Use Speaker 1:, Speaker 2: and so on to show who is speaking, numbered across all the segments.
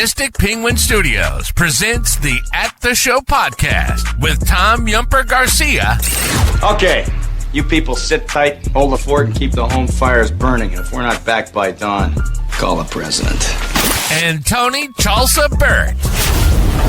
Speaker 1: Sadistic Penguin Studios presents the At the Show podcast with Tom Yumper Garcia.
Speaker 2: Okay, you people sit tight, hold the fort, and keep the home fires burning. And if we're not back by dawn, call the president.
Speaker 1: And Tony Chalsa Burt.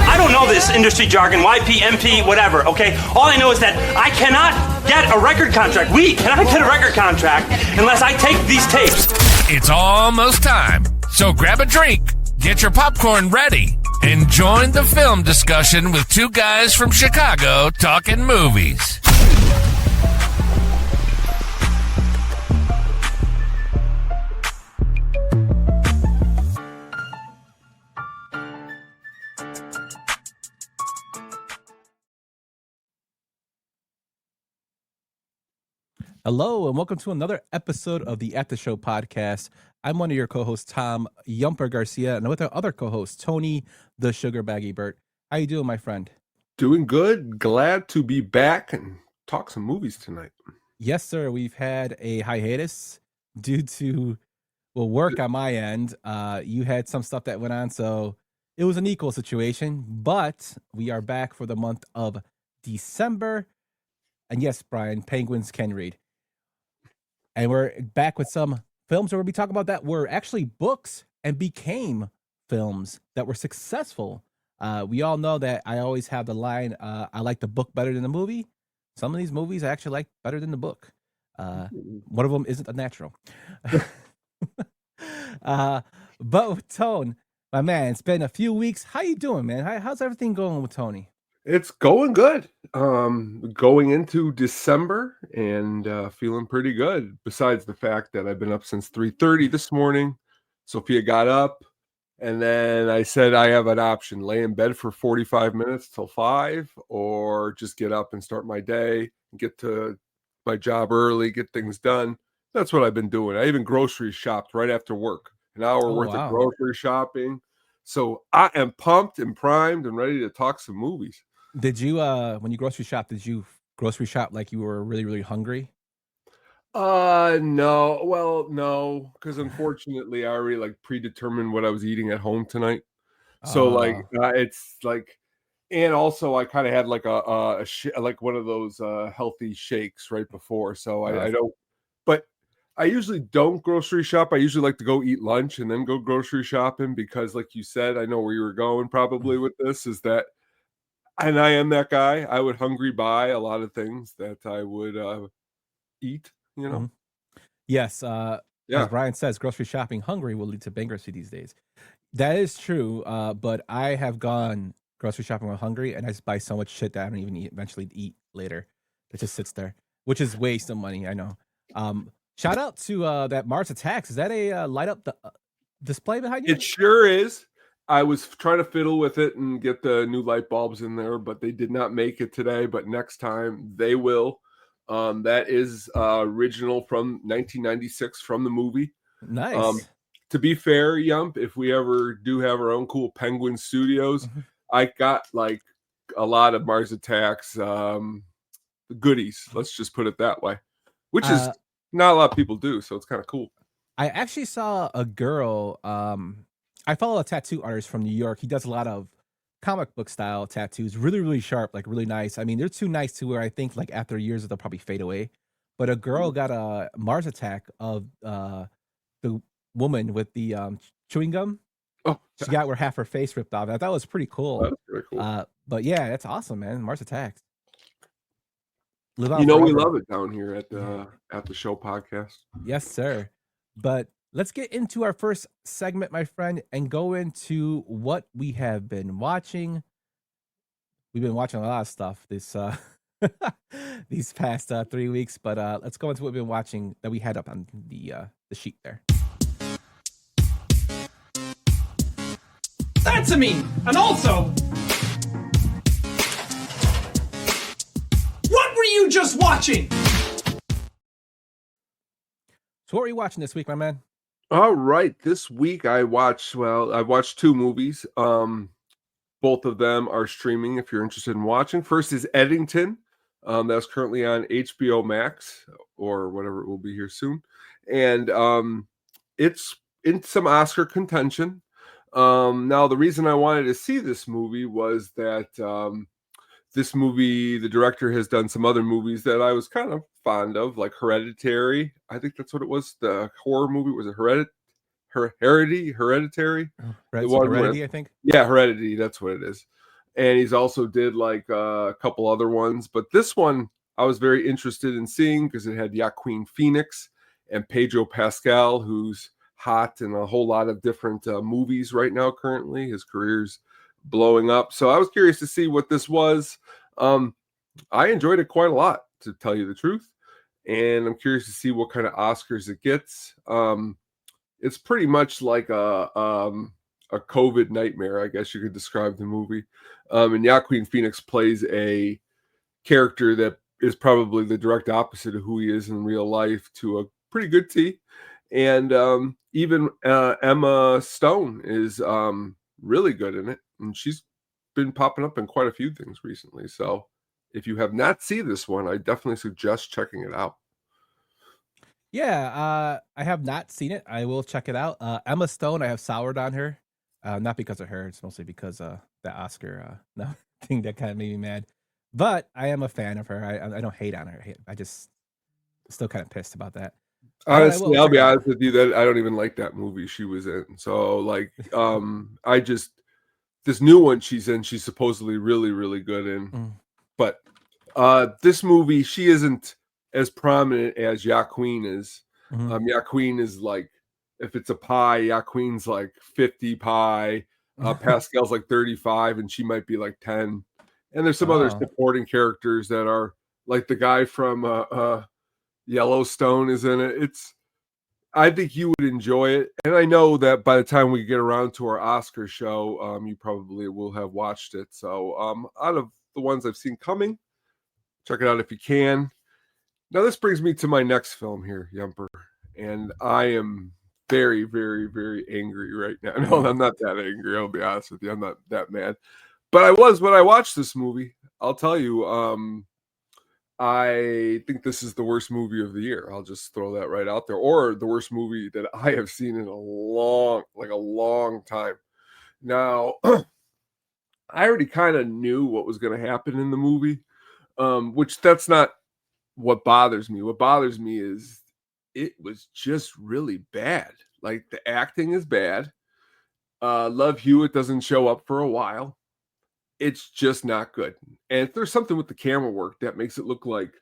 Speaker 3: I don't know this industry jargon, YP, MP, whatever, okay? All I know is that I cannot get a record contract. We cannot get a record contract unless I take these tapes.
Speaker 1: It's almost time, so grab a drink, get your popcorn ready, and join the film discussion with two guys from Chicago talking movies.
Speaker 4: Hello, and welcome to another episode of the At the Show podcast. I'm one of your co-hosts, Tom Yumper Garcia, and with our other co-host, Tony the Sugar Baggy Burt. How you doing, my friend?
Speaker 5: Doing good. Glad to be back and talk some movies tonight.
Speaker 4: Yes, sir. We've had a hiatus due to, work on my end. You had some stuff that went on, so it was an equal situation, but we are back for the month of December. And yes, Brian, penguins can read. And we're back with some films where we'll be talking about that were actually books and became films that were successful. We all know that I always have the line, I like the book better than the movie. Some of these movies I actually like better than the book. One of them isn't a natural. But with Tone, my man, it's been a few weeks. How you doing, man? How's everything going with Tony?
Speaker 5: It's going good. Going into December and feeling pretty good. Besides the fact that I've been up since 3:30 this morning. Sophia got up, and then I said I have an option: lay in bed for 45 minutes till 5, or just get up and start my day, get to my job early, get things done. That's what I've been doing. I even grocery shopped right after work. An hour worth of grocery shopping. So I am pumped and primed and ready to talk some movies.
Speaker 4: Did you, when you grocery shop, did you grocery shop like you were really, really hungry?
Speaker 5: No. Well, no, because unfortunately I already predetermined what I was eating at home tonight. So it's like, and also I kind of had like like one of those healthy shakes right before. So I don't, but I usually don't grocery shop. I usually like to go eat lunch and then go grocery shopping because, like you said, I know where you were going probably with this is that, and I am that guy. I would hungry buy a lot of things that I would eat, you know?
Speaker 4: Mm-hmm. Yes. As Brian says, grocery shopping hungry will lead to bankruptcy these days. That is true. But I have gone grocery shopping while hungry, and I just buy so much shit that I don't even eventually eat later. It just sits there, which is waste of money. I know. Shout out to that Mars Attacks. Is that a light up the display behind you?
Speaker 5: It sure is. I was trying to fiddle with it and get the new light bulbs in there, but they did not make it today. But next time they will. That is original from 1996 from the movie.
Speaker 4: Nice.
Speaker 5: To be fair, Yump, if we ever do have our own cool Penguin Studios, I got like a lot of Mars Attacks goodies. Let's just put it that way, which is not a lot of people do. So it's kind of cool.
Speaker 4: I actually saw a girl. I follow a tattoo artist from New York. He does a lot of comic book style tattoos, really, really sharp, like really nice. I mean, they're too nice to where I think like after years they'll probably fade away. But a girl got a Mars Attack of the woman with the chewing gum.
Speaker 5: Oh,
Speaker 4: she got where half her face ripped off. I thought it was pretty cool.
Speaker 5: That's very cool.
Speaker 4: But yeah, that's awesome, man. Mars Attacks.
Speaker 5: We love it down here at the show podcast.
Speaker 4: Yes, sir. But let's get into our first segment, my friend, and go into what we have been watching. We've been watching a lot of stuff this these past 3 weeks, but let's go into what we've been watching that we had up on the sheet there.
Speaker 6: That's a me. And also, what were you just watching?
Speaker 4: So what are you watching this week, my man?
Speaker 5: All right. This week I watched two movies. Both of them are streaming if you're interested in watching. First is Eddington. That's currently on HBO Max or whatever it will be here soon. And it's in some Oscar contention. Now, the reason I wanted to see this movie was that this movie, the director has done some other movies that I was kind of fond of, like Hereditary. I think that's what it was. The horror movie was Hereditary. The one with,
Speaker 4: Heredity, I think.
Speaker 5: yeah, Heredity. That's what it is. And he's also did like a couple other ones, but this one I was very interested in seeing because it had Joaquin Phoenix and Pedro Pascal, who's hot in a whole lot of different movies right now. Currently, his career's blowing up. So I was curious to see what this was. I enjoyed it quite a lot, to tell you the truth, and I'm curious to see what kind of Oscars it gets. It's pretty much like a COVID nightmare, I guess you could describe the movie. And Joaquin Phoenix plays a character that is probably the direct opposite of who he is in real life to a pretty good T. And even Emma Stone is really good in it, and she's been popping up in quite a few things recently. So if you have not seen this one, I definitely suggest checking it out.
Speaker 4: Yeah, I have not seen it. I will check it out. Emma Stone, I have soured on her. Not because of her, it's mostly because the Oscar no thing that kind of made me mad. But I am a fan of her. I don't hate on her. I just still kind of pissed about that.
Speaker 5: Honestly, I'll be honest with you that I don't even like that movie she was in. So like, I just, this new one she's in, she's supposedly really, really good in. But this movie, she isn't as prominent as Joaquin is. Joaquin is like, if it's a pie, Joaquin's like 50 pie. Pascal's like 35, and she might be like 10. And there's some other supporting characters that are like the guy from Yellowstone is in it. I think you would enjoy it. And I know that by the time we get around to our Oscar show, you probably will have watched it. So out of the ones I've seen coming, check it out if you can. Now, this brings me to my next film here, Yumper. And I am very, very, very angry right now. No, I'm not that angry. I'll be honest with you. I'm not that mad. But I was when I watched this movie. I'll tell you, I think this is the worst movie of the year. I'll just throw that right out there. Or the worst movie that I have seen in a long time. Now, I already kind of knew what was going to happen in the movie, which that's not what bothers me. What bothers me is it was just really bad. Like, the acting is bad. Love Hewitt doesn't show up for a while. It's just not good. And if there's something with the camera work that makes it look like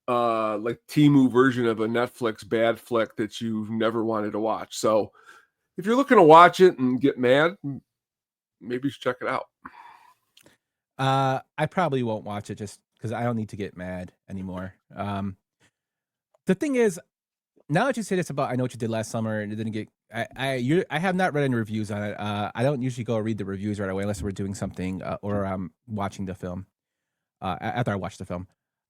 Speaker 5: Temu version of a Netflix bad flick that you've never wanted to watch. So if you're looking to watch it and get mad, maybe you should check it out.
Speaker 4: I probably won't watch it just because I don't need to get mad anymore. The thing is, now that you say this about I Know What You Did Last Summer and it didn't get, I have not read any reviews on it. I don't usually go read the reviews right away unless we're doing something or I'm watching the film. After I watch the film,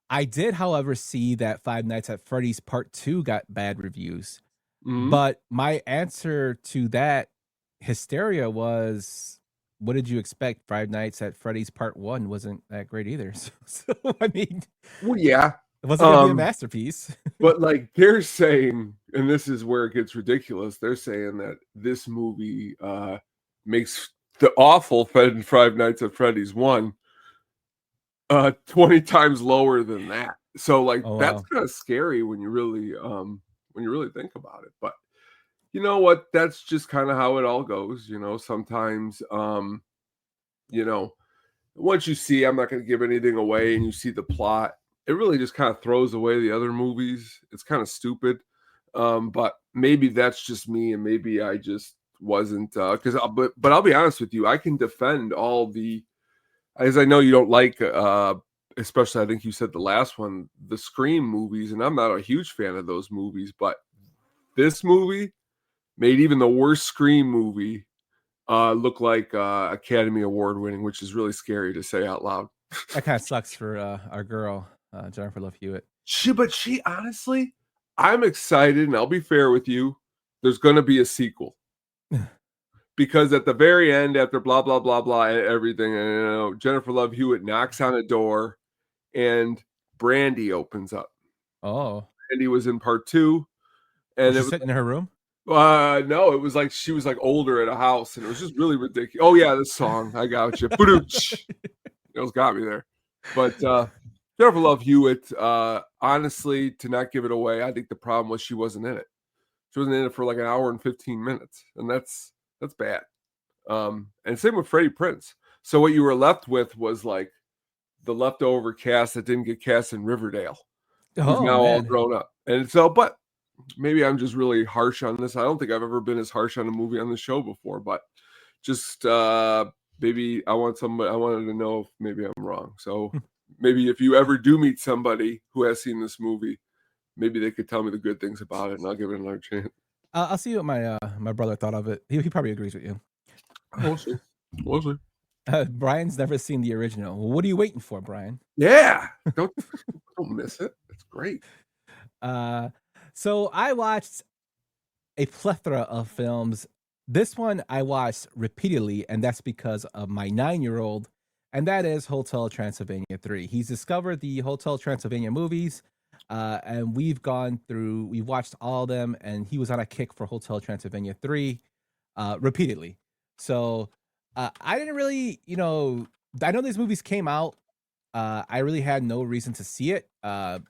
Speaker 4: I did, however, see that Five Nights at Freddy's Part 2 got bad reviews. But my answer to that hysteria was, what did you expect? Five Nights at Freddy's Part 1 wasn't that great either. So I mean,
Speaker 5: well, yeah.
Speaker 4: It wasn't going to be a masterpiece.
Speaker 5: But like they're saying, and this is where it gets ridiculous, they're saying that this movie makes the awful Five Nights at Freddy's 1 20 times lower than that. So like that's kind of scary when you really think about it. But you know what? That's just kind of how it all goes. You know, sometimes once you see, I'm not going to give anything away, and you see the plot, it really just kind of throws away the other movies. It's kind of stupid. But maybe that's just me, and maybe I just wasn't but I'll be honest with you, I can defend all the, as I know you don't like especially I think you said the last one, the Scream movies, and I'm not a huge fan of those movies, but this movie made even the worst Scream movie look like Academy Award winning, which is really scary to say out loud.
Speaker 4: That kind of sucks for our girl, Jennifer Love Hewitt.
Speaker 5: But she honestly, I'm excited, and I'll be fair with you. There's going to be a sequel. Because at the very end, after blah, blah, blah, blah, everything, Jennifer Love Hewitt knocks on a door, and Brandy opens up.
Speaker 4: Oh.
Speaker 5: Brandy was in Part 2. And
Speaker 4: was she sitting in her room?
Speaker 5: No, it was like she was like older at a house, and it was just really ridiculous. Oh yeah, this song, I got you. It was got me there. But Jennifer Love Hewitt, honestly, to not give it away, I think the problem was she wasn't in it. She wasn't in it for like an hour and 15 minutes, and that's bad. And same with Freddie Prinze. So what you were left with was like the leftover cast that didn't get cast in Riverdale, who's now all grown up. And so, but maybe I'm just really harsh on this. I don't think I've ever been as harsh on a movie on the show before, but just maybe I wanted to know if maybe I'm wrong. So maybe if you ever do meet somebody who has seen this movie, maybe they could tell me the good things about it, and I'll give it another chance.
Speaker 4: I'll see what my brother thought of it. He probably agrees with you.
Speaker 5: We'll see. We'll see.
Speaker 4: Brian's never seen the original. What are you waiting for, Brian?
Speaker 5: Yeah, don't miss it. It's great.
Speaker 4: So I watched a plethora of films. This one I watched repeatedly, and that's because of my 9-year-old, and that is Hotel Transylvania 3. He's discovered the Hotel Transylvania movies, and we've watched all of them, and he was on a kick for Hotel Transylvania 3 repeatedly. So I didn't really, I know these movies came out. I really had no reason to see it. I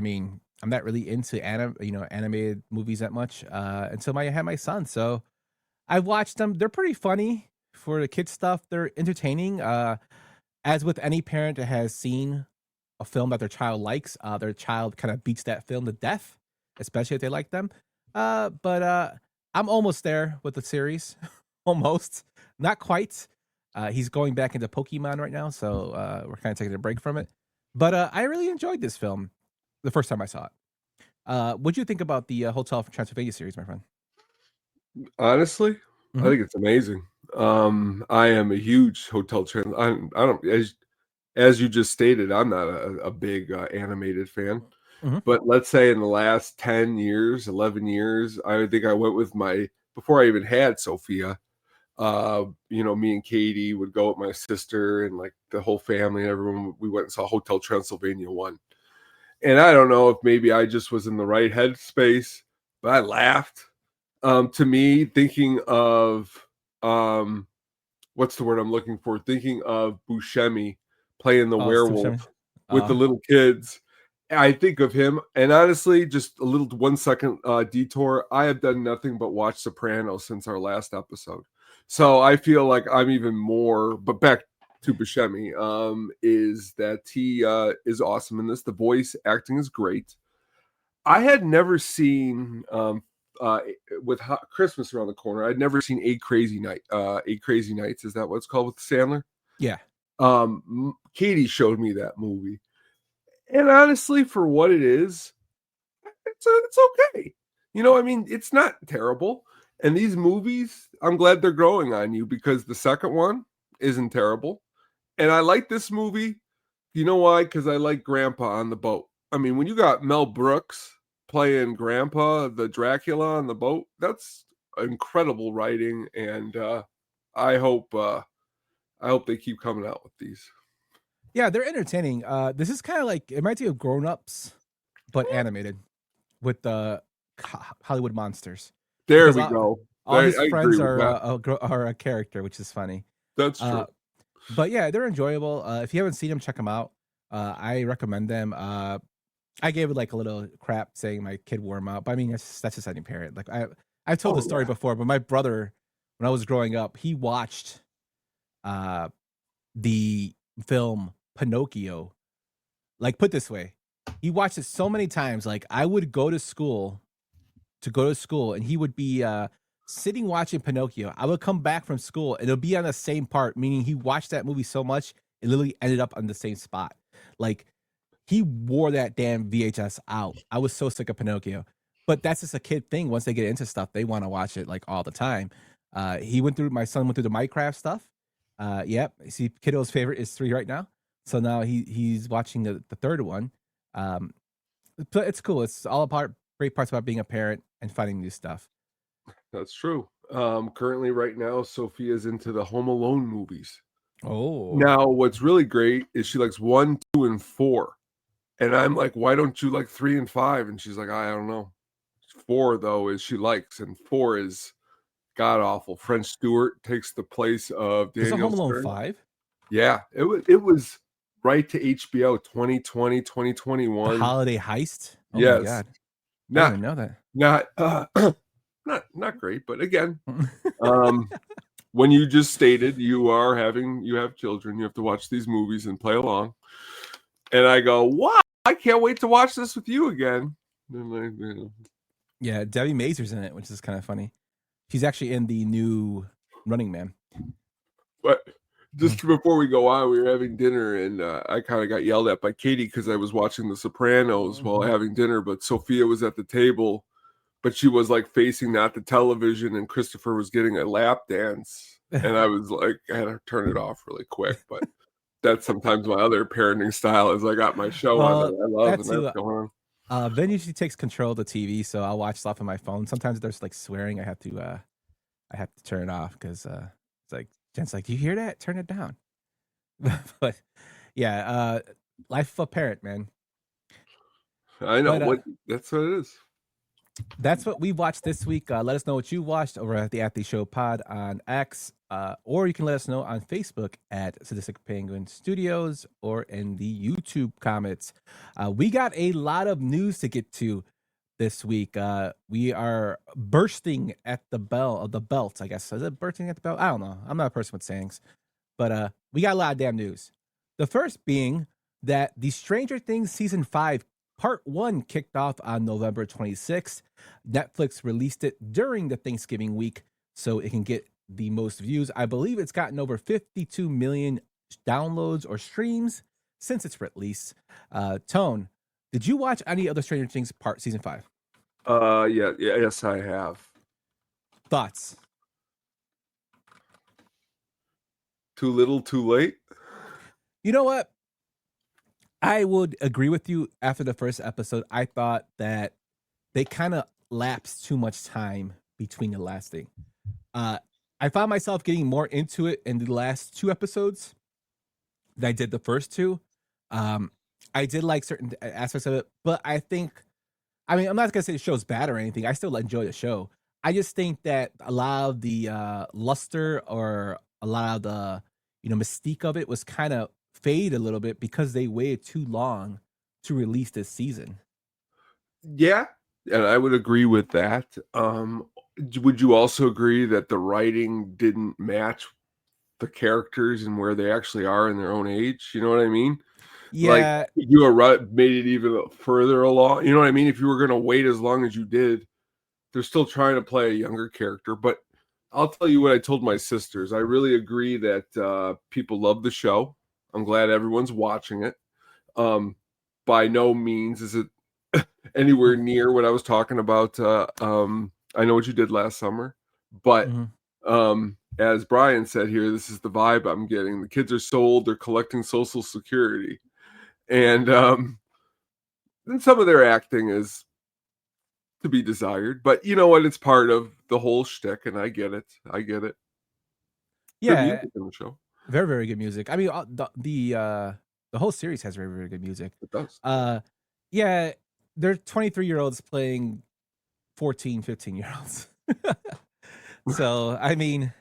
Speaker 4: mean, I'm not really into animated movies that much until I had my son. So I watched them. They're pretty funny for the kids stuff. They're entertaining. As with any parent that has seen a film that their child likes, their child kind of beats that film to death, especially if they like them. But I'm almost there with the series. Almost. Not quite. He's going back into Pokemon right now, so we're kind of taking a break from it. But I really enjoyed this film the first time I saw it. What do you think about the Hotel Transylvania series, my friend?
Speaker 5: Honestly, I think it's amazing. I am a huge Hotel Transylvania. I don't, as you just stated, I'm not a big animated fan. But let's say in the last 10 years, 11 years, I think I went with before I even had Sophia, me and Katie would go with my sister and like the whole family and everyone. We went and saw Hotel Transylvania 1. And I don't know if maybe I just was in the right headspace, but I laughed. To me, thinking of what's the word I'm looking for? Thinking of Buscemi playing the werewolf with the little kids. I think of him, and honestly, just a little 1 second detour. I have done nothing but watch Sopranos since our last episode, so I feel like I'm even more. But back to Buscemi, is that he is awesome in this. The voice acting is great. I had never seen with Christmas around the corner. I'd never seen Eight Crazy Nights. Is that what it's called with Sandler?
Speaker 4: Yeah.
Speaker 5: Katie showed me that movie. And honestly, for what it is, it's okay. It's not terrible. And these movies, I'm glad they're growing on you because the second one isn't terrible. And I like this movie. You know why? Because I like Grandpa on the boat. I mean, when you got Mel Brooks playing Grandpa, the Dracula on the boat, that's incredible writing. And I hope they keep coming out with these.
Speaker 4: Yeah, they're entertaining. This is kind of like, it reminds me of Grown Ups, but animated with the Hollywood monsters.
Speaker 5: There we go.
Speaker 4: All his friends are a character, which is funny.
Speaker 5: That's true.
Speaker 4: But yeah, they're enjoyable. If you haven't seen them, check them out. I recommend them. I gave it like a little crap saying my kid wore them out, but I mean that's just any parent. Like I've told the story before, but my brother, when I was growing up, he watched the film Pinocchio. Like, put this way, he watched it so many times. Like, I would go to school and he would be sitting watching Pinocchio. I would come back from school and it'll be on the same part, meaning he watched that movie so much it literally ended up on the same spot. Like, he wore that damn VHS out. I was so sick of Pinocchio. But that's just a kid thing. Once they get into stuff, they want to watch it like all the time. My son went through the Minecraft stuff. Yep. See, kiddo's favorite is 3 right now. So now he's watching the third one. But it's cool. It's all great parts about being a parent and finding new stuff.
Speaker 5: That's true. Currently right now, Sophia's into the Home Alone movies.
Speaker 4: Oh.
Speaker 5: Now, what's really great is she likes 1, 2, and 4. And I'm like, why don't you like 3 and 5? And she's like, I don't know. 4 though is she likes, and 4 is god awful. French Stewart takes the place of
Speaker 4: There's a
Speaker 5: Daniel
Speaker 4: Home Alone
Speaker 5: Stern.
Speaker 4: 5.
Speaker 5: Yeah, it was right to HBO 2020,
Speaker 4: The
Speaker 5: 2021.
Speaker 4: Holiday Heist. Oh my
Speaker 5: Yes.
Speaker 4: god. I
Speaker 5: Not
Speaker 4: didn't even know that.
Speaker 5: not great, but again, when you just stated you have children, you have to watch these movies and play along. And I go, wow, I can't wait to watch this with you again. And
Speaker 4: Yeah, Debbie Mazur's in it, which is kind of funny. She's actually in the new Running Man.
Speaker 5: But just before we go on, we were having dinner, and I kind of got yelled at by Katie because I was watching The Sopranos while having dinner. But Sophia was at the table, but she was like facing not the television, and Christopher was getting a lap dance. And I was like, I had to turn it off really quick. But that's sometimes my other parenting style is I got my show on that I love, and that's going on.
Speaker 4: Ben usually takes control of the TV, so I'll watch stuff on my phone. Sometimes there's like swearing. I have to turn it off because it's like Jen's like, "Do you hear that? Turn it down." But yeah, life of a parent, man.
Speaker 5: I know
Speaker 4: But,
Speaker 5: that's what it is.
Speaker 4: That's what we watched this week. Let us know what you watched over at the Athlete Show Pod on X, or you can let us know on Facebook at Sadistic Penguin Studios or in the YouTube comments. We got a lot of news to get to this week. We are bursting at the belt, I guess. Is it bursting at the belt? I don't know. I'm not a person with sayings, but we got a lot of damn news. The first being that the Stranger Things Season 5 Part 1 kicked off on November 26th. Netflix released it during the Thanksgiving week so it can get the most views. I believe it's gotten over 52 million downloads or streams since its release. Tone, did you watch any other Stranger Things Season 5?
Speaker 5: Yes, I have.
Speaker 4: Thoughts?
Speaker 5: Too little, too late?
Speaker 4: You know what? I would agree with you. After the first episode, I thought that they kind of lapsed too much time between the last thing. I found myself getting more into it in the last 2 episodes than I did the first 2. I did like certain aspects of it, but I'm not going to say the show's bad or anything. I still enjoy the show. I just think that a lot of the luster or a lot of the mystique of it was kind of fade a little bit because they waited too long to release this season.
Speaker 5: Yeah, and I would agree with that. Would you also agree that the writing didn't match the characters and where they actually are in their own age? You know what I mean?
Speaker 4: Yeah.
Speaker 5: Like you made it even further along. You know what I mean? If you were going to wait as long as you did, they're still trying to play a younger character. But I'll tell you what I told my sisters. I really agree that people love the show. I'm glad everyone's watching it. By no means is it anywhere near what I was talking about. I Know What You Did Last Summer, but as Brian said here, this is the vibe I'm getting. The kids are sold. They're collecting Social Security, and then some of their acting is to be desired. But you know what? It's part of the whole shtick, and I get it.
Speaker 4: Yeah,
Speaker 5: good music in the show.
Speaker 4: Very, very good music. I mean, the whole series has very, very good music.
Speaker 5: It does.
Speaker 4: Yeah, they're 23-year-olds playing 14, 15-year-olds. So, I mean,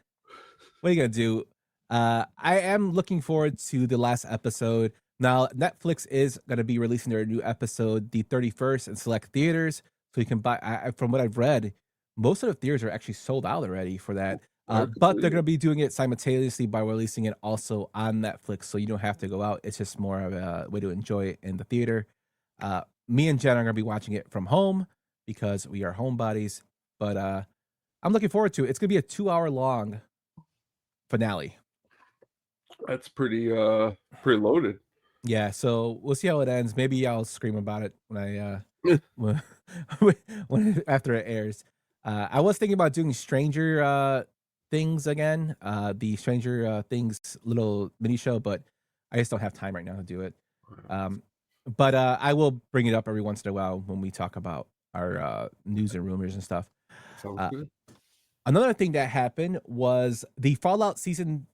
Speaker 4: what are you going to do? I am looking forward to the last episode. Now, Netflix is going to be releasing their new episode the 31st in select theaters. So you can buy, from what I've read, most of the theaters are actually sold out already for that. But they're going to be doing it simultaneously by releasing it also on Netflix. So you don't have to go out. It's just more of a way to enjoy it in the theater. Me and Jen are going to be watching it from home because we are homebodies. But I'm looking forward to it. It's going to be a 2-hour long finale.
Speaker 5: That's pretty loaded.
Speaker 4: Yeah, so we'll see how it ends. Maybe I'll scream about it when after it airs. I was thinking about doing Stranger Things again, the Stranger Things little mini show, but I just don't have time right now to do it. But I will bring it up every once in a while when we talk about our news and rumors and stuff.
Speaker 5: Sounds good.
Speaker 4: Another thing that happened was the Fallout Season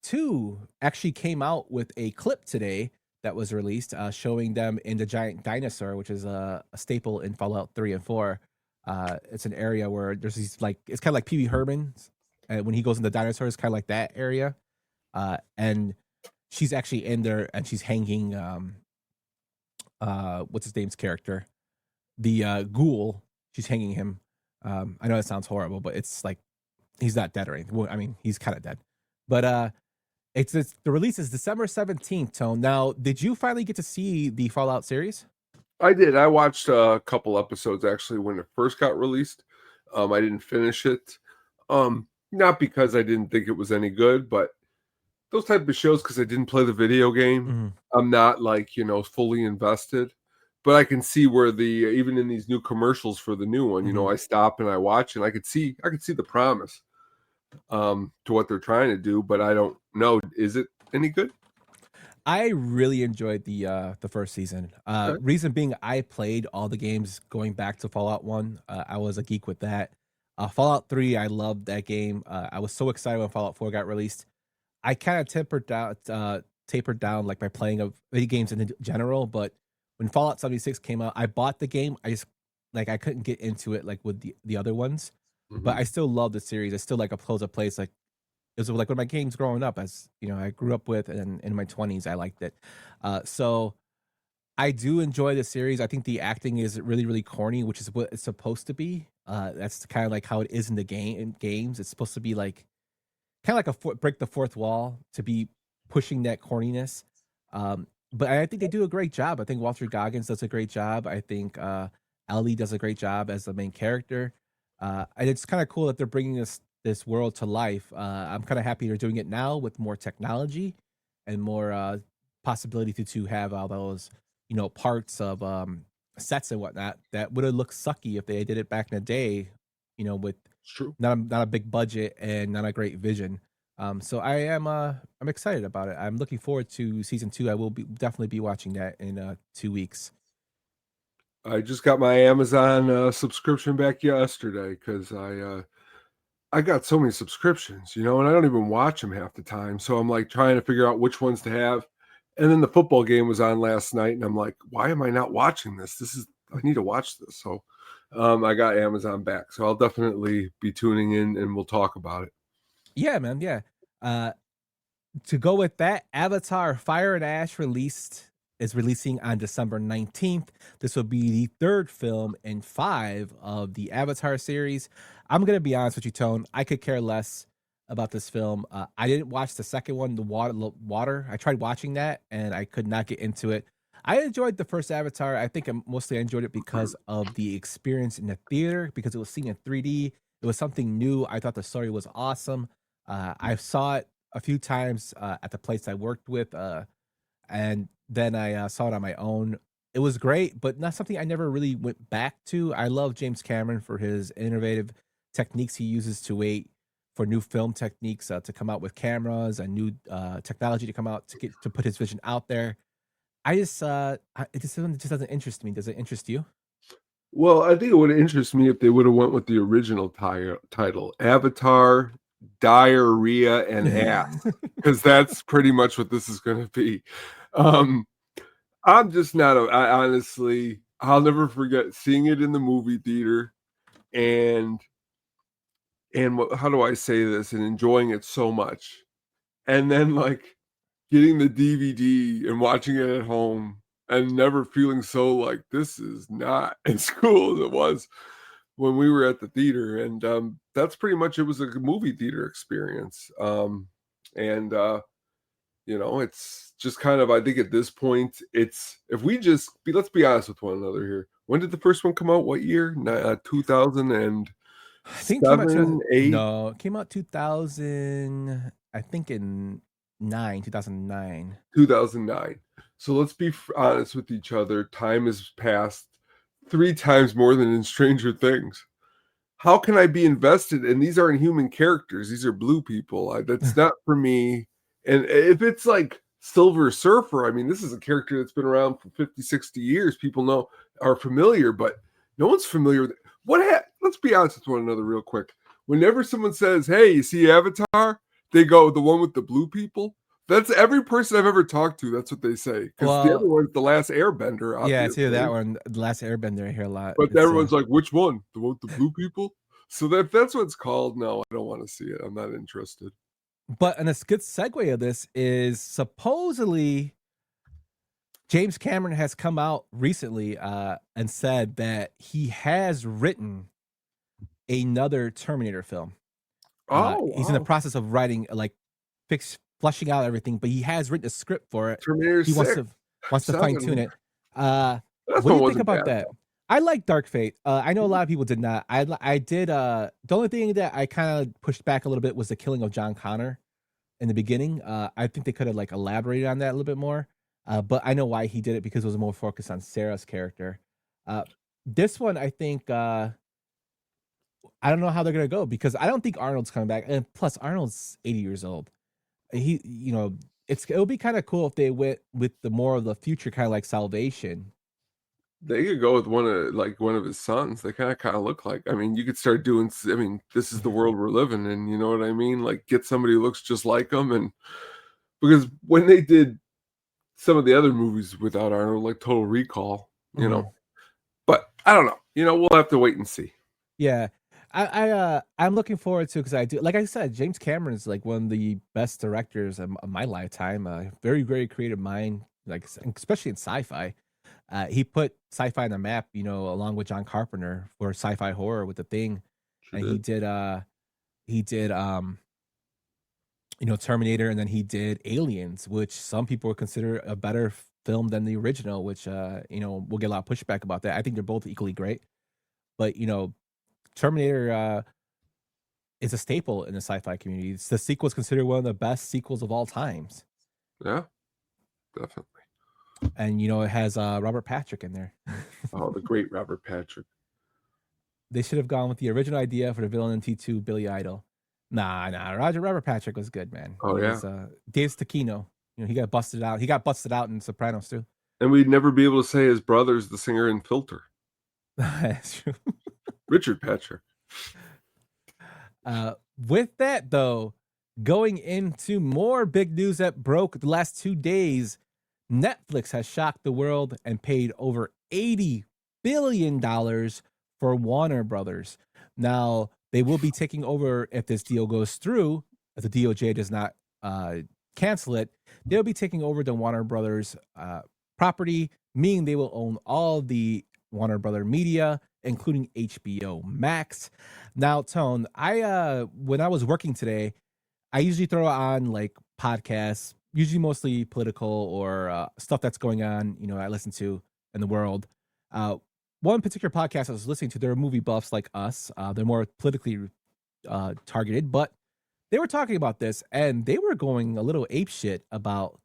Speaker 4: 2 actually came out with a clip today that was released showing them in the giant dinosaur, which is a staple in Fallout 3 and 4. It's an area where there's these like it's kind of like Pee Wee Herman's when he goes in the dinosaurs, kind of like that area. And she's actually in there and she's hanging what's his name's character, the ghoul. She's hanging him. I know that sounds horrible, but it's like he's not dead or anything. Well, I mean, he's kind of dead, but it's the release is December 17th. Tone. Now, did you finally get to see the Fallout series?
Speaker 5: I did. I watched a couple episodes actually when it first got released. I didn't finish it, not because I didn't think it was any good, but those type of shows, because I didn't play the video game, I'm not like, fully invested. But I can see where even in these new commercials for the new one, I stop and I watch, and I could see the promise to what they're trying to do. But I don't know, is it any good?
Speaker 4: I really enjoyed the first season.
Speaker 5: Okay.
Speaker 4: Reason being, I played all the games going back to Fallout 1. I was a geek with that. Fallout 3, I loved that game. I was so excited when Fallout 4 got released. I kind of tapered down like my playing of video games in general, but when Fallout 76 came out, I bought the game. I just I couldn't get into it like with the other ones, but I still love the series. I still like Uploads a Place. Like it was like one of my games growing up, as I grew up with, and in my 20s I liked it. So I do enjoy the series. I think the acting is really, really corny, which is what it's supposed to be. That's kind of like how it is in the games. It's supposed to be like kind of like break the fourth wall to be pushing that corniness. But I think they do a great job. I think Walter Goggins does a great job. I think Ellie does a great job as the main character. And it's kind of cool that they're bringing this world to life. I'm kind of happy they're doing it now with more technology and more possibility to have all those parts of sets and whatnot that would have looked sucky if they did it back in the day. With
Speaker 5: True.
Speaker 4: not a big budget and not a great vision. So I'm excited about it. I'm looking forward to season 2. I will definitely be watching that in 2 weeks.
Speaker 5: I just got my Amazon subscription back yesterday because I got so many subscriptions, and I don't even watch them half the time. So I'm like trying to figure out which ones to have. And then the football game was on last night, and I'm like, why am I not watching this? I need to watch this. So I got Amazon back. So I'll definitely be tuning in, and we'll talk about it.
Speaker 4: Yeah, man. Yeah. To go with that, Avatar Fire and Ash is releasing on December 19th. This will be the third film in 5 of the Avatar series. I'm going to be honest with you, Tone. I could care less about this film. I didn't watch the second one, The Water. I tried watching that, and I could not get into it. I enjoyed the first Avatar. I think I mostly enjoyed it because of the experience in the theater, because it was seen in 3D. It was something new. I thought the story was awesome. I saw it a few times at the place I worked with, and then I saw it on my own. It was great, but not something I never really went back to. I love James Cameron for his innovative techniques he uses to wait for new film techniques to come out with cameras and new technology to come out to put his vision out there. It just doesn't interest me. Does it interest you?
Speaker 5: Well, I think it would interest me if they would have went with the original title, Avatar, Diarrhea, and Ass, because that's pretty much what this is going to be. I'm just not. I honestly, I'll never forget seeing it in the movie theater, and how do I say this? And enjoying it so much, and then like getting the DVD and watching it at home, and never feeling so like this is not as cool as it was when we were at the theater. And that's pretty much, it was a movie theater experience. It's just kind of, I think at this point, let's be honest with one another here. When did the first one come out? What year? 2000 and
Speaker 4: I think it came out 2000. I think in 2009.
Speaker 5: 2009. So let's be honest with each other. Time has passed 3 times more than in Stranger Things. How can I be invested? And these aren't human characters. These are blue people. That's not for me. And if it's like Silver Surfer, I mean, this is a character that's been around for 50, 60 years. People are familiar, but no one's familiar with it. Let's be honest with one another real quick. Whenever someone says, hey, you see Avatar? They go, the one with the blue people? That's every person I've ever talked to. That's what they say. Because the other one's The Last Airbender, obviously.
Speaker 4: Yeah, it's either that one, The Last Airbender. I hear a lot.
Speaker 5: But everyone's like, which one? The one with the blue people? So that's what it's called. No, I don't want to see it. I'm not interested.
Speaker 4: But and a good segue of this is supposedly James Cameron has come out recently and said that he has written another Terminator film. He's in the process of writing, like fleshing out everything, but he has written a script for it.
Speaker 5: Terminator
Speaker 4: he
Speaker 5: 6.
Speaker 4: wants to fine tune it. What do you think about that?
Speaker 5: Though.
Speaker 4: I like Dark Fate. I know a lot of people did not. I did. The only thing that I kind of pushed back a little bit was the killing of John Connor in the beginning. I think they could have like elaborated on that a little bit more. But I know why he did it, because it was more focused on Sarah's character. This one, I think, I don't know how they're gonna go, because I don't think Arnold's coming back, and plus Arnold's 80 years old. It'll be kind of cool if they went with the more of the future, kind of like Salvation.
Speaker 5: They could go with one of his sons. They kind of look like. I mean, you could start doing. I mean, this is the world we're living in. You know what I mean? Like, get somebody who looks just like him, and because when they did some of the other movies without Arnold, like Total Recall, you know, but I don't know. We'll have to wait and see.
Speaker 4: Yeah, I'm looking forward to it, because I do, like I said, James Cameron is like one of the best directors of my lifetime. Very, very creative mind, like especially in sci-fi. He put sci-fi on the map, along with John Carpenter for sci-fi horror with The Thing, and he did Terminator, and then he did Aliens, which some people would consider a better film than the original, which we'll get a lot of pushback about that. I think they're both equally great, but Terminator is a staple in the sci-fi community. The sequel is considered one of the best sequels of all times.
Speaker 5: Yeah, definitely.
Speaker 4: And it has Robert Patrick in there.
Speaker 5: Oh, the great Robert Patrick.
Speaker 4: They should have gone with the original idea for the villain in T2, Billy Idol. Nah. Robert Patrick was good, man.
Speaker 5: Oh,
Speaker 4: he
Speaker 5: yeah.
Speaker 4: was, Dave Stacchino. He got busted out. He got busted out in Sopranos too.
Speaker 5: And we'd never be able to say his brother's the singer in Filter.
Speaker 4: That's true.
Speaker 5: Richard Patrick.
Speaker 4: With that, though, going into more big news that broke the last 2 days, Netflix has shocked the world and paid over $80 billion for Warner Brothers. Now, they will be taking over if this deal goes through. If the DOJ does not cancel it, they'll be taking over the Warner Brothers property, meaning they will own all the Warner Brother media, including HBO Max. Now, Tone, when I was working today, I usually throw on like podcasts, usually mostly political or stuff that's going on, I listen to in the world. One particular podcast I was listening to, they're movie buffs like us. They're more politically targeted, but they were talking about this, and they were going a little apeshit about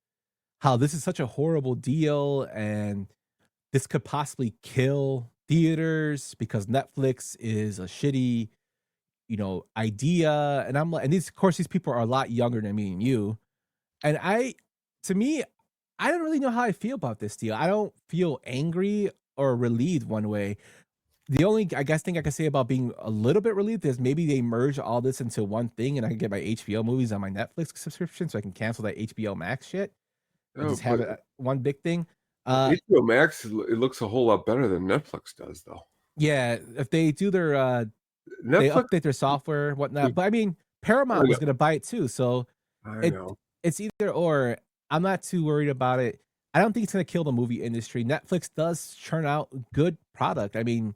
Speaker 4: how this is such a horrible deal, and this could possibly kill theaters because Netflix is a shitty, idea. And I'm like, and these people are a lot younger than me and you. And to me, I don't really know how I feel about this deal. I don't feel angry or relieved one way. The only, I guess, thing I can say about being a little bit relieved is maybe they merge all this into one thing, and I can get my HBO movies on my Netflix subscription, so I can cancel that HBO Max shit and just have it one big thing.
Speaker 5: HBO Max, it looks a whole lot better than Netflix does, though.
Speaker 4: Yeah, if they do their they update their software, whatnot. But I mean, Paramount was going to buy it too, so it's either or. I'm not too worried about it. I don't think it's going to kill the movie industry. Netflix does churn out good product. I mean,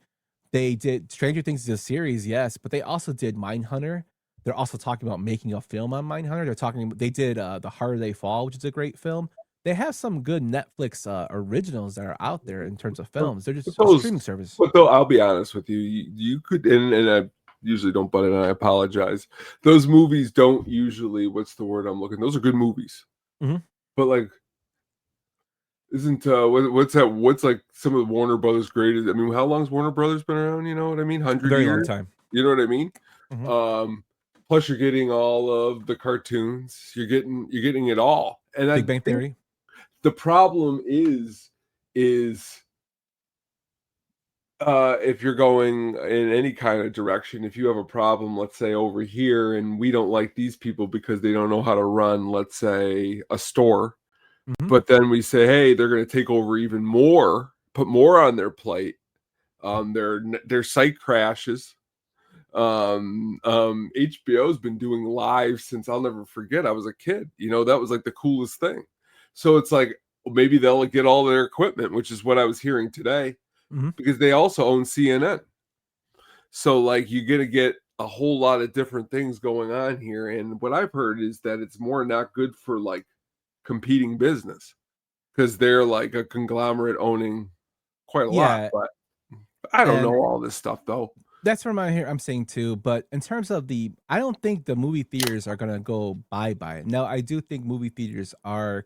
Speaker 4: they did Stranger Things as a series, yes, but they also did Mindhunter. They're also talking about making a film on Mindhunter. They did The Harder They Fall, which is a great film. They have some good Netflix originals that are out there in terms of films. They're just a streaming service.
Speaker 5: But though, I'll be honest with you, you could, and I usually don't butt in, and I apologize. Those movies don't usually, what's the word I'm looking? Those are good movies.
Speaker 4: Mm-hmm.
Speaker 5: But like, isn't what's like some of the Warner Brothers greatest? I mean, how long's Warner Brothers been around? You know what I mean? 100
Speaker 4: Very
Speaker 5: years.
Speaker 4: long time.
Speaker 5: You know what I mean?
Speaker 4: Mm-hmm.
Speaker 5: Plus, you're getting all of the cartoons. You're getting it all. And
Speaker 4: Big Bang Theory.
Speaker 5: The problem is If you're going in any kind of direction, if you have a problem, let's say over here, and we don't like these people because they don't know how to run, let's say, a store,
Speaker 4: Mhm.
Speaker 5: but then we say, hey, they're going to take over even more, put more on their plate. Their site crashes. HBO's been doing live since I'll never forget. I was a kid, that was like the coolest thing. So it's like maybe they'll get all their equipment, which is what I was hearing today,
Speaker 4: Mhm.
Speaker 5: because they also own CNN. So like you're gonna get a whole lot of different things going on here. And what I've heard is that it's more not good for like competing business because they're like a conglomerate owning quite a lot.
Speaker 4: Yeah,
Speaker 5: But I don't
Speaker 4: and
Speaker 5: know all this stuff though.
Speaker 4: that's what I'm saying too. But in terms of I don't think the movie theaters are gonna go bye. No, I do think movie theaters are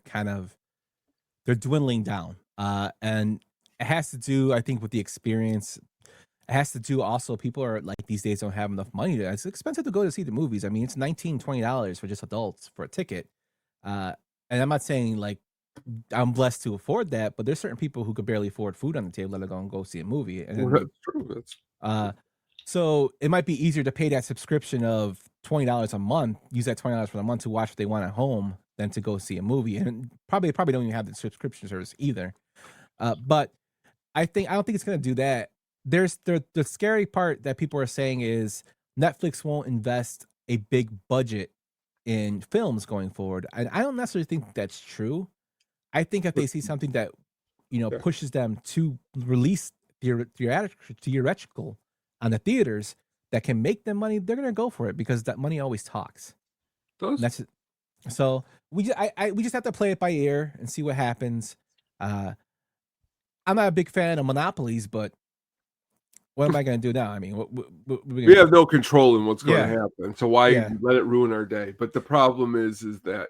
Speaker 4: they're dwindling down. And it has to do, I think, with the experience. It has to do also, people are like, these days don't have enough money. It's expensive to go to see the movies. I mean, it's $19-$20 for just adults for a ticket. And I'm not saying like I'm blessed to afford that, but there's certain people who could barely afford food on the table, let alone go see a movie. And then,
Speaker 5: That's true. That's
Speaker 4: so it might be easier to pay that subscription of $20 a month, use that $20 for the month to watch what they want at home than to go see a movie. And probably don't even have the subscription service either. But I don't think it's gonna do that. There's the scary part that people are saying is Netflix won't invest a big budget in films going forward. And I don't necessarily think that's true. I think if they see something that
Speaker 5: Yeah.
Speaker 4: pushes them to release theatrical on the theaters that can make them money, they're gonna go for it because that money always talks. And
Speaker 5: those.
Speaker 4: that's it. So we just have to play it by ear and see what happens. Uh, I'm not a big fan of monopolies, but what am I going to do now? I mean, what we
Speaker 5: We
Speaker 4: gonna
Speaker 5: have no control in what's going
Speaker 4: Yeah.
Speaker 5: to happen. So why
Speaker 4: Yeah.
Speaker 5: let it ruin our day? But the problem is that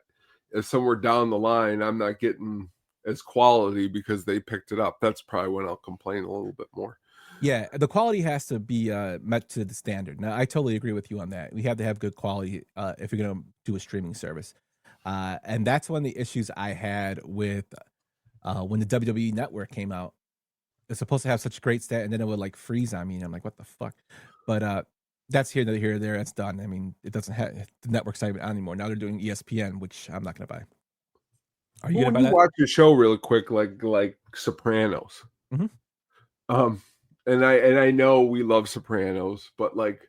Speaker 5: if somewhere down the line I'm not getting as quality because they picked it up, that's probably when I'll complain a little bit more.
Speaker 4: Yeah, the quality has to be met to the standard. Now, I totally agree with you on that. We have to have good quality if you're going to do a streaming service, and that's one of the issues I had with when the WWE Network came out. It's supposed to have such great stat, and then it would like freeze on me, and I'm like, what the fuck? But that's here, there. That's done. I mean, it doesn't have the network's not even on anymore. Now they're doing ESPN, which I'm not going to buy. Are you
Speaker 5: Well,
Speaker 4: going to
Speaker 5: when
Speaker 4: buy
Speaker 5: you
Speaker 4: that?
Speaker 5: watch a show real quick, like Sopranos,
Speaker 4: Mhm.
Speaker 5: and I know we love Sopranos, but like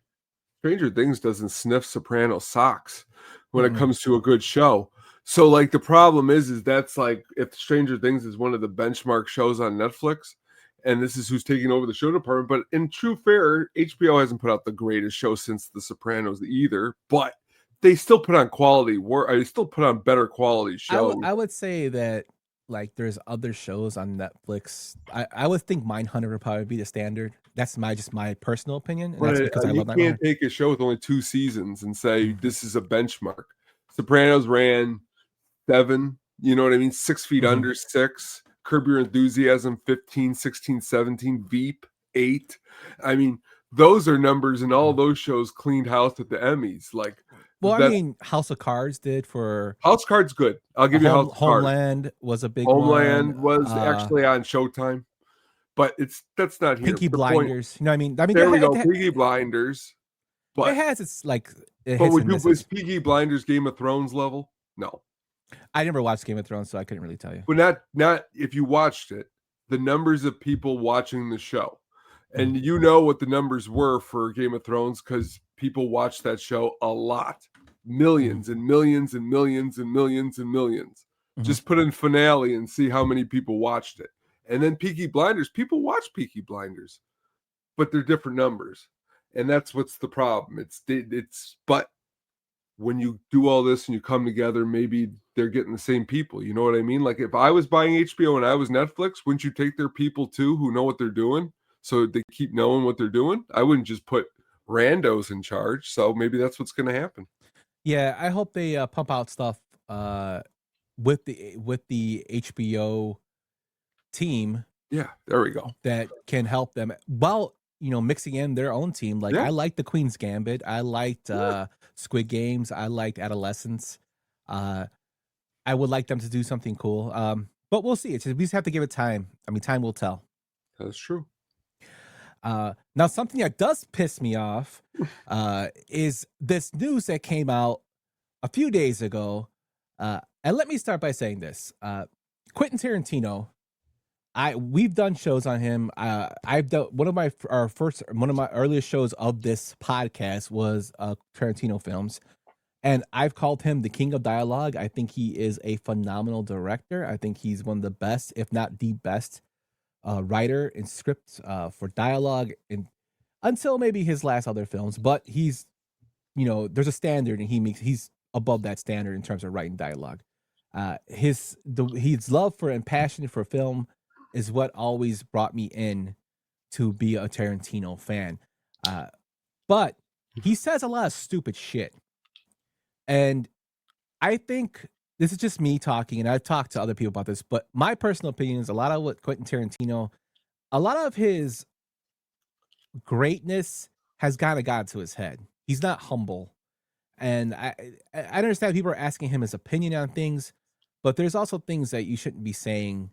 Speaker 5: Stranger Things doesn't sniff Soprano socks when it
Speaker 4: Mm-mm.
Speaker 5: comes to a good show. So like the problem is that's like if Stranger Things is one of the benchmark shows on Netflix, and this is who's taking over the show department. But in true fair, HBO hasn't put out the greatest show since The Sopranos either. But they still put on quality work. They still put on better quality shows.
Speaker 4: I would say that like there's other shows on Netflix. I would think Mindhunter would probably be the standard. That's just my personal opinion, and that's
Speaker 5: But
Speaker 4: because I
Speaker 5: you
Speaker 4: love
Speaker 5: can't
Speaker 4: Mindhunter.
Speaker 5: take a show with only 2 seasons and say
Speaker 4: Mhm.
Speaker 5: this is a benchmark. Sopranos ran 7, you know what I mean? 6 feet
Speaker 4: Mhm.
Speaker 5: under 6. Curb Your Enthusiasm 15, 16, 17. Veep 8. I mean, those are numbers, and all those shows cleaned house at the Emmys. Like
Speaker 4: Well, I
Speaker 5: that.
Speaker 4: mean, House of Cards did for
Speaker 5: House Cards good. I'll give you House Cards.
Speaker 4: Homeland was a big one.
Speaker 5: Homeland was actually on Showtime, but that's not here.
Speaker 4: Pinky
Speaker 5: The point.
Speaker 4: Blinders. You know what I mean? I mean,
Speaker 5: There we go. Peaky Blinders.
Speaker 4: it
Speaker 5: But
Speaker 4: has its like it
Speaker 5: but
Speaker 4: hits and
Speaker 5: was
Speaker 4: misses.
Speaker 5: Peaky Blinders Game of Thrones level? No.
Speaker 4: I never watched Game of Thrones, so I couldn't really tell you.
Speaker 5: But not if you watched it, the numbers of people watching the show. And you know what the numbers were for Game of Thrones because people watched that show a lot. Millions and millions and millions and millions and millions.
Speaker 4: Mhm.
Speaker 5: Just put in finale and see how many people watched it. And then Peaky Blinders, people watch Peaky Blinders, but they're different numbers. And that's what's the problem. But when you do all this and you come together, maybe they're getting the same people. You know what I mean? Like if I was buying HBO and I was Netflix, wouldn't you take their people too who know what they're doing so they keep knowing what they're doing? I wouldn't just put randos in charge. So maybe that's what's going to happen.
Speaker 4: Yeah, I hope they pump out stuff with the HBO team
Speaker 5: Yeah, there we go.
Speaker 4: that can help them while mixing in their own team. Like
Speaker 5: Yeah.
Speaker 4: I liked the Queen's Gambit, I liked Squid Games, I liked Adolescence. I would like them to do something cool. But we'll see. We just have to give it time. I mean, time will tell.
Speaker 5: That's true.
Speaker 4: Now, something that does piss me off is this news that came out a few days ago. And let me start by saying this: Quentin Tarantino. We've done shows on him. I've done one of my earliest shows of this podcast was Tarantino films, and I've called him the king of dialogue. I think he is a phenomenal director. I think he's one of the best, if not the best, writer and scripts for dialogue, and until maybe his last other films. But he's, there's a standard, and he's above that standard in terms of writing dialogue. His love for and passion for film is what always brought me in to be a Tarantino fan. But he says a lot of stupid shit. And I think this is just me talking, and I've talked to other people about this, but my personal opinion is a lot of what Quentin Tarantino, a lot of his greatness has kind of got to his head. He's not humble. And I understand people are asking him his opinion on things, but there's also things that you shouldn't be saying.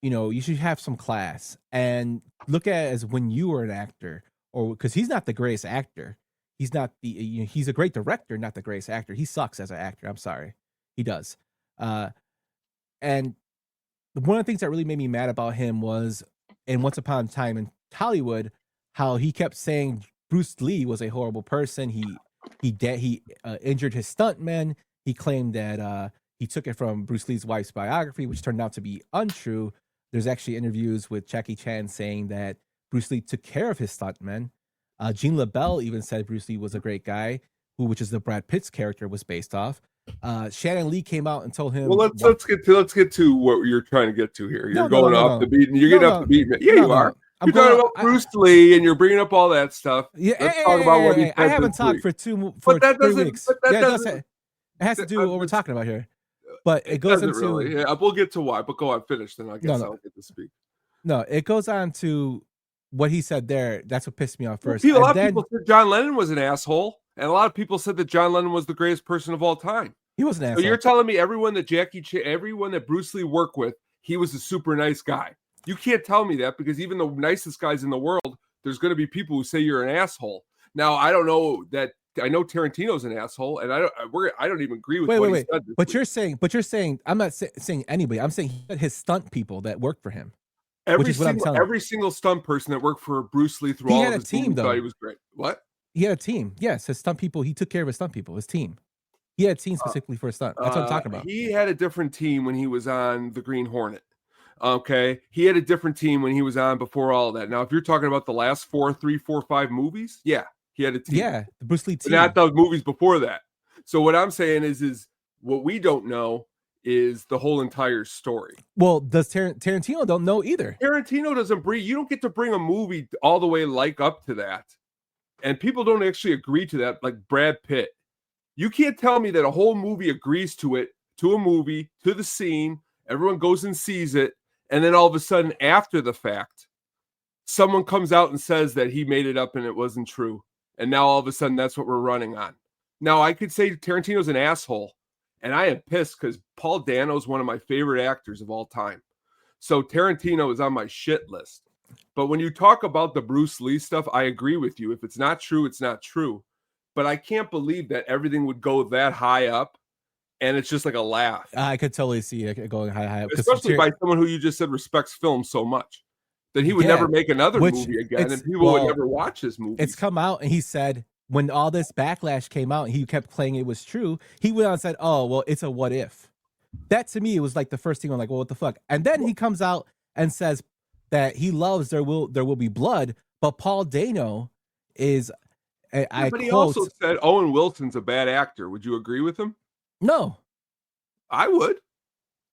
Speaker 4: You should have some class and look at it as when you were an actor, or because he's not the greatest actor. He's not he's a great director, not the greatest actor. He sucks as an actor. I'm sorry. He does. And one of the things that really made me mad about him was in Once Upon a Time in Hollywood, how he kept saying Bruce Lee was a horrible person. He injured his stuntmen. He claimed that he took it from Bruce Lee's wife's biography, which turned out to be untrue. There's actually interviews with Jackie Chan saying that Bruce Lee took care of his stuntmen. Jean LaBelle even said Bruce Lee was a great guy, which is the Brad Pitt's character was based off. Shannon Lee came out and told him.
Speaker 5: Well, let's get to what you're trying to get to here. You're going off the beat, and you're getting off the beat. Yeah, you are. You're talking about Bruce Lee, and you're bringing up all that stuff.
Speaker 4: Yeah,
Speaker 5: let's talk about what he said.
Speaker 4: I haven't talked for 3 weeks. It has to do with what we're talking about here. But it goes into
Speaker 5: really. Yeah, we'll get to why. But go on, finish. Then I guess I'll get to speak.
Speaker 4: No, it goes on to what he said there. That's what pissed me off first.
Speaker 5: A lot of people said John Lennon was an asshole, and a lot of people said that John Lennon was the greatest person of all time.
Speaker 4: He was an asshole.
Speaker 5: So you're telling me everyone that Bruce Lee worked with, he was a super nice guy. You can't tell me that, because even the nicest guys in the world, there's going to be people who say you're an asshole. Now, I don't know that. I know Tarantino's an asshole, and I don't even agree with what he said.
Speaker 4: But you're saying I'm not saying anybody. I'm saying his stunt people that worked for him.
Speaker 5: Every single stunt person that worked for Bruce Lee through all of his team thought he was great. What?
Speaker 4: He had a team. Yes, his stunt people. He took care of his stunt people. His team. He had a team specifically for a stunt. That's what I'm talking about.
Speaker 5: He had a different team when he was on the Green Hornet. Okay, he had a different team when he was on before all of that. Now, if you're talking about the last 3, 4, 5 movies, yeah. He had a team.
Speaker 4: Yeah, the Bruce Lee team.
Speaker 5: But not the movies before that. So what I'm saying is what we don't know is the whole entire story.
Speaker 4: Well, does Tarantino don't know either.
Speaker 5: Tarantino doesn't bring. You don't get to bring a movie all the way up to that, and people don't actually agree to that. Like Brad Pitt, you can't tell me that a whole movie agrees to it, to a movie, to the scene. Everyone goes and sees it, and then all of a sudden, after the fact, someone comes out and says that he made it up and it wasn't true. And now all of a sudden, that's what we're running on. Now, I could say Tarantino's an asshole, and I am pissed because Paul Dano is one of my favorite actors of all time. So Tarantino is on my shit list. But when you talk about the Bruce Lee stuff, I agree with you. If it's not true, it's not true. But I can't believe that everything would go that high up, and it's just like a laugh.
Speaker 4: I could totally see it going high up.
Speaker 5: Especially by someone who you just said respects film so much. That he would never make another movie again, and people would never watch his movie.
Speaker 4: It's come out, and he said when all this backlash came out, and he kept claiming it was true. He went on and said, "Oh, well, it's a what if." That to me, it was like the first thing I'm like, "Well, what the fuck?" And then he comes out and says that he loves There Will Be Blood, but Paul Dano is. But
Speaker 5: he also said Owen Wilson's a bad actor. Would you agree with him?
Speaker 4: No,
Speaker 5: I would.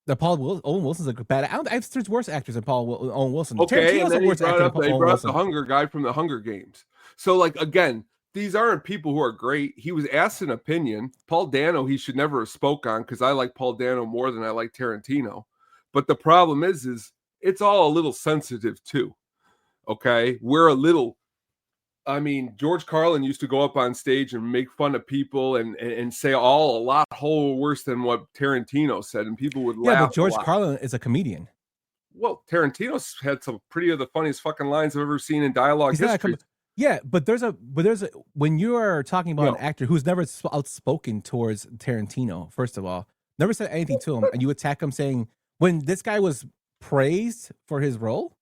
Speaker 4: Owen Wilson's a bad. There's worse actors than Owen Wilson.
Speaker 5: Okay, and then he brought up the Hunger guy from the Hunger Games. So, like, again, these aren't people who are great. He was asked an opinion. Paul Dano, he should never have spoke on, because I like Paul Dano more than I like Tarantino. But the problem is it's all a little sensitive too. Okay, George Carlin used to go up on stage and make fun of people and say a lot whole worse than what Tarantino said, and people would laugh.
Speaker 4: Yeah, but George Carlin is a comedian.
Speaker 5: Well, Tarantino's had some pretty of the funniest fucking lines I've ever seen in dialogue history.
Speaker 4: Yeah, but there's a when you are talking about
Speaker 5: Yeah.
Speaker 4: an actor who's never outspoken towards Tarantino, first of all, never said anything to him, and you attack him saying when this guy was praised for his role.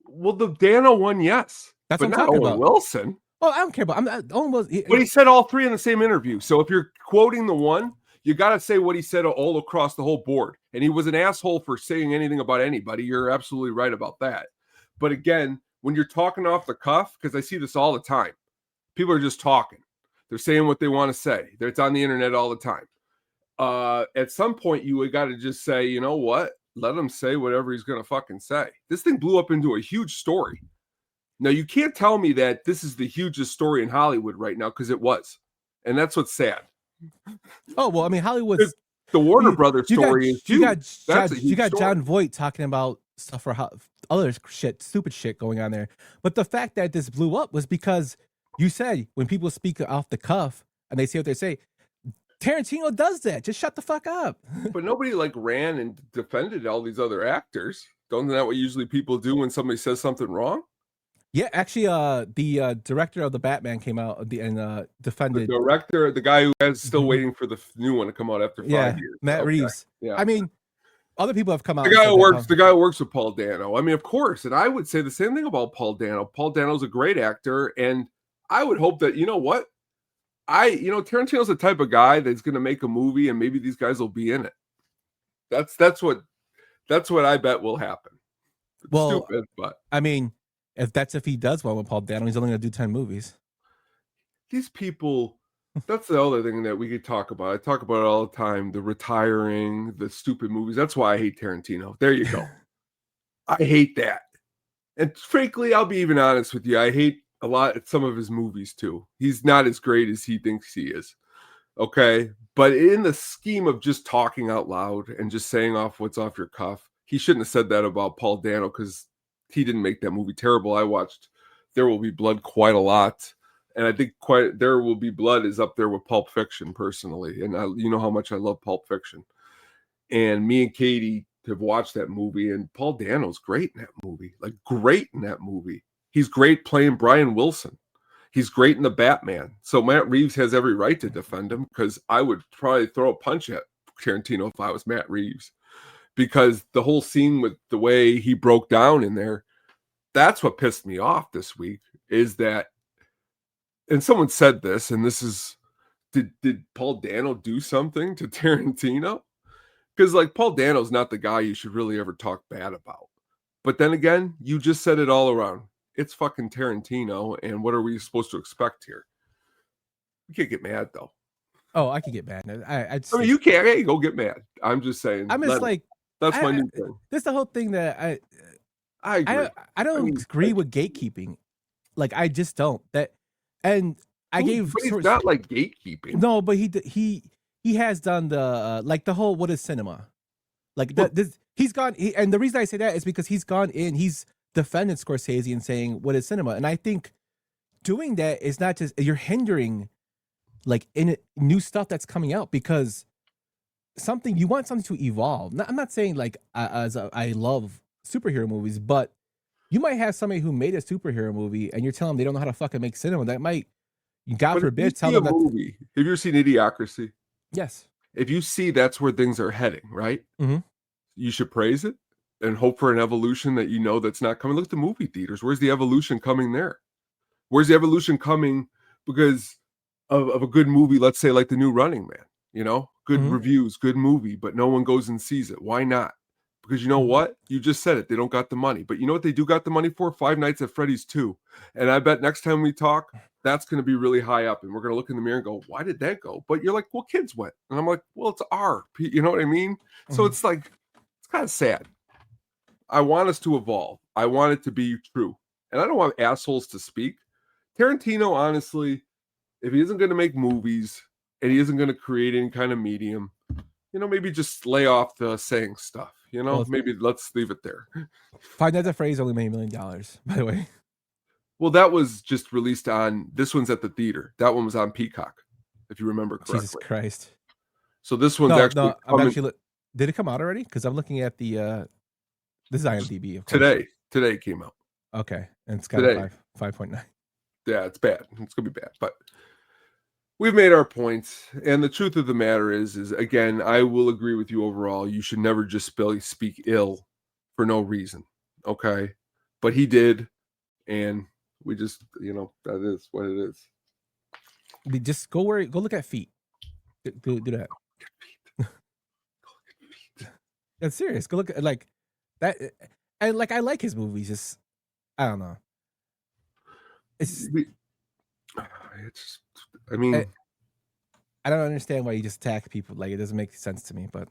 Speaker 5: Well, the Dano one, yes,
Speaker 4: That's
Speaker 5: but
Speaker 4: what I'm
Speaker 5: not
Speaker 4: talking
Speaker 5: Owen
Speaker 4: about.
Speaker 5: Wilson.
Speaker 4: Oh, I don't care about. Owen was.
Speaker 5: But he said all three in the same interview. So if you're quoting the one, you got to say what he said all across the whole board. And he was an asshole for saying anything about anybody. You're absolutely right about that. But again, when you're talking off the cuff, because I see this all the time, people are just talking. They're saying what they want to say. It's on the internet all the time. At some point, you got to just say, you know what? Let him say whatever he's going to fucking say. This thing blew up into a huge story. Now, you can't tell me that this is the hugest story in Hollywood right now, because it was. And that's what's sad.
Speaker 4: Oh, well, I mean, Hollywood's
Speaker 5: the Warner Brothers story is huge.
Speaker 4: You got John Voight talking about stuff for other shit, stupid shit going on there. But the fact that this blew up was because you said when people speak off the cuff and they say what they say, Tarantino does that. Just shut the fuck up.
Speaker 5: But nobody ran and defended all these other actors. Don't that what usually people do when somebody says something wrong?
Speaker 4: Yeah, actually, the director of the Batman came out and defended
Speaker 5: the director, the guy who is still waiting for the new one to come out after 5 years.
Speaker 4: Matt Reeves. Yeah, I mean, other people have come out.
Speaker 5: The guy who works with Paul Dano. I mean, of course, and I would say the same thing about Paul Dano. Paul Dano's a great actor, and I would hope that Tarantino's the type of guy that's going to make a movie, and maybe these guys will be in it. That's what I bet will happen. It's stupid, but
Speaker 4: I mean. If he does one with Paul Dano, he's only going to do 10 movies.
Speaker 5: These people, that's the other thing that we could talk about. I talk about it all the time, the retiring, the stupid movies. That's why I hate Tarantino. There you go. I hate that. And frankly, I'll be even honest with you. I hate some of his movies too. He's not as great as he thinks he is. Okay? But in the scheme of just talking out loud and just saying off what's off your cuff, he shouldn't have said that about Paul Dano, because he didn't make that movie terrible. I watched There Will Be Blood quite a lot, and I think There Will Be Blood is up there with Pulp Fiction personally, and you know how much I love Pulp Fiction. And me and Katie have watched that movie, and Paul Dano's great in that movie, like great in that movie. He's great playing Brian Wilson. He's great in the Batman. So Matt Reeves has every right to defend him, because I would probably throw a punch at Tarantino if I was Matt Reeves. Because the whole scene with the way he broke down in there, that's what pissed me off this week, is that, and someone said this, and this is, did Paul Dano do something to Tarantino? Because Paul Dano's not the guy you should really ever talk bad about. But then again, you just said it all around. It's fucking Tarantino, and what are we supposed to expect here? You can't get mad, though.
Speaker 4: Oh, I can get mad.
Speaker 5: I mean, you can't. Hey, go get mad. I'm just saying.
Speaker 4: I'm just
Speaker 5: that's my new thing.
Speaker 4: This the whole thing that
Speaker 5: I agree.
Speaker 4: I don't agree with gatekeeping. I just don't. And I gave.
Speaker 5: But he's not like gatekeeping.
Speaker 4: No, but he has done the whole what is cinema, he's gone. And the reason I say that is because he's gone in. He's defended Scorsese and saying what is cinema, and I think doing that is not just you're hindering new stuff that's coming out, because you want something to evolve. I'm not saying I love superhero movies, but you might have somebody who made a superhero movie and you're telling them they don't know how to fucking make cinema. That might, God forbid, tell them that.
Speaker 5: Movie. Have you ever seen Idiocracy?
Speaker 4: Yes.
Speaker 5: If you see that's where things are heading, right? Mm-hmm. You should praise it and hope for an evolution that that's not coming. Look at the movie theaters. Where's the evolution coming there? Where's the evolution coming because of a good movie, let's say like the new Running Man, good reviews, good movie, but no one goes and sees it. Why not? Because you know what? You just said it. They don't got the money. But you know what they do got the money for? Five Nights at Freddy's 2. And I bet next time we talk, that's going to be really high up. And we're going to look in the mirror and go, why did that go? But you're like, well, kids went. And I'm like, well, it's R. You know what I mean? So it's kind of sad. I want us to evolve. I want it to be true. And I don't want assholes to speak. Tarantino, honestly, if he isn't going to make movies and he isn't going to create any kind of medium, maybe just lay off the saying stuff. Maybe let's leave it there.
Speaker 4: Five Nights at Freddy's only made $1 million, by the way.
Speaker 5: Well, that was just released on, this one's at the theater. That one was on Peacock, if you remember correctly.
Speaker 4: Jesus Christ.
Speaker 5: So this one's
Speaker 4: did it come out already? Because I'm looking at the This is IMDb, of course.
Speaker 5: Today came out.
Speaker 4: Okay, and it's got
Speaker 5: Today.
Speaker 4: a 5.9.
Speaker 5: Yeah, it's bad. It's gonna be bad, but we've made our points, and the truth of the matter is again, I will agree with you overall. You should never just speak ill for no reason, okay? But he did, and we just, that is what it is.
Speaker 4: Just go look at feet. Do that. That's serious. Go look at like that, and like I like his movies. Just I don't know. I don't understand why you just attack people. Like it doesn't make sense to me. But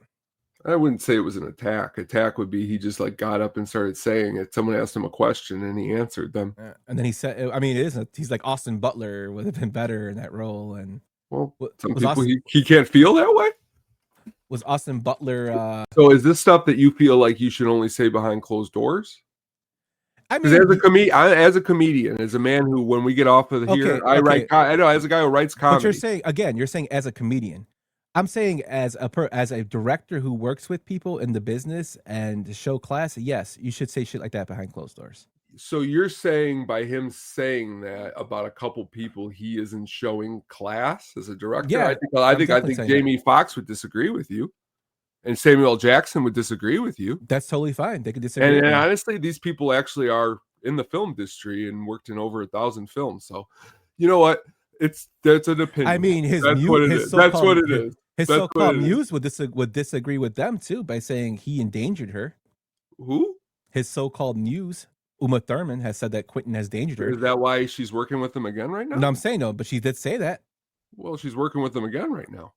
Speaker 5: I wouldn't say it was an attack. Attack would be he just like got up and started saying it. Someone asked him a question and he answered them.
Speaker 4: And then he said, I mean, he's like Austin Butler would have been better in that role. And
Speaker 5: well, some people he can't feel that way.
Speaker 4: Was Austin Butler?
Speaker 5: So is this stuff that you feel like you should only say behind closed doors?
Speaker 4: I mean,
Speaker 5: as a comedian, as a man who, when we get off of here, I write. I know as a guy who writes comedy.
Speaker 4: But you're saying as a comedian. I'm saying as a director who works with people in the business and show class. Yes, you should say shit like that behind closed doors.
Speaker 5: So you're saying by him saying that about a couple people, he isn't showing class as a director?
Speaker 4: Yeah,
Speaker 5: I think Jamie Foxx would disagree with you, and Samuel L. Jackson would disagree with you.
Speaker 4: That's totally fine. They could disagree.
Speaker 5: And honestly, these people actually are in the film industry and worked in over 1,000 films. So, you know what? That's an opinion.
Speaker 4: I mean,
Speaker 5: that's what it is.
Speaker 4: His so-called muse would disagree with them too by saying he endangered her.
Speaker 5: Who?
Speaker 4: His so-called muse. Uma Thurman has said that Quentin has endangered her.
Speaker 5: Is that why she's working with him again right now?
Speaker 4: No, I'm saying no, but she did say that.
Speaker 5: Well, she's working with him again right now.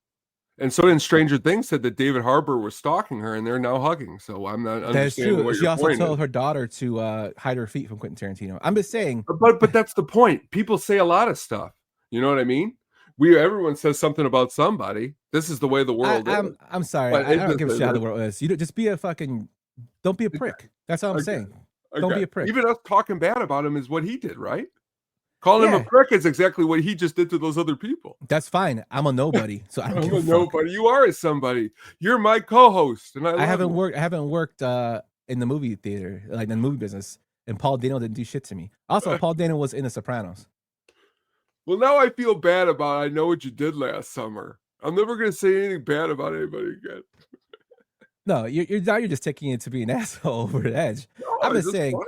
Speaker 5: And so in Stranger Things said that David Harbour was stalking her and they're now hugging. So I'm not understanding what
Speaker 4: she
Speaker 5: your point is.
Speaker 4: She also told her daughter to hide her feet from Quentin Tarantino. I'm just saying.
Speaker 5: But that's the point. People say a lot of stuff. You know what I mean? Everyone says something about somebody. This is the way the world is.
Speaker 4: I'm sorry. I don't give a shit how the world is. You just be a fucking. Don't be a prick. That's all I'm saying. Don't be a prick.
Speaker 5: Even us talking bad about him is what he did, right? Calling him a prick is exactly what he just did to those other people.
Speaker 4: That's fine. I'm a nobody, so I don't give a fuck.
Speaker 5: Nobody. You are somebody. You're my co-host, and I haven't
Speaker 4: worked in the movie theater, like in the movie business. And Paul Dano didn't do shit to me. Also, Paul Dano was in The Sopranos.
Speaker 5: Well, now I feel bad about. I know what you did last summer. I'm never going to say anything bad about anybody again.
Speaker 4: No, you're just taking it to be an asshole over the edge.
Speaker 5: No,
Speaker 4: I'm just saying,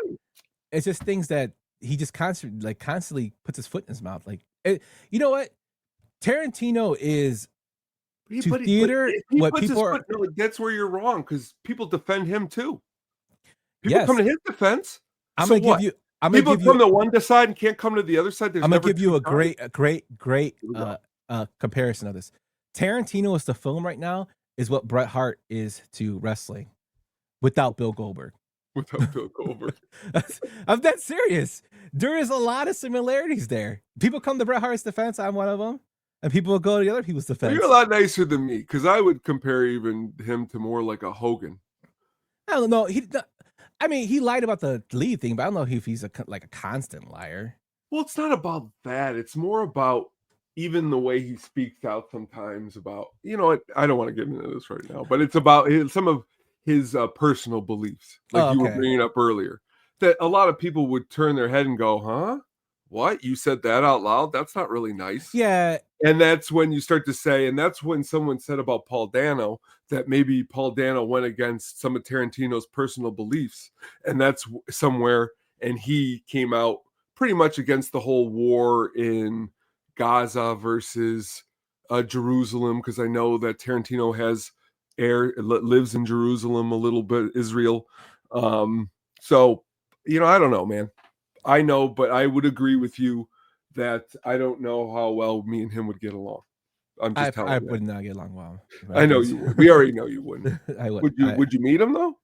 Speaker 4: it's just things that he just constantly puts his foot in his mouth. Like, you know what? Tarantino is to theater what people are.
Speaker 5: No, that's where you're wrong because people defend him too. People come to his defense. People come to one side and can't come to the other side.
Speaker 4: I'm gonna give you a great comparison of this. Tarantino is to film right now is what Bret Hart is to wrestling without Bill Goldberg. I'm that serious. There is a lot of similarities there. People come to Bret Hart's defense. I'm one of them. And people will go to the other people's defense.
Speaker 5: You're a lot nicer than me because I would compare even him to more like a Hogan.
Speaker 4: I don't know. He lied about the lead thing, but I don't know if he's a constant liar.
Speaker 5: Well, it's not about that. It's more about even the way he speaks out sometimes about, I don't want to get into this right now, but it's about some of his personal beliefs, like you were bringing up earlier, that a lot of people would turn their head and go, huh? What? You said that out loud? That's not really nice.
Speaker 4: Yeah.
Speaker 5: And that's when you start to say, and that's when someone said about Paul Dano, that maybe Paul Dano went against some of Tarantino's personal beliefs. And that's somewhere, and he came out pretty much against the whole war in Gaza versus Jerusalem, because I know that Tarantino lives in Jerusalem a little bit, Israel. So, I don't know, man. I know, but I would agree with you that I don't know how well me and him would get along. I'm just telling you.
Speaker 4: I would not get along well.
Speaker 5: I know you would. We already know you wouldn't.
Speaker 4: I would.
Speaker 5: Would you meet him though?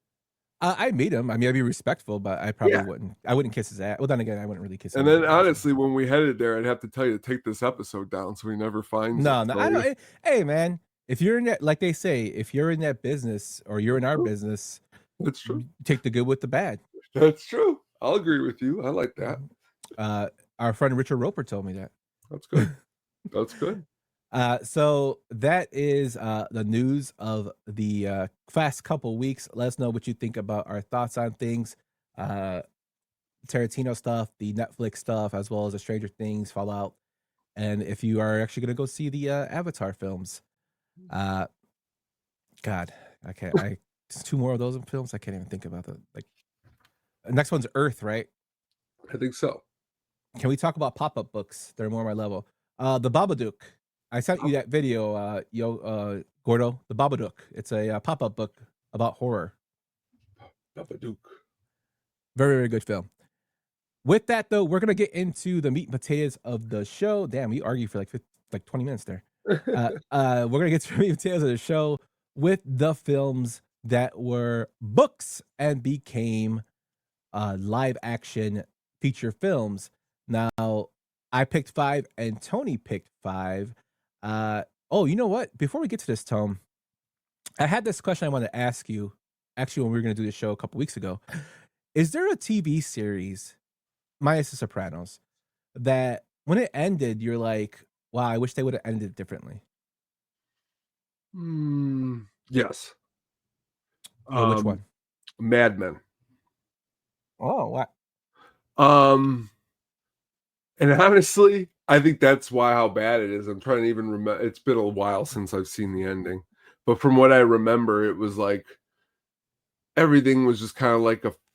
Speaker 4: I'd meet him. I mean, I'd be respectful, but I probably wouldn't. I wouldn't kiss his ass. Well, then again, I wouldn't really kiss.
Speaker 5: And then honestly, when we headed there, I'd have to tell you to take this episode down so he never finds.
Speaker 4: No. I don't. Hey, man, if you're in that, like they say, if you're in that business or you're in our business,
Speaker 5: that's true.
Speaker 4: Take the good with the bad.
Speaker 5: That's true. I'll agree with you. I like that.
Speaker 4: Our friend Richard Roper told me that.
Speaker 5: That's good. That's good.
Speaker 4: So that is the news of the past couple weeks. Let us know what you think about our thoughts on things. Tarantino stuff, the Netflix stuff, as well as the Stranger Things, Fallout, and if you are actually going to go see the Avatar films. God, I can't. Just two more of those films. I can't even think about the next one's Earth, right?
Speaker 5: I think so.
Speaker 4: Can we talk about pop-up books? They're more on my level. The Babadook. I sent you that video, Gordo. The Babadook. It's a pop-up book about horror.
Speaker 5: Babadook.
Speaker 4: Very, very good film. With that, though, we're gonna get into the meat and potatoes of the show. Damn, we argued for like 20 minutes there. We're gonna get to the meat and potatoes of the show with the films that were books and became live action feature films. Now, I picked 5 and Tony picked 5. You know what? Before we get to this, Tom, I had this question I wanted to ask you. Actually, when we were going to do the show a couple weeks ago, is there a TV series, minus The Sopranos, that when it ended, you're like, wow, I wish they would have ended it differently?
Speaker 5: Yes.
Speaker 4: Which one?
Speaker 5: Mad Men.
Speaker 4: Oh, what?
Speaker 5: And honestly, I think that's how bad it is. I'm trying to even remember. It's been a while since I've seen the ending, but from what I remember, it was like everything was just kind of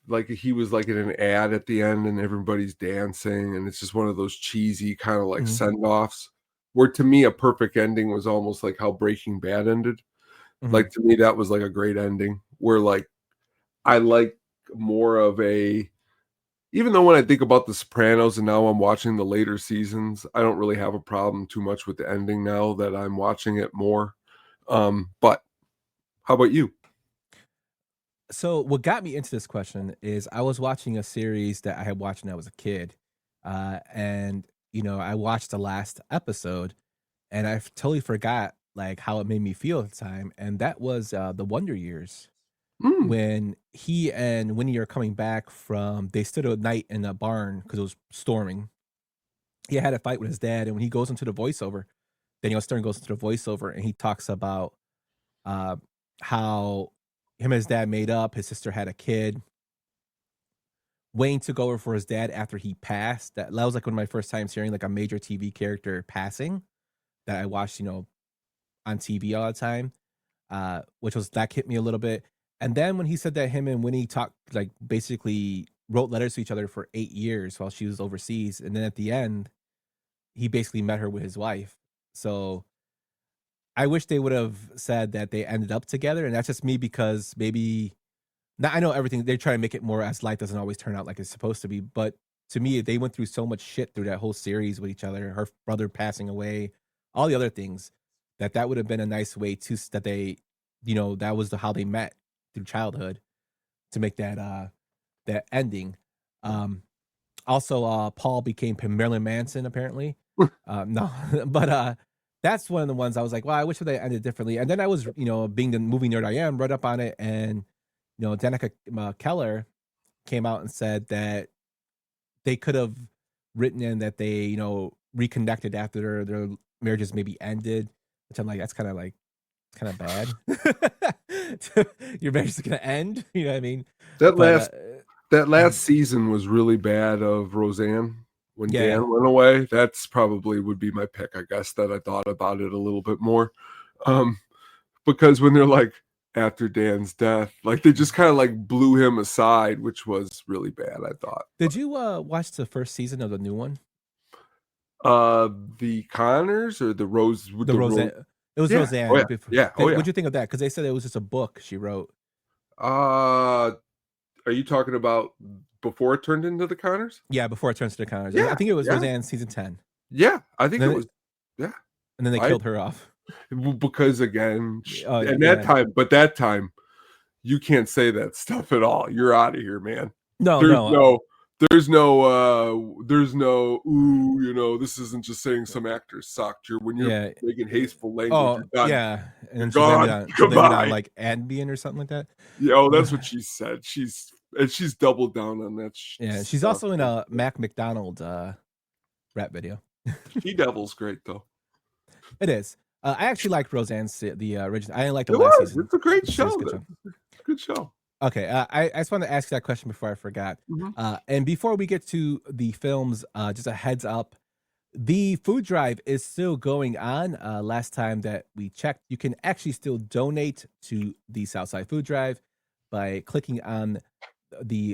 Speaker 5: like he was like in an ad at the end, and everybody's dancing, and it's just one of those cheesy kind of like send-offs. Where to me, a perfect ending was almost like how Breaking Bad ended. Like to me, that was like a great ending. Where like I like more of a. Even though when I think about The Sopranos and now I'm watching the later seasons, I don't really have a problem too much with the ending now that I'm watching it more. But how about you?
Speaker 4: So what got me into this question is I was watching a series that I had watched when I was a kid. And, I watched the last episode and I totally forgot like how it made me feel at the time. And that was the Wonder Years. When he and Winnie are coming back they stood a night in a barn because it was storming. He had a fight with his dad, and when he goes into the voiceover, Daniel Stern goes into the voiceover, and he talks about how him and his dad made up. His sister had a kid. Wayne took over for his dad after he passed. That was like one of my first times hearing like a major TV character passing that I watched, on TV all the time, that hit me a little bit. And then when he said that him and Winnie talked, like basically wrote letters to each other for 8 years while she was overseas. And then at the end, he basically met her with his wife. So I wish they would have said that they ended up together. And that's just me because maybe, now I know everything, they're trying to make it more as life doesn't always turn out like it's supposed to be. But to me, they went through so much shit through that whole series with each other, her brother passing away, all the other things, that would have been a nice way that they, that was how they met through childhood to make that ending. Also, Paul became Marilyn Manson apparently. No, but that's one of the ones I was like, well, I wish they ended differently. And then I was, being the movie nerd I am, read up on it, and Danica Keller came out and said that they could have written in that they, reconnected after their marriages maybe ended, which I'm like, that's kind of bad. Your marriage is gonna end. You know what I mean?
Speaker 5: That last season was really bad of Roseanne when Dan went away. That's probably would be my pick, I guess, that I thought about it a little bit more. Because when they're like after Dan's death, like they just kind of like blew him aside, which was really bad, I thought.
Speaker 4: Did you watch the first season of the new one?
Speaker 5: The Connors or the
Speaker 4: Roseanne. It was Roseanne.
Speaker 5: Oh, yeah.
Speaker 4: What'd you think of that? Because they said it was just a book she wrote.
Speaker 5: Are you talking about before it turned into the Connors?
Speaker 4: Yeah, before it turns to the Connors.
Speaker 5: Yeah,
Speaker 4: I think it was Roseanne season 10.
Speaker 5: Yeah, I think it was. Yeah.
Speaker 4: And then they killed her off.
Speaker 5: Because again, that time, you can't say that stuff at all. You're out of here, man. There's no, this isn't just saying some actors sucked. When you're making hateful language, you're done.
Speaker 4: Yeah. And then
Speaker 5: she's
Speaker 4: on like Ambien or something like that.
Speaker 5: Yeah, that's what she said. She's doubled down on that.
Speaker 4: She's also in a Mac McDonald rap video.
Speaker 5: She Devil's great though.
Speaker 4: It is. I actually liked Roseanne's the original. I didn't like the
Speaker 5: It
Speaker 4: last
Speaker 5: was.
Speaker 4: season.
Speaker 5: It's a great
Speaker 4: This series
Speaker 5: show.
Speaker 4: is a good
Speaker 5: It's a good show.
Speaker 4: Okay, I just want to ask that question before I forgot. And before we get to the films, just a heads up, the food drive is still going on. Last time that we checked, you can actually still donate to the Southside Food Drive by clicking on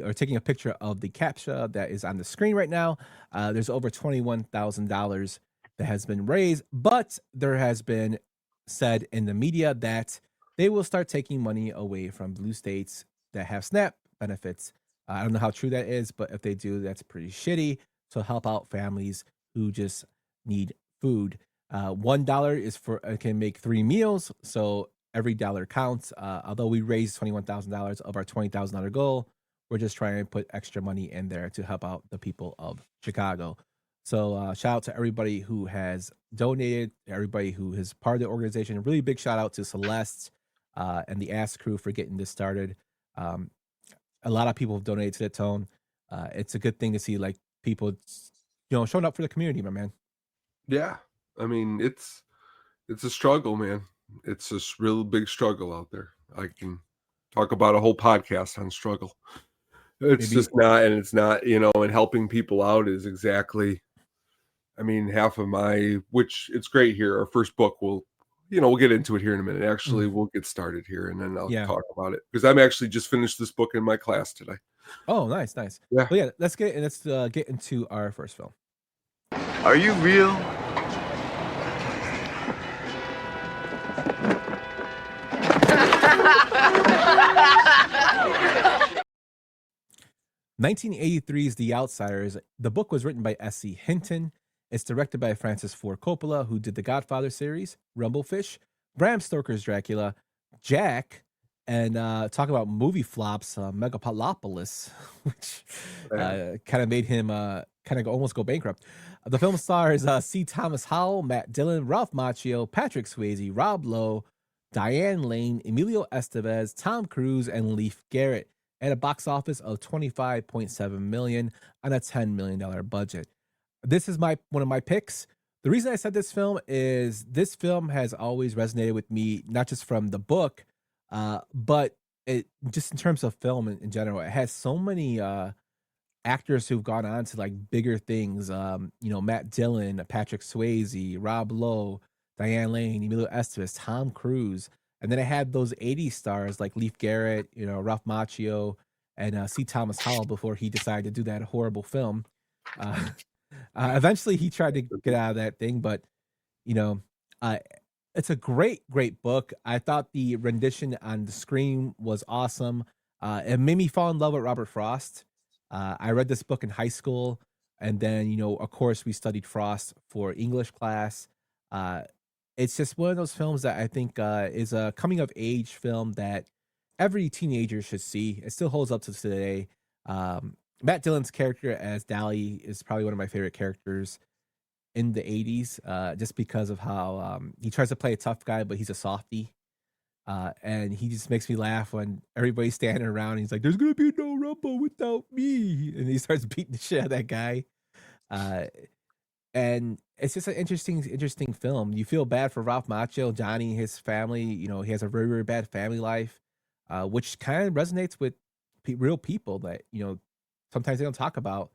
Speaker 4: or taking a picture of the captcha that is on the screen right now. There's over $21,000 that has been raised, but there has been said in the media that they will start taking money away from blue states that have SNAP benefits. I don't know how true that is, but if they do, that's pretty shitty. To help out families who just need food. $1 is for can make 3 meals, so every dollar counts. Although we raised $21,000 of our $20,000 goal, we're just trying to put extra money in there to help out the people of Chicago. So shout out to everybody who has donated, everybody who is part of the organization. A really big shout out to Celeste and the Ask Crew for getting this started. A lot of people have donated to the Tone. It's a good thing to see like people, showing up for the community, my man.
Speaker 5: Yeah, I mean it's a struggle, man. It's a real big struggle out there. I can talk about a whole podcast on struggle. It's just not, and it's not, and helping people out is exactly. I mean, half of which it's great here. Our first book we'll get into it here in a minute. Actually, we'll get started here and then I'll talk about it because I'm actually just finished this book in my class today.
Speaker 4: Oh, nice.
Speaker 5: Yeah.
Speaker 4: Well, yeah, let's get into our first film.
Speaker 7: Are you real?
Speaker 4: (1983's) The Outsiders. The book was written by S.C. Hinton. It's directed by Francis Ford Coppola, who did the Godfather series, Rumblefish, Bram Stoker's Dracula, Jack, and talk about movie flops, Megalopolis, which kind of made him almost go bankrupt. The film stars C. Thomas Howell, Matt Dillon, Ralph Macchio, Patrick Swayze, Rob Lowe, Diane Lane, Emilio Estevez, Tom Cruise, and Leif Garrett at a box office of $25.7 million on a $10 million budget. This is one of my picks. The reason I said this film is this film has always resonated with me, not just from the book, but it just in terms of film in general. It has so many actors who've gone on to like bigger things. Matt Dillon, Patrick Swayze, Rob Lowe, Diane Lane, Emilio Estevez, Tom Cruise. And then it had those 80s stars like Leif Garrett, Ralph Macchio, and C. Thomas Howell before he decided to do that horrible film. Eventually he tried to get out of that thing, but it's a great book. I thought the rendition on the screen was awesome. It made me fall in love with Robert Frost. I read this book in high school, and then of course we studied Frost for English class. It's just one of those films that I think is a coming of age film that every teenager should see. It still holds up to today. Matt Dillon's character as Dally is probably one of my favorite characters in the 80s, just because of how he tries to play a tough guy, but he's a softie. And he just makes me laugh when everybody's standing around and he's like, there's going to be no Rumble without me. And he starts beating the shit out of that guy. And it's just an interesting film. You feel bad for Ralph Macchio, Johnny, his family. He has a very, very bad family life, which kind of resonates with real people that, sometimes they don't talk about.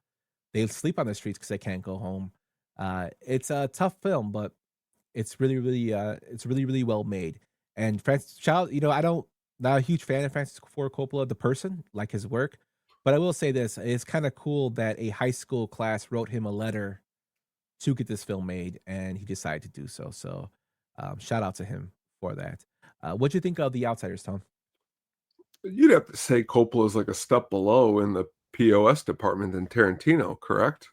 Speaker 4: They sleep on the streets because they can't go home. It's a tough film, but it's really, really well made. And Francis Child, not a huge fan of Francis Ford Coppola, the person, like his work, but I will say this: it's kind of cool that a high school class wrote him a letter to get this film made, and he decided to do so. So, shout out to him for that. What'd you think of The Outsiders, Tom?
Speaker 5: You'd have to say Coppola is like a step below in the POS department than Tarantino, correct?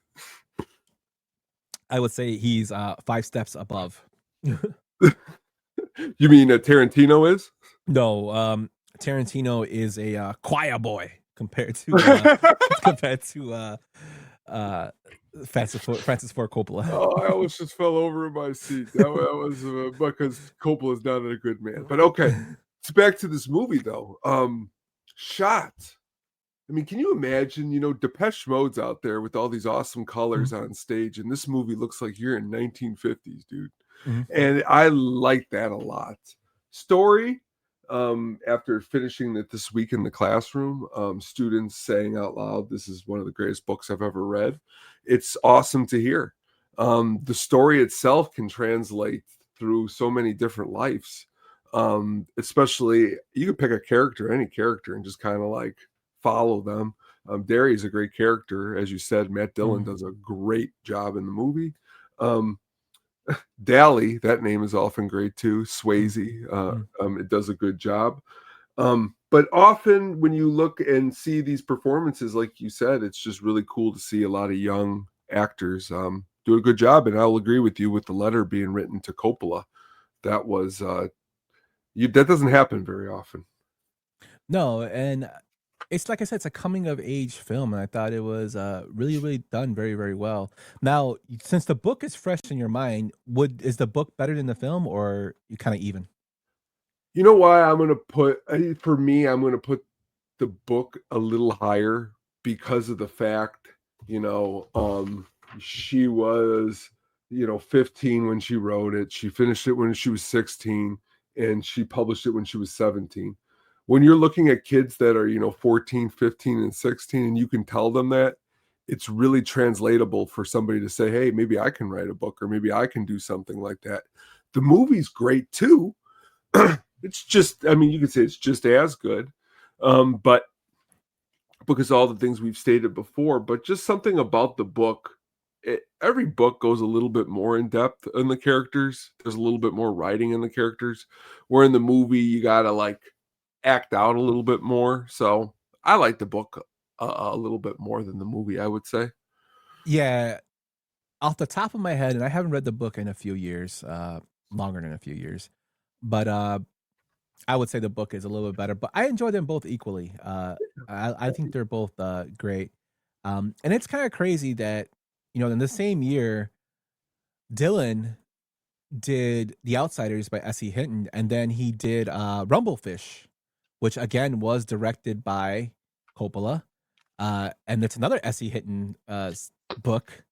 Speaker 4: I would say he's 5 steps above.
Speaker 5: You mean Tarantino is?
Speaker 4: No, Tarantino is a choir boy compared to Francis Ford Coppola.
Speaker 5: Oh, I almost just fell over in my seat. That was because Coppola's not a good man. But okay, it's back to this movie though. Shot. I mean, can you imagine? Depeche Mode's out there with all these awesome colors on stage, and this movie looks like you're in 1950s, dude.
Speaker 4: Mhm.
Speaker 5: And I like that a lot. Story, after finishing it this week in the classroom, students saying out loud, this is one of the greatest books I've ever read. It's awesome to hear. The story itself can translate through so many different lives. Especially, you could pick a character, any character, and just kind of like follow them. Derry is a great character. As you said, Matt Dillon does a great job in the movie. Dally, that name is often great too. Swayze, it does a good job. But often when you look and see these performances, like you said, it's just really cool to see a lot of young actors do a good job. And I'll agree with you with the letter being written to Coppola. That was that doesn't happen very often.
Speaker 4: No, and it's like I said, it's a coming of age film, and I thought it was really, really done very, very well. Now, since the book is fresh in your mind, is the book better than the film, or you kind of even?
Speaker 5: You know why I'm going to put, for me, I'm going to put the book a little higher because of the fact, she was, 15 when she wrote it. She finished it when she was 16 and she published it when she was 17. When you're looking at kids that are, 14, 15, and 16, and you can tell them that, it's really translatable for somebody to say, hey, maybe I can write a book or maybe I can do something like that. The movie's great too. It's just, you could say it's just as good. But because all the things we've stated before, but just something about the book, every book goes a little bit more in depth in the characters. There's a little bit more writing in the characters, where in the movie, you got to like act out a little bit more. So I like the book a little bit more than the movie, I would say.
Speaker 4: Yeah, off the top of my head, and I haven't read the book in a few years, longer than a few years, but I would say the book is a little bit better. But I enjoy them both equally. I think they're both great. And it's kind of crazy that in the same year, Dylan did The Outsiders by S.E. Hinton, and then he did Rumblefish, which again was directed by Coppola. And it's another S.E. Hinton book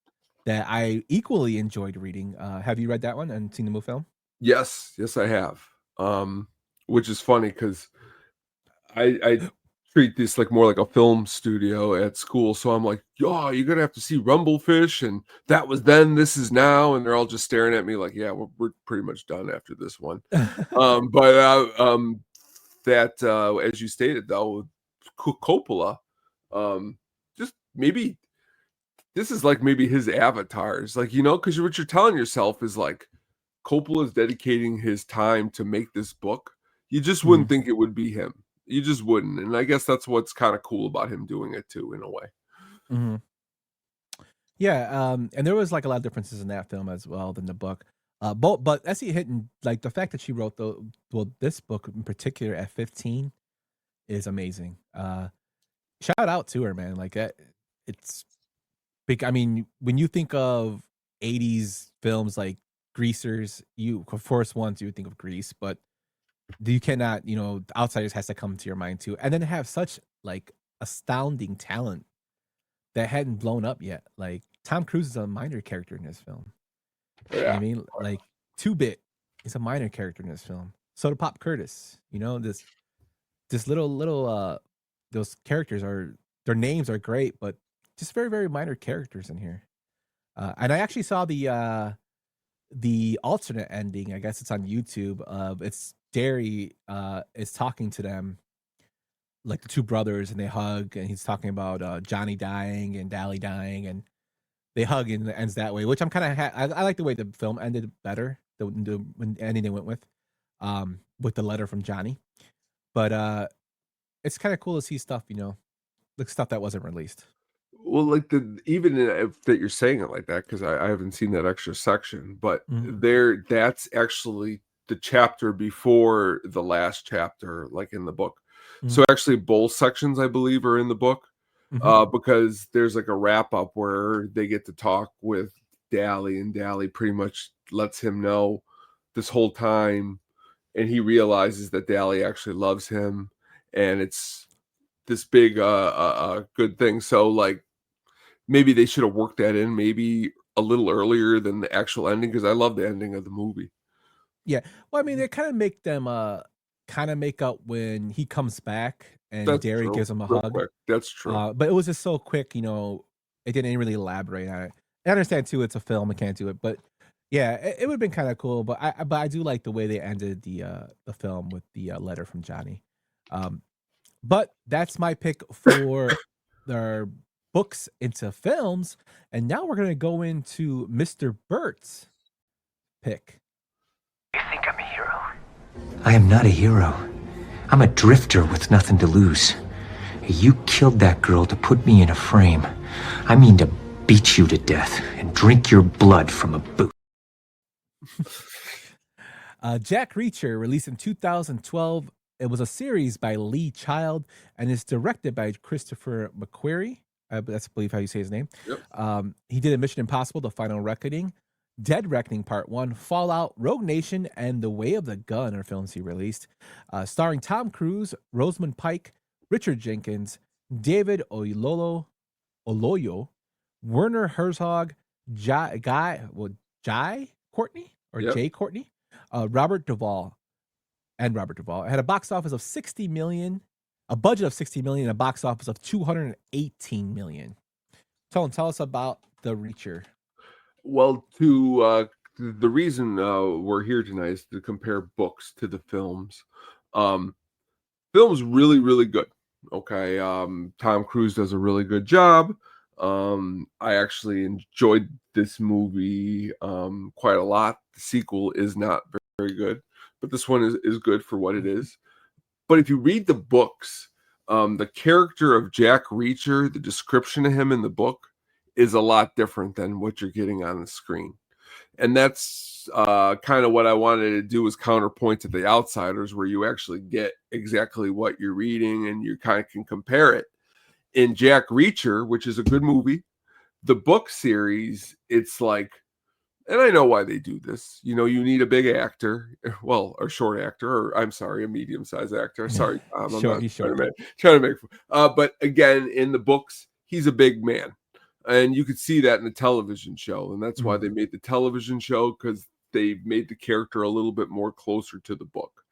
Speaker 4: that I equally enjoyed reading. Have you read that one and seen the movie film?
Speaker 5: Yes, I have. Which is funny because I treat this like more like a film studio at school. So I'm like, yo, you're gonna have to see Rumblefish, and that was then, this is now, and they're all just staring at me like, yeah, we're pretty much done after this one. That as you stated though, Coppola, just maybe this is like maybe his avatars, like because what you're telling yourself is like Coppola is dedicating his time to make this book. You just wouldn't think it would be him. You just wouldn't. And I guess that's what's kind of cool about him doing it too, in a way.
Speaker 4: Mm-hmm. Yeah, and there was like a lot of differences in that film as well than the book. But S.E. Hinton, like the fact that she wrote this book in particular at 15 is amazing. Shout out to her, man. Like it's big. I mean, when you think of 80s films like Greasers, you of course once you would think of Grease, but you cannot, Outsiders has to come to your mind too. And then have such like astounding talent that hadn't blown up yet. Like Tom Cruise is a minor character in this film. You know what I mean? Like 2-Bit is a minor character in this film. So did Pop Curtis. This little those characters their names are great, but just very, very minor characters in here. And I actually saw the alternate ending. I guess it's on YouTube. It's Derry is talking to them, like the two brothers, and they hug, and he's talking about Johnny dying and Dally dying, and they hug, and it ends that way. Which I'm kind of I like the way the film ended better. The ending they went with the letter from Johnny, but it's kind of cool to see stuff, like stuff that wasn't released.
Speaker 5: Well, like even if that you're saying it like that, because I haven't seen that extra section, but that's actually the chapter before the last chapter, like in the book. So actually both sections, I believe, are in the book, because there's like a wrap up where they get to talk with Dally, and Dally pretty much lets him know this whole time, and he realizes that Dally actually loves him, and it's this big good thing. So like maybe they should have worked that in maybe a little earlier than the actual ending because I love the ending of the movie.
Speaker 4: Yeah. Well, I mean, they kind of make them kind of make up when he comes back and
Speaker 5: That's
Speaker 4: Derry
Speaker 5: true.
Speaker 4: gives him a
Speaker 5: Real
Speaker 4: hug.
Speaker 5: quick. That's true.
Speaker 4: But it was just so quick, it didn't really elaborate on it. I understand too, it's a film, I can't do it, but yeah, it would have been kind of cool. But I do like the way they ended the film with the letter from Johnny. But that's my pick for their books into films, and now we're gonna go into Mr. Burt's pick.
Speaker 8: You think I'm a hero? I am not a hero. I'm a drifter with nothing to lose. You killed that girl to put me in a frame. I mean to beat you to death and drink your blood from a boot.
Speaker 4: Jack Reacher, released in 2012. It was a series by Lee Child and is directed by Christopher McQuarrie. That's, I believe, how you say his name.
Speaker 5: Yep.
Speaker 4: He did a Mission Impossible: The Final Reckoning, Dead Reckoning Part 1, Fallout, Rogue Nation, and The Way of the Gun are films he released. Starring Tom Cruise, Rosamund Pike, Richard Jenkins, David Oloyo, Werner Herzog, Jai Courtney or
Speaker 5: Yep.
Speaker 4: Jay Courtney, Robert Duvall. It had a box office of 60 million, a budget of 60 million, and a box office of 218 million. Tone, tell us about The Reacher.
Speaker 5: Well, the reason we're here tonight is to compare books to the films. Film's really, really good. Okay. Tom Cruise does a really good job. I actually enjoyed this movie quite a lot. The sequel is not very good, but this one is good for what it is. But if you read the books, the character of Jack Reacher, the description of him in the book is a lot different than what you're getting on the screen. And that's kind of what I wanted to do, is counterpoint to The Outsiders, where you actually get exactly what you're reading and you kind of can compare it. In Jack Reacher, which is a good movie, the book series, it's like, and I know why they do this. You need a big actor, well, or short actor, or I'm sorry, a medium-sized actor. Sorry, Tom,
Speaker 4: He's short.
Speaker 5: Trying to make. But again, in the books, he's a big man, and you could see that in the television show, and that's why they made the television show, because they made the character a little bit more closer to the book.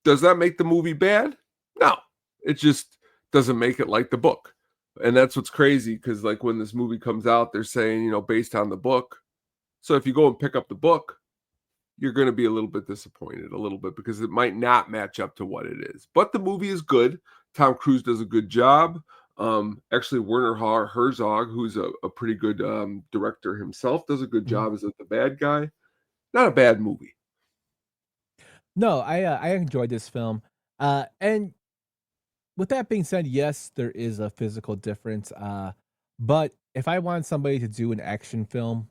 Speaker 5: Does that make the movie bad? No, it just doesn't make it like the book, and that's what's crazy. Because like when this movie comes out, they're saying based on the book. So if you go and pick up the book, you're going to be a little bit disappointed, because it might not match up to what it is. But the movie is good. Tom Cruise does a good job. Actually, Werner Herzog, who's a pretty good director himself, does a good job as the bad guy. Not a bad movie.
Speaker 4: No, I enjoyed this film. And with that being said, yes, there is a physical difference. But if I want somebody to do an action film,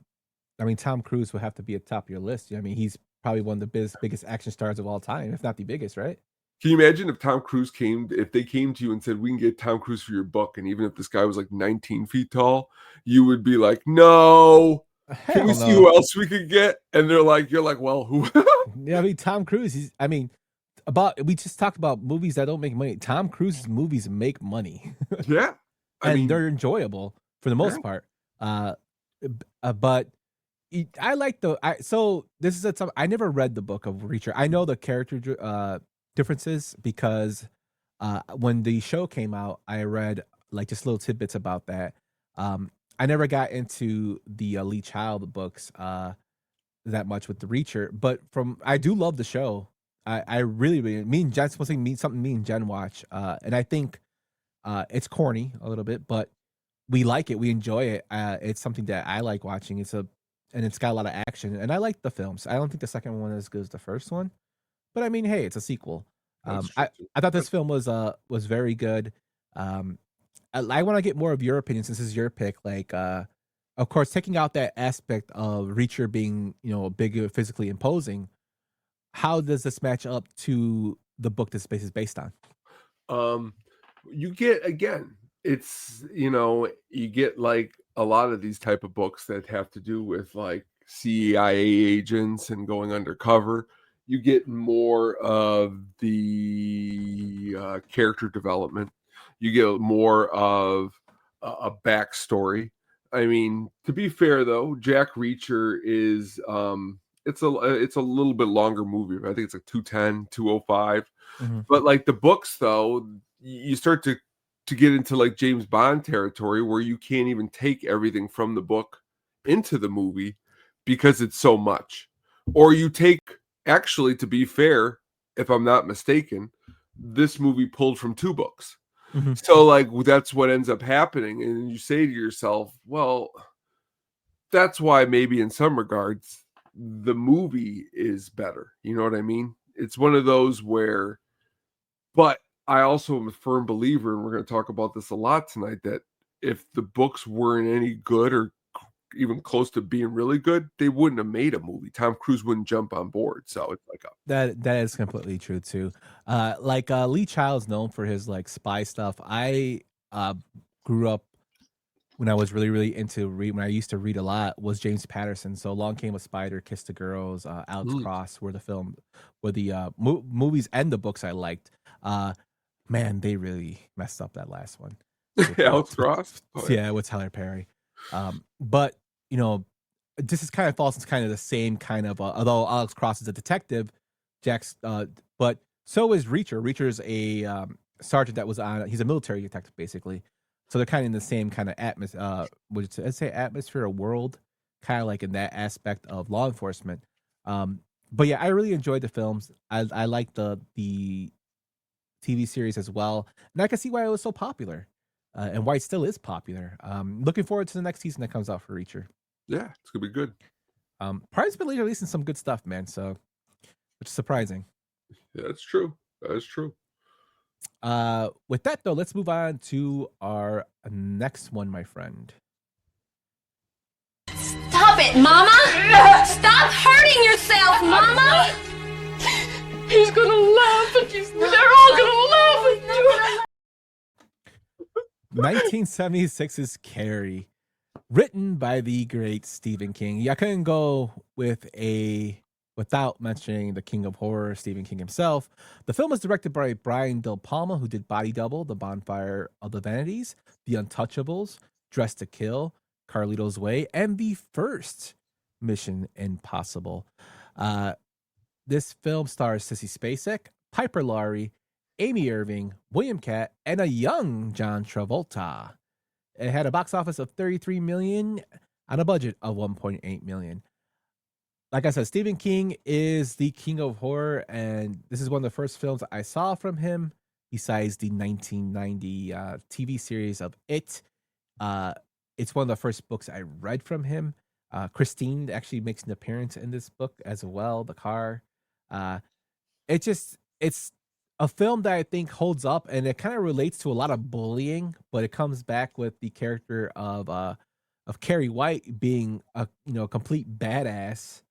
Speaker 4: I mean, Tom Cruise would have to be at the top of your list. I mean, he's probably one of the biggest action stars of all time, if not the biggest, right?
Speaker 5: Can you imagine if they came to you and said, we can get Tom Cruise for your book, and even if this guy was like 19 feet tall, you would be like, no, can we see who else we could get? And you're like, well, who?
Speaker 4: Yeah, I mean, Tom Cruise, we just talked about movies that don't make money. Tom Cruise's movies make money.
Speaker 5: Yeah.
Speaker 4: They're enjoyable for the most part. But I like so this is I never read the book of Reacher. I know the character differences because when the show came out, I read like just little tidbits about that. I never got into the Lee Child books that much with the Reacher, but I do love the show. I really, me and Jen, something me and Jen watch, and I think it's corny a little bit, but we like it, we enjoy it. It's something that I like watching. And it's got a lot of action, and I like the films. I don't think the second one is as good as the first one, but I mean, hey, it's a sequel. I thought this film was very good. I want to get more of your opinion since this is your pick. Like, of course, taking out that aspect of Reacher being big, physically imposing. How does this match up to the book this space is based on?
Speaker 5: You get, again, it's you get like a lot of these type of books that have to do with like CIA agents and going undercover. You get more of the character development. You get more of a backstory. I mean, to be fair though, Jack Reacher is it's a little bit longer movie. I think it's like 210, 205.
Speaker 4: Mhm.
Speaker 5: But like the books though, you start to get into like James Bond territory where you can't even take everything from the book into the movie because it's so much. Or you take, actually, to be fair, if I'm not mistaken, this movie pulled from 2 books.
Speaker 4: Mhm.
Speaker 5: So like that's what ends up happening. And you say to yourself, well, that's why maybe in some regards the movie is better. You know what I mean? It's one of those where, but I also am a firm believer, and we're going to talk about this a lot tonight, that if the books weren't any good or even close to being really good, they wouldn't have made a movie. Tom Cruise wouldn't jump on board. So it's like
Speaker 4: That is completely true too. Lee Child's known for his like spy stuff. I grew up when I was really into when I used to read a lot was James Patterson. So Long Came a Spider, Kiss the Girls, Alex Cross were the movies and the books I liked. Man, they really messed up that last one.
Speaker 5: Alex Cross.
Speaker 4: Yeah, with Tyler Perry. But you know, this is kind of falls into kind of the same kind of although Alex Cross is a detective, Jack's but so is Reacher. Reacher's a sergeant that was on he's a military detective basically. So they're kind of in the same kind of atmosphere would I say atmosphere or world, kind of like in that aspect of law enforcement. But yeah, I really enjoyed the films. I like the TV series as well. And I can see why it was so popular. And why it still is popular. Looking forward to the next season that comes out for Reacher.
Speaker 5: Yeah, it's gonna be good.
Speaker 4: Pride's been releasing some good stuff, man. So, which is surprising.
Speaker 5: Yeah, that's true. That is true.
Speaker 4: With that though, let's move on to our next one, my friend.
Speaker 9: Stop it, Mama! Stop hurting yourself, Mama!
Speaker 10: He's gonna laugh at you. They're all gonna laugh at you.
Speaker 4: 1976's Carrie, written by the great Stephen King. Yeah, I couldn't go without mentioning the King of Horror, Stephen King himself. The film is directed by Brian De Palma, who did Body Double, The Bonfire of the Vanities, The Untouchables, Dress to Kill, Carlito's Way, and the first Mission Impossible. This film stars Sissy Spacek, Piper Laurie, Amy Irving, William Catt, and a young John Travolta. It had a box office of $33 million on a budget of $1.8 million. Like I said, Stephen King is the king of horror, and this is one of the first films I saw from him, besides the 1990 TV series of It. It's one of the first books I read from him. Christine actually makes an appearance in this book as well, The Car. It's a film that I think holds up, and it kind of relates to a lot of bullying, but it comes back with the character of Carrie White being a complete badass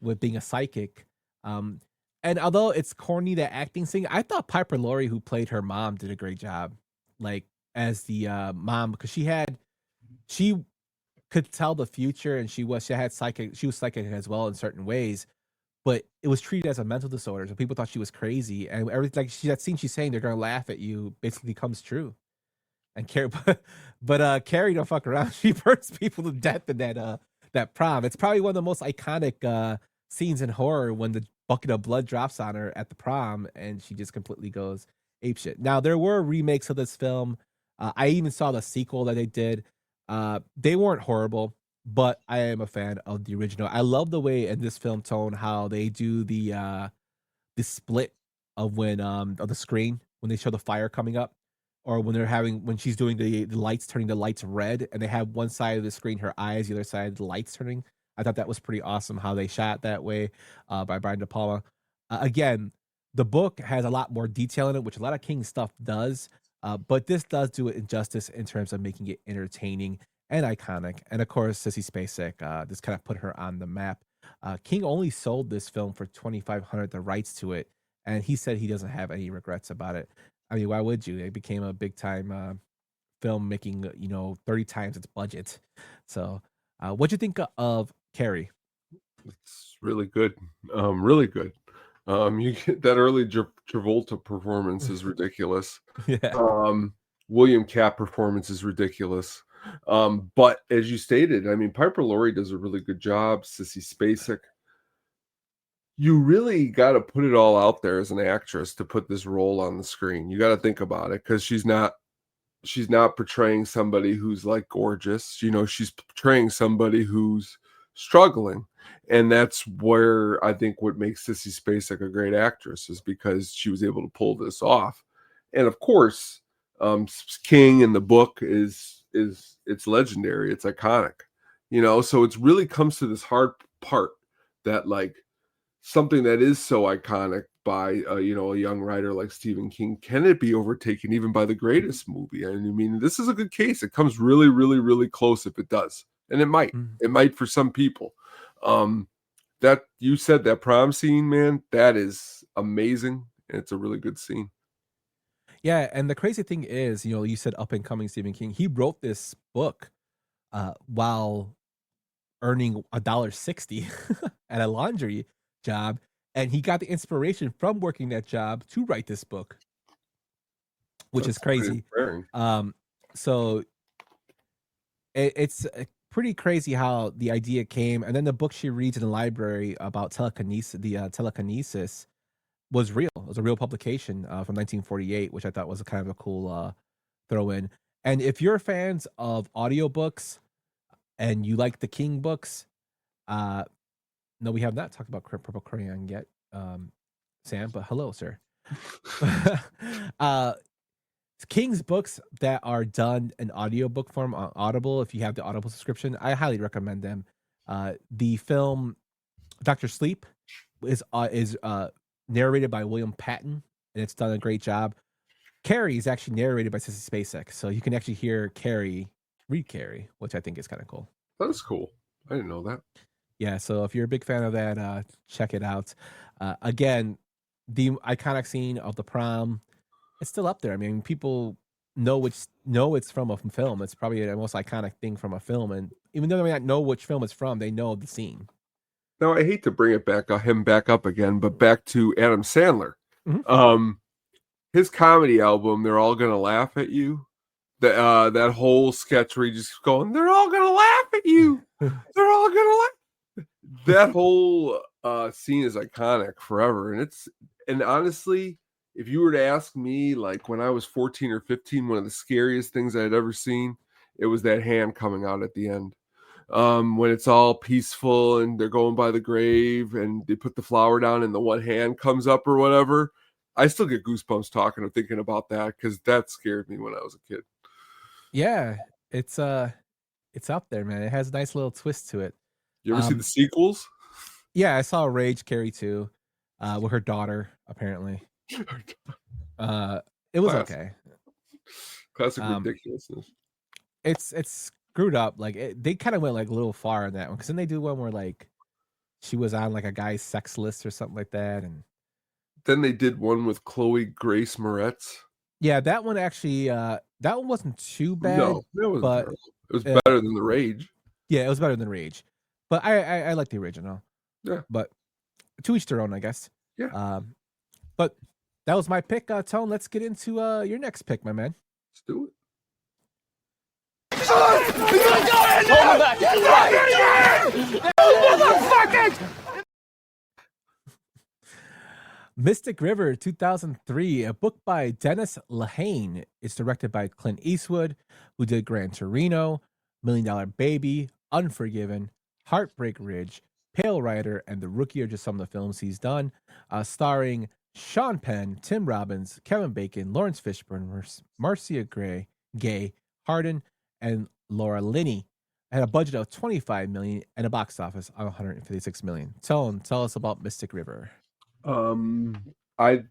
Speaker 4: with being a psychic. And although it's corny, the acting thing, I thought Piper Laurie, who played her mom, did a great job, like as the mom, because she could tell the future, and she was psychic as well in certain ways. But it was treated as a mental disorder, so people thought she was crazy, and everything like that scene she's saying they're gonna laugh at you basically comes true. And Carrie, but Carrie don't fuck around. She burns people to death in that prom. It's probably one of the most iconic scenes in horror when the bucket of blood drops on her at the prom, and she just completely goes apeshit. Now there were remakes of this film. I even saw the sequel that they did. They weren't horrible, but I am a fan of the original. I love the way in this film tone how they do the split of when of the screen when they show the fire coming up, or when she's doing the lights, turning the lights red, and they have one side of the screen her eyes, the other side the lights turning. I thought that was pretty awesome how they shot that way by Brian De Palma. Again, the book has a lot more detail in it, which a lot of King stuff does, but this does do it injustice in terms of making it entertaining and iconic. And of course, Sissy Spacek, this kind of put her on the map. King only sold this film for $2,500, the rights to it, and he said he doesn't have any regrets about it. I mean, why would you? It became a big time film, making 30 times its budget. So, what'd you think of Carrie?
Speaker 5: It's really good, really good. You get that early Travolta performance is ridiculous.
Speaker 4: Yeah.
Speaker 5: William Catt performance is ridiculous. But as you stated, I mean, Piper Laurie does a really good job. Sissy Spacek. You really got to put it all out there as an actress to put this role on the screen. You got to think about it, because she's not portraying somebody who's like gorgeous. You know, she's portraying somebody who's struggling. And that's where I think what makes Sissy Spacek a great actress is because she was able to pull this off. And of course, King in the book is it's legendary. It's iconic, you know, so it's really comes to this hard part that like something that is so iconic by you know, a young writer like Stephen King, can it be overtaken even by the greatest movie? And I mean, this is a good case. It comes really, really, really close if it does, and it might for some people. That you said that prom scene, man, that is amazing, and it's a really good scene.
Speaker 4: Yeah, and the crazy thing is, you know, you said up and coming Stephen King. He wrote this book while earning $1.60 at a laundry job, and he got the inspiration from working that job to write this book, which is crazy. So it's pretty crazy how the idea came, and then the book she reads in the library about telekinesis was real. It was a real publication from 1948, which I thought was a kind of a cool throw in. And if you're fans of audiobooks and you like the King books, no, we have not talked about Purple Crayon yet, Sam, but hello, sir. King's books that are done in audiobook form on Audible, if you have the Audible subscription, I highly recommend them. The film Dr. Sleep is narrated by William Patton, and it's done a great job. Carrie is actually narrated by Sissy Spacek, so you can actually hear Carrie read Carrie, which I think is kind of cool.
Speaker 5: That's cool. I didn't know that.
Speaker 4: Yeah, so if you're a big fan of that, check it out. Again, the iconic scene of the prom, it's still up there. I mean, people know it's from a film. It's probably the most iconic thing from a film, and even though they may not know which film it's from, they know the scene.
Speaker 5: Now, I hate to bring it back, him back up again, but back to Adam Sandler. His comedy album, They're All Gonna Laugh at You. That whole sketch where he just going, they're all gonna laugh at you. They're all gonna laugh. That whole scene is iconic forever. And honestly, if you were to ask me, like when I was 14 or 15, one of the scariest things I had ever seen, it was that hand coming out at the end. When it's all peaceful and they're going by the grave and they put the flower down and the one hand comes up or whatever. I still get goosebumps talking or thinking about that because that scared me when I was a kid.
Speaker 4: Yeah, it's up there, man. It has a nice little twist to it.
Speaker 5: You ever see the sequels?
Speaker 4: Yeah, I saw Rage Carrie 2 with her daughter, apparently. It was okay.
Speaker 5: Classic ridiculousness.
Speaker 4: It's screwed up. Like they kind of went like a little far on that one, because then they do one where like she was on like a guy's sex list or something like that, and
Speaker 5: then they did one with Chloe Grace Moretz.
Speaker 4: Yeah, that one actually that one wasn't too bad.
Speaker 5: No, it wasn't
Speaker 4: but
Speaker 5: terrible. It was better than the Rage.
Speaker 4: Yeah, it was better than Rage. But I like the original.
Speaker 5: Yeah.
Speaker 4: But to each their own, I guess.
Speaker 5: Yeah.
Speaker 4: But that was my pick, Tone. Let's get into your next pick, my man.
Speaker 5: Let's do it.
Speaker 4: Mystic River 2003, a book by Dennis Lehane. It's directed by Clint Eastwood, who did Gran Torino, $1 Million Baby, Unforgiven, Heartbreak Ridge, Pale Rider, and The Rookie are just some of the films he's done. Starring Sean Penn, Tim Robbins, Kevin Bacon, Lawrence Fishburne, Marcia Gay Harden, and Laura Linney. Had a budget of $25 million and a box office of $156 million. Tone, tell us about Mystic River.
Speaker 5: When I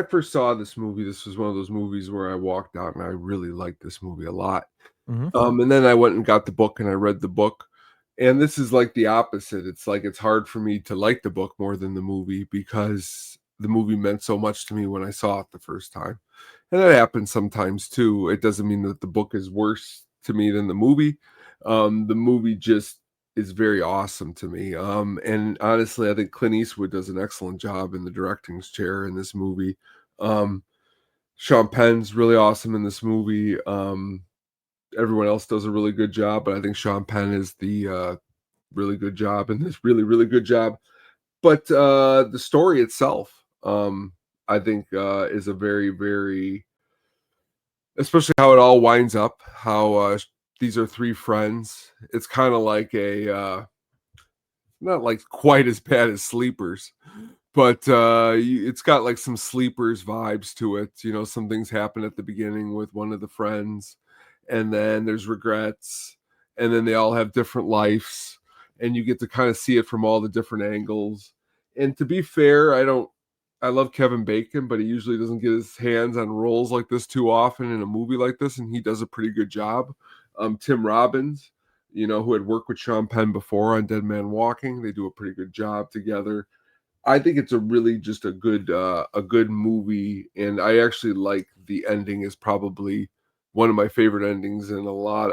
Speaker 5: first saw this movie, this was one of those movies where I walked out and I really liked this movie a lot.
Speaker 4: Mm-hmm.
Speaker 5: And then I went and got the book and I read the book. And this is like the opposite. It's like it's hard for me to like the book more than the movie because the movie meant so much to me when I saw it the first time. And that happens sometimes too. It doesn't mean that the book is worse to me than the movie. The movie just is very awesome to me. And honestly, I think Clint Eastwood does an excellent job in the directing chair in this movie. Sean Penn's really awesome in this movie. everyone else does a really good job, but I think Sean Penn is the really good job and this really, really good job. But the story itself, I think, is a very, very, especially how it all winds up, how these are three friends. It's kind of like not like quite as bad as Sleepers, but it's got like some Sleepers vibes to it. You know, some things happen at the beginning with one of the friends, and then there's regrets, and then they all have different lives, and you get to kind of see it from all the different angles. And to be fair, I love Kevin Bacon, but he usually doesn't get his hands on roles like this too often in a movie like this, and he does a pretty good job. Tim Robbins, who had worked with Sean Penn before on Dead Man Walking, they do a pretty good job together. I think it's a really just a good movie, and I actually like the ending is probably one of my favorite endings in a lot,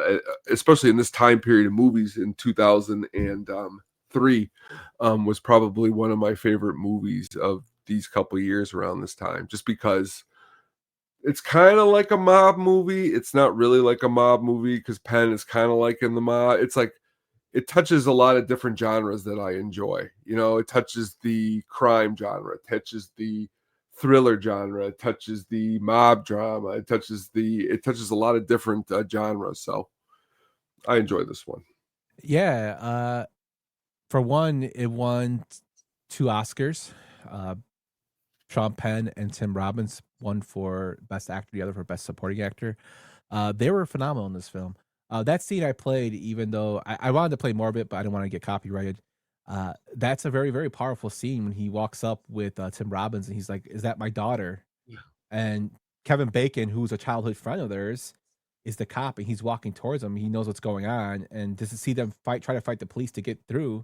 Speaker 5: especially in this time period of movies in 2003, was probably one of my favorite movies of these couple years around this time, just because it's kind of like a mob movie. It's not really like a mob movie because Penn is kind of like in the mob. It's like it touches a lot of different genres that I enjoy. It touches the crime genre, it touches the thriller genre, it touches the mob drama, it touches a lot of different genres. So I enjoy this one.
Speaker 4: Yeah, for one, it won 2 Oscars. Sean Penn and Tim Robbins, one for Best Actor, the other for Best Supporting Actor. They were phenomenal in this film. That scene I played, even though I wanted to play more of it, but I didn't want to get copyrighted. That's a very, very powerful scene when he walks up with Tim Robbins and he's like, "Is that my daughter?"
Speaker 5: Yeah.
Speaker 4: And Kevin Bacon, who's a childhood friend of theirs, is the cop, and he's walking towards them. He knows what's going on, and just to see them try to fight the police to get through.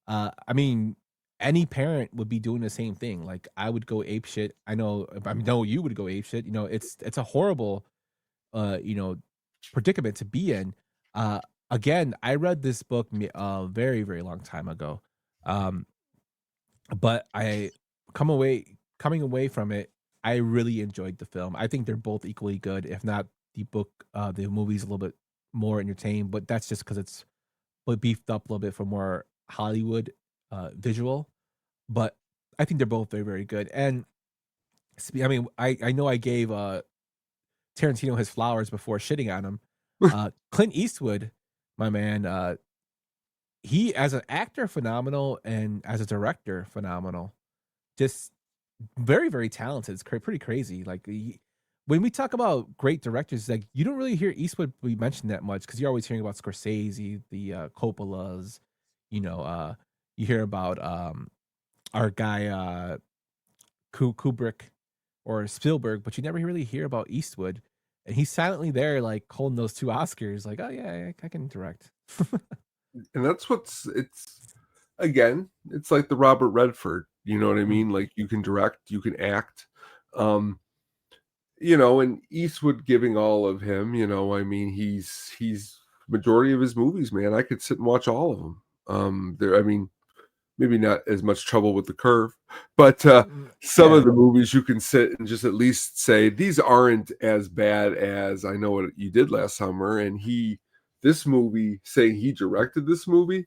Speaker 4: I mean, any parent would be doing the same thing. Like, I would go ape shit. I know you would go ape shit. It's a horrible, predicament to be in. Again, I read this book a very, very long time ago. But coming away from it, I really enjoyed the film. I think they're both equally good, if not the movie's a little bit more entertaining, but that's just because it's beefed up a little bit for more Hollywood visual. But I think they're both very, very good. And I mean, I know I gave Tarantino his flowers before shitting on him. Clint Eastwood, my man, he as an actor phenomenal, and as a director phenomenal. Just very, very talented. It's pretty crazy. Like, when we talk about great directors, like, you don't really hear Eastwood be mentioned that much because you're always hearing about Scorsese, the Coppolas. You hear about our guy Kubrick or Spielberg, but you never really hear about Eastwood. And he's silently there, like, holding those 2 Oscars, like, oh yeah, I can direct.
Speaker 5: And that's it's like the Robert Redford, you know what I mean? Like, you can direct, you can act. And Eastwood giving all of him, I mean, he's majority of his movies, man. I could sit and watch all of them. I mean, maybe not as much Trouble with the Curve, but some of the movies you can sit and just at least say, these aren't as bad as I Know What You Did Last Summer. And this movie, saying he directed this movie,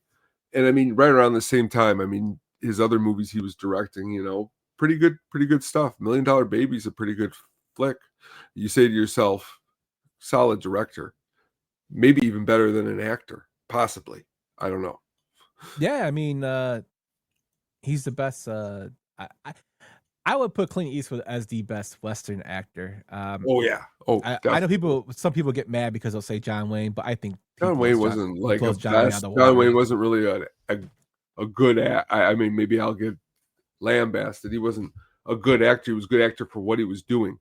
Speaker 5: and I mean, right around the same time, I mean, his other movies he was directing, pretty good stuff. $1 Million Baby's a pretty good flick. You say to yourself, solid director, maybe even better than an actor, possibly. I don't know.
Speaker 4: Yeah, I mean, he's the best. I would put Clint Eastwood as the best Western actor.
Speaker 5: Oh yeah.
Speaker 4: I know some people get mad because they'll say John Wayne, but I think
Speaker 5: John Wayne wasn't like a best. John Wayne wasn't really a good I mean, maybe I'll get lambasted. He wasn't a good actor. He was a good actor for what he was doing.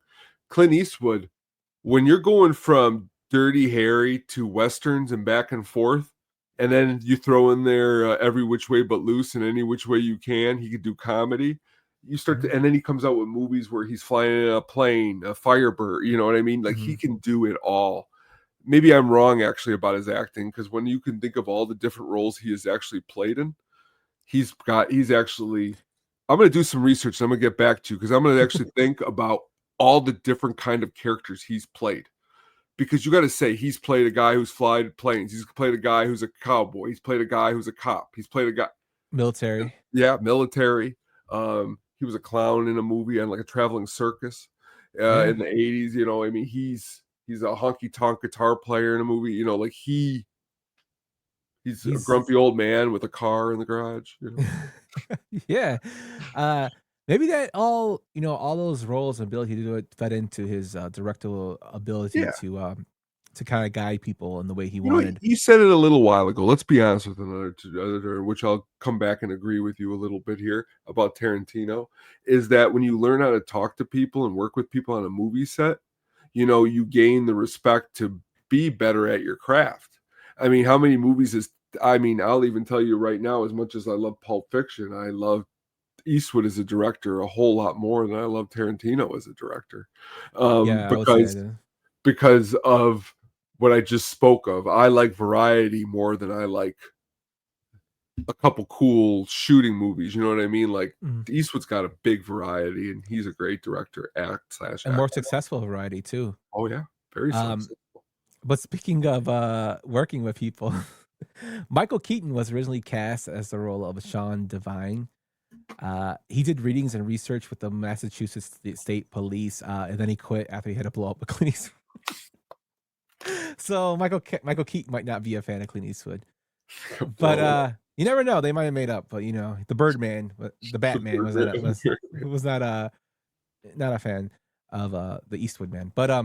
Speaker 5: Clint Eastwood, when you're going from Dirty Harry to Westerns and back and forth, and then you throw in there Every Which Way But Loose and Any Which Way You Can, he could do comedy. You start to, and then he comes out with movies where he's flying in a plane, a Firebird, you know what I mean? Like, he can do it all. Maybe I'm wrong actually about his acting, because when you can think of all the different roles he has actually played in, he's actually, I'm going to do some research and I'm going to get back to you, because I'm going to actually think about all the different kind of characters he's played. because you got to say he's played a guy who's flied planes. He's played a guy who's a cowboy. He's played a guy who's a cop. He's played a guy
Speaker 4: military.
Speaker 5: Yeah, military. He was a clown in a movie on like a traveling circus in the 80s. You know, I mean, he's a honky tonk guitar player in a movie. You know, like he's a grumpy old man with a car in the garage. You know?
Speaker 4: Yeah. Maybe that all those roles and ability to do it fed into his directorial ability to kind of guide people in the way he wanted.
Speaker 5: You said it a little while ago. Let's be honest with another editor, which I'll come back and agree with you a little bit here about Tarantino, is that when you learn how to talk to people and work with people on a movie set, you know, you gain the respect to be better at your craft. I mean, how many movies I'll even tell you right now, as much as I love Pulp Fiction, I love Eastwood as a director a whole lot more than I love Tarantino as a director. Because of what I just spoke of. I like variety more than I like a couple cool shooting movies. You know what I mean? Like Eastwood's got a big variety, and he's a great director,
Speaker 4: and more successful variety too.
Speaker 5: Oh yeah, very successful.
Speaker 4: But speaking of working with people, Michael Keaton was originally cast as the role of Sean Devine. He did readings and research with the Massachusetts State Police, and then he quit after he had to blow up a Clint Eastwood. So Michael Keaton might not be a fan of Clint Eastwood, but you never know. They might have made up. But you know, the Birdman, the Batman was not a fan of the Eastwood man. But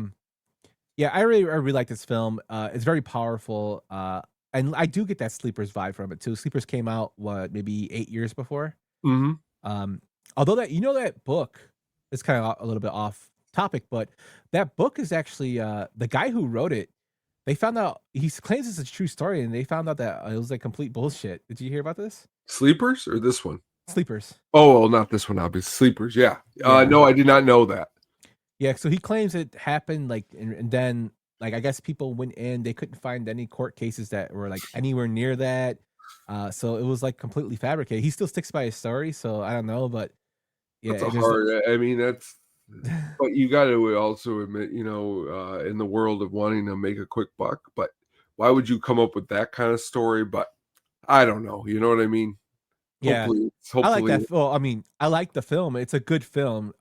Speaker 4: yeah, I really like this film. It's very powerful, and I do get that Sleepers vibe from it too. Sleepers came out maybe 8 years before. Although that book is kind of a little bit off topic, but that book is actually the guy who wrote it. They found out, he claims it's a true story, and they found out that it was like complete bullshit. Did you hear about this?
Speaker 5: Sleepers or this one?
Speaker 4: Sleepers.
Speaker 5: Oh, well, not this one, obviously. Sleepers, yeah. No, I did not know that.
Speaker 4: Yeah, so he claims it happened like, and then like I guess people went in, they couldn't find any court cases that were like anywhere near that. So it was like completely fabricated. He still sticks by his story, so I don't know, but yeah,
Speaker 5: that's I mean, that's. But you got to also admit, you know, in the world of wanting to make a quick buck, but why would you come up with that kind of story? But I don't know. You know what I mean?
Speaker 4: Yeah, hopefully. I like that. Well, I mean, I like the film. It's a good film.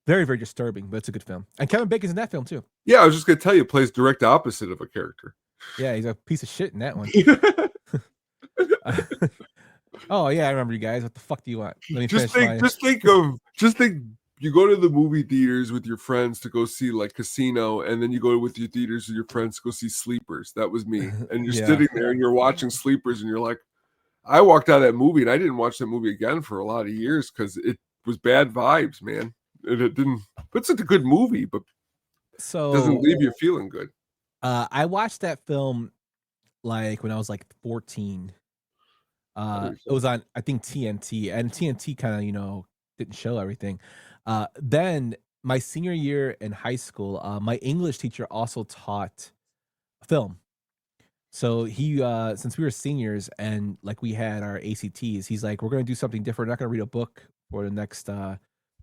Speaker 4: Very, very disturbing, but it's a good film. And Kevin Bacon's in that film too.
Speaker 5: Yeah, I was just gonna tell you, plays direct opposite of a character.
Speaker 4: Yeah, he's a piece of shit in that one. Oh yeah, I remember you guys. What the fuck do you want? Let me
Speaker 5: just think you go to the movie theaters with your friends to go see like Casino, and then you go with your theaters with your friends to go see Sleepers. That was me. And you're sitting there and you're watching Sleepers, and you're like, I walked out of that movie and I didn't watch that movie again for a lot of years because it was bad vibes, man. And it didn't. It's a good movie, but it doesn't leave you feeling good.
Speaker 4: I watched that film like when I was like 14. It was on, I think, TNT, and TNT kind of, you know, didn't show everything. Then my senior year in high school, my English teacher also taught film. So he, since we were seniors and like we had our ACTs, he's like, we're going to do something different. We're not going to read a book for the next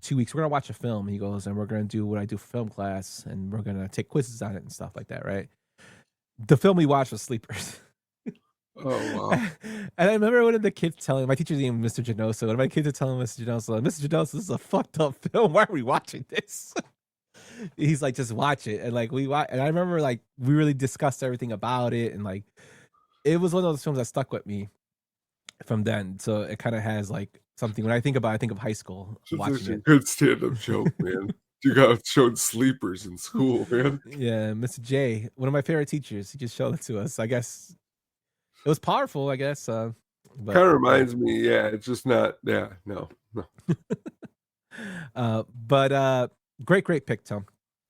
Speaker 4: 2 weeks. We're going to watch a film. He goes, and we're going to do what I do for film class, and we're going to take quizzes on it and stuff like that, right? The film we watched was Sleepers.
Speaker 5: Oh, wow.
Speaker 4: And I remember one of the kids telling, my teacher's name was Mr. Genoso, one of my kids are telling Mr. Genoso, Mr. Genoso, this is a fucked up film. Why are we watching this? He's like, just watch it. And like, and I remember like, we really discussed everything about it. And like, it was one of those films that stuck with me from then. So it kind of has like something, when I think about it, I think of high school watching it.
Speaker 5: Good stand-up joke, man. You got showed Sleepers in school, man.
Speaker 4: Yeah, Mr. J, one of my favorite teachers, he just showed it to us. I guess it was powerful, I guess.
Speaker 5: Kind of reminds me, yeah, it's just not, yeah, no.
Speaker 4: But great pick, Tom.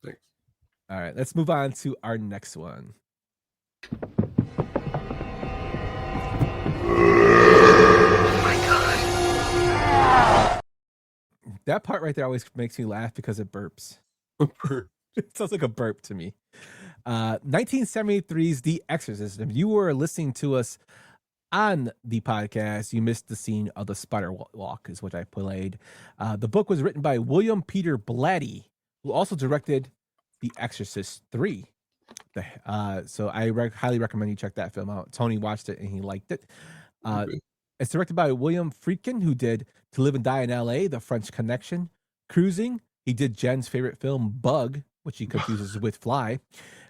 Speaker 5: Thanks.
Speaker 4: All right, let's move on to our next one.
Speaker 8: Oh my God.
Speaker 4: That part right there always makes me laugh because it burps. It sounds like a burp to me. 1973's The Exorcist. If you were listening to us on the podcast, you missed the scene of the spider walk, is what I played. The book was written by William Peter Blatty, who also directed The Exorcist 3. So I highly recommend you check that film out. Tony watched it and he liked it.
Speaker 5: Okay.
Speaker 4: It's directed by William Friedkin, who did To Live and Die in L.A., The French Connection, Cruising. He did Jen's favorite film, Bug, which he confuses with Fly.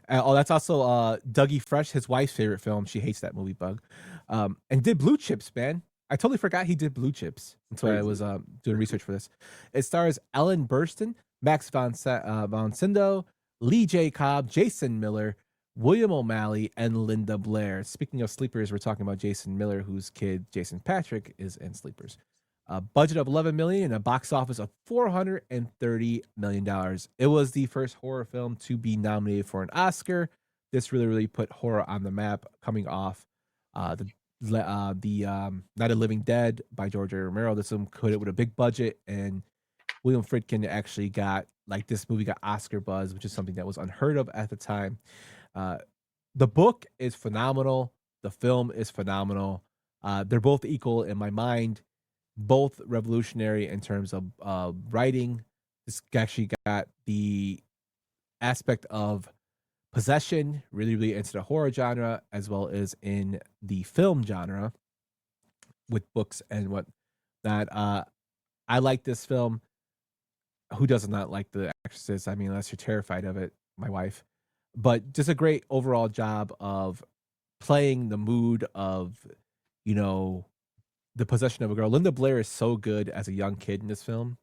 Speaker 4: That's also Dougie Fresh, his wife's favorite film. She hates that movie, Bug. And did Blue Chips, man. I totally forgot he did Blue Chips until I was doing research for this. It stars Ellen Burstyn, Max von Sydow, Lee J. Cobb, Jason Miller, William O'Malley, and Linda Blair. Speaking of Sleepers, we're talking about Jason Miller, whose kid Jason Patrick is in Sleepers. A budget of $11 million and a box office of $430 million. It was the first horror film to be nominated for an Oscar. This really put horror on the map, coming off the Night of Living Dead by George A. Romero. This one put it with a big budget, and William Friedkin actually got, like, this movie got Oscar buzz, which is something that was unheard of at the time. The book is phenomenal. The film is phenomenal. They're both equal in my mind, both revolutionary in terms of writing. This actually got the aspect of possession really into the horror genre, as well as in the film genre with books and what that. I like this film. Who does not like The Exorcist? I mean, unless you're terrified of it, my wife. But just a great overall job of playing the mood of, the possession of a girl. Linda Blair is so good as a young kid in this film.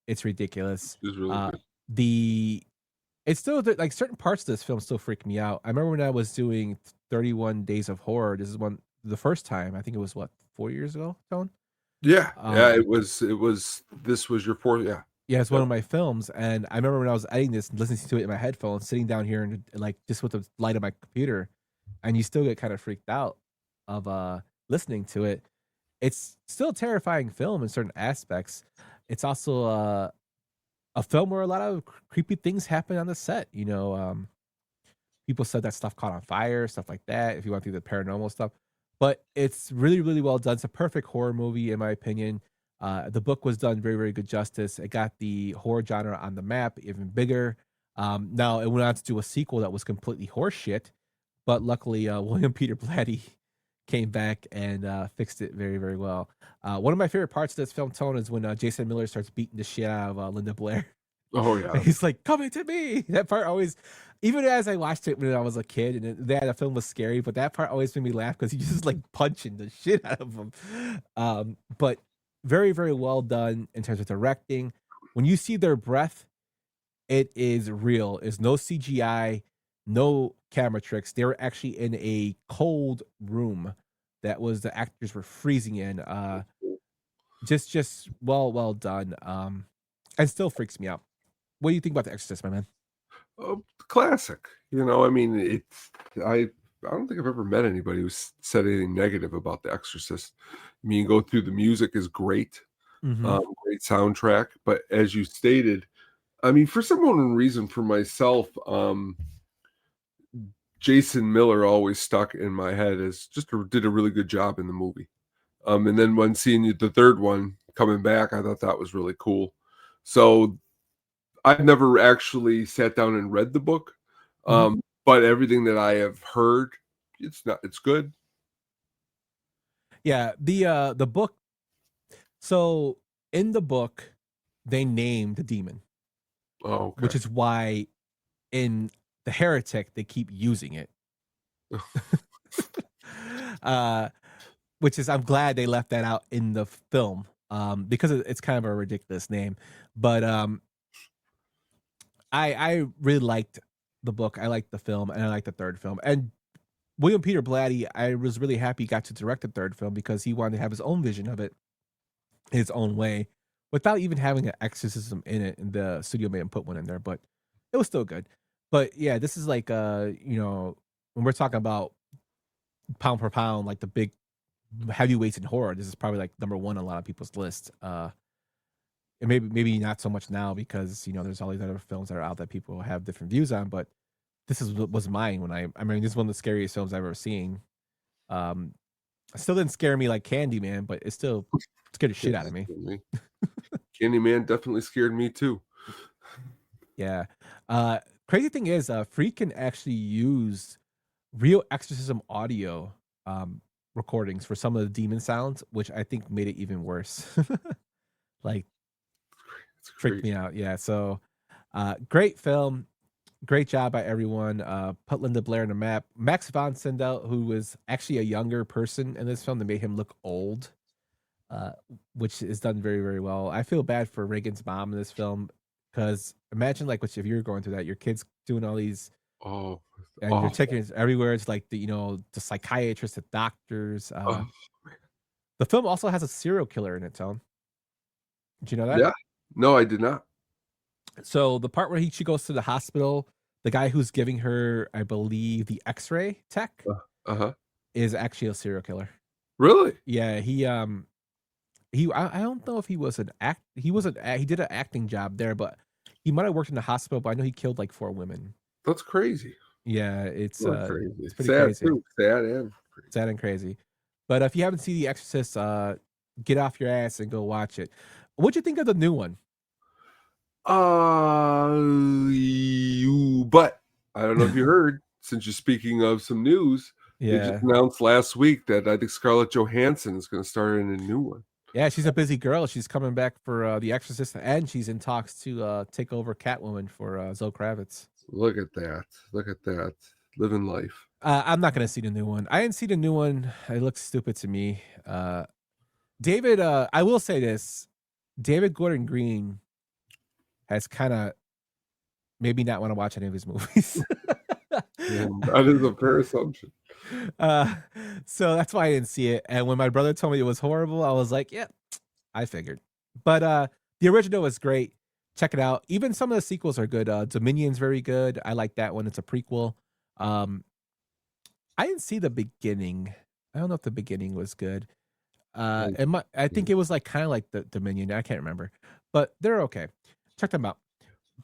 Speaker 4: It's ridiculous.
Speaker 5: It's really good.
Speaker 4: It's still like certain parts of this film still freak me out. I remember when I was doing 31 Days of Horror. This is the first time. I think it was 4 years ago, Tone?
Speaker 5: Yeah. It was. This was your fourth. Yeah.
Speaker 4: Yeah, it's one of my films, and I remember when I was editing this and listening to it in my headphones, sitting down here and like just with the light of my computer, and you still get kind of freaked out of listening to it. It's still a terrifying film in certain aspects. It's also a film where a lot of creepy things happen on the set. People said that stuff caught on fire, stuff like that. If you want to do the paranormal stuff, but it's really well done. It's a perfect horror movie in my opinion. The book was done very good justice. It got the horror genre on the map even bigger. Now it went on to do a sequel that was completely horseshit, but luckily William Peter Blatty came back and fixed it very well. One of my favorite parts of this film, Tone, is when Jason Miller starts beating the shit out of Linda Blair.
Speaker 5: Oh yeah,
Speaker 4: he's like, "Come to me." That part always, even as I watched it when I was a kid, and that film was scary, but that part always made me laugh because he's just like punching the shit out of him. But very well done in terms of directing. When you see their breath, it is real. There's no CGI, no camera tricks. They were actually in a cold room that was the actors were freezing in. Just well done. And still freaks me out. What do you think about The Exorcist, my man?
Speaker 5: Classic. I mean, I don't think I've ever met anybody who said anything negative about The Exorcist. I mean, go through the music is great, great soundtrack. But as you stated, I mean, for some unknown reason, for myself, Jason Miller always stuck in my head as did a really good job in the movie. And then when seeing the third one coming back, I thought that was really cool. So I've never actually sat down and read the book, but everything that I have heard, it's good.
Speaker 4: Yeah, the book. So in the book, they name the demon.
Speaker 5: Oh, okay.
Speaker 4: Which is why in The Heretic they keep using it. Which is, I'm glad they left that out in the film, because it's kind of a ridiculous name. But I really liked the book. I liked the film, and I liked the third film. And William Peter Blatty, I was really happy he got to direct the third film because he wanted to have his own vision of it, his own way, without even having an exorcism in it. And the studio made him put one in there, but it was still good. But yeah, this is like when we're talking about pound per pound, like the big heavyweights in horror, this is probably like number one on a lot of people's list. And maybe not so much now because there's all these other films that are out that people have different views on, but this was mine when I mean, this is one of the scariest films I've ever seen. It still didn't scare me like Candyman, but it still scared the shit out of me.
Speaker 5: Candyman definitely scared me too.
Speaker 4: Yeah. Crazy thing is, Friedkin actually used real exorcism audio recordings for some of the demon sounds, which I think made it even worse. Like,
Speaker 5: It's
Speaker 4: freaked
Speaker 5: crazy.
Speaker 4: me out. Yeah. So, great film. Great job by everyone. Put Linda Blair in the map. Max von Sydow, who was actually a younger person in this film, they made him look old, uh, which is done very, very well. I feel bad for Reagan's mom in this film because imagine like if you're going through that, your kid's doing all these,
Speaker 5: Oh,
Speaker 4: and you're
Speaker 5: awful.
Speaker 4: taking it everywhere. It's like the psychiatrists, the doctors.
Speaker 5: Oh,
Speaker 4: The film also has a serial killer in it, Tone. Did you know that?
Speaker 5: yeah. No, I did not.
Speaker 4: So the part where she goes to the hospital, the guy who's giving her, I believe, the X-ray tech
Speaker 5: Uh-huh.
Speaker 4: is actually a serial killer.
Speaker 5: Really?
Speaker 4: Yeah, I don't know if he was he did an acting job there, but he might have worked in the hospital. But I know he killed like 4 women.
Speaker 5: That's crazy.
Speaker 4: Yeah, it's
Speaker 5: Crazy.
Speaker 4: it's pretty
Speaker 5: Sad
Speaker 4: crazy,
Speaker 5: too. Sad and crazy.
Speaker 4: sad and crazy. But if you haven't seen The Exorcist, get off your ass and go watch it. What'd you think of the new one?
Speaker 5: But I don't know if you heard, since you're speaking of some news, they
Speaker 4: Yeah,
Speaker 5: just announced last week that I think Scarlett Johansson is going to star in a new one.
Speaker 4: yeah, she's a busy girl. She's coming back for The Exorcist, and she's in talks to take over Catwoman for Zoe Kravitz.
Speaker 5: Look at that. Look at that. Living life.
Speaker 4: I'm not gonna see the new one. I didn't see the new one. It looks stupid to me. David, I will say this: David Gordon Green has kind of made me not want to watch any of his movies.
Speaker 5: Yeah, that is a fair assumption.
Speaker 4: So that's why I didn't see it. And when my brother told me it was horrible, I was like, yeah, I figured. But the original was great. Check it out. Even some of the sequels are good. Dominion's very good. I like that one. It's a prequel. I didn't see the beginning. I don't know if the beginning was good. I think it was like kind of like the Dominion. I can't remember, but they're okay. Check them out.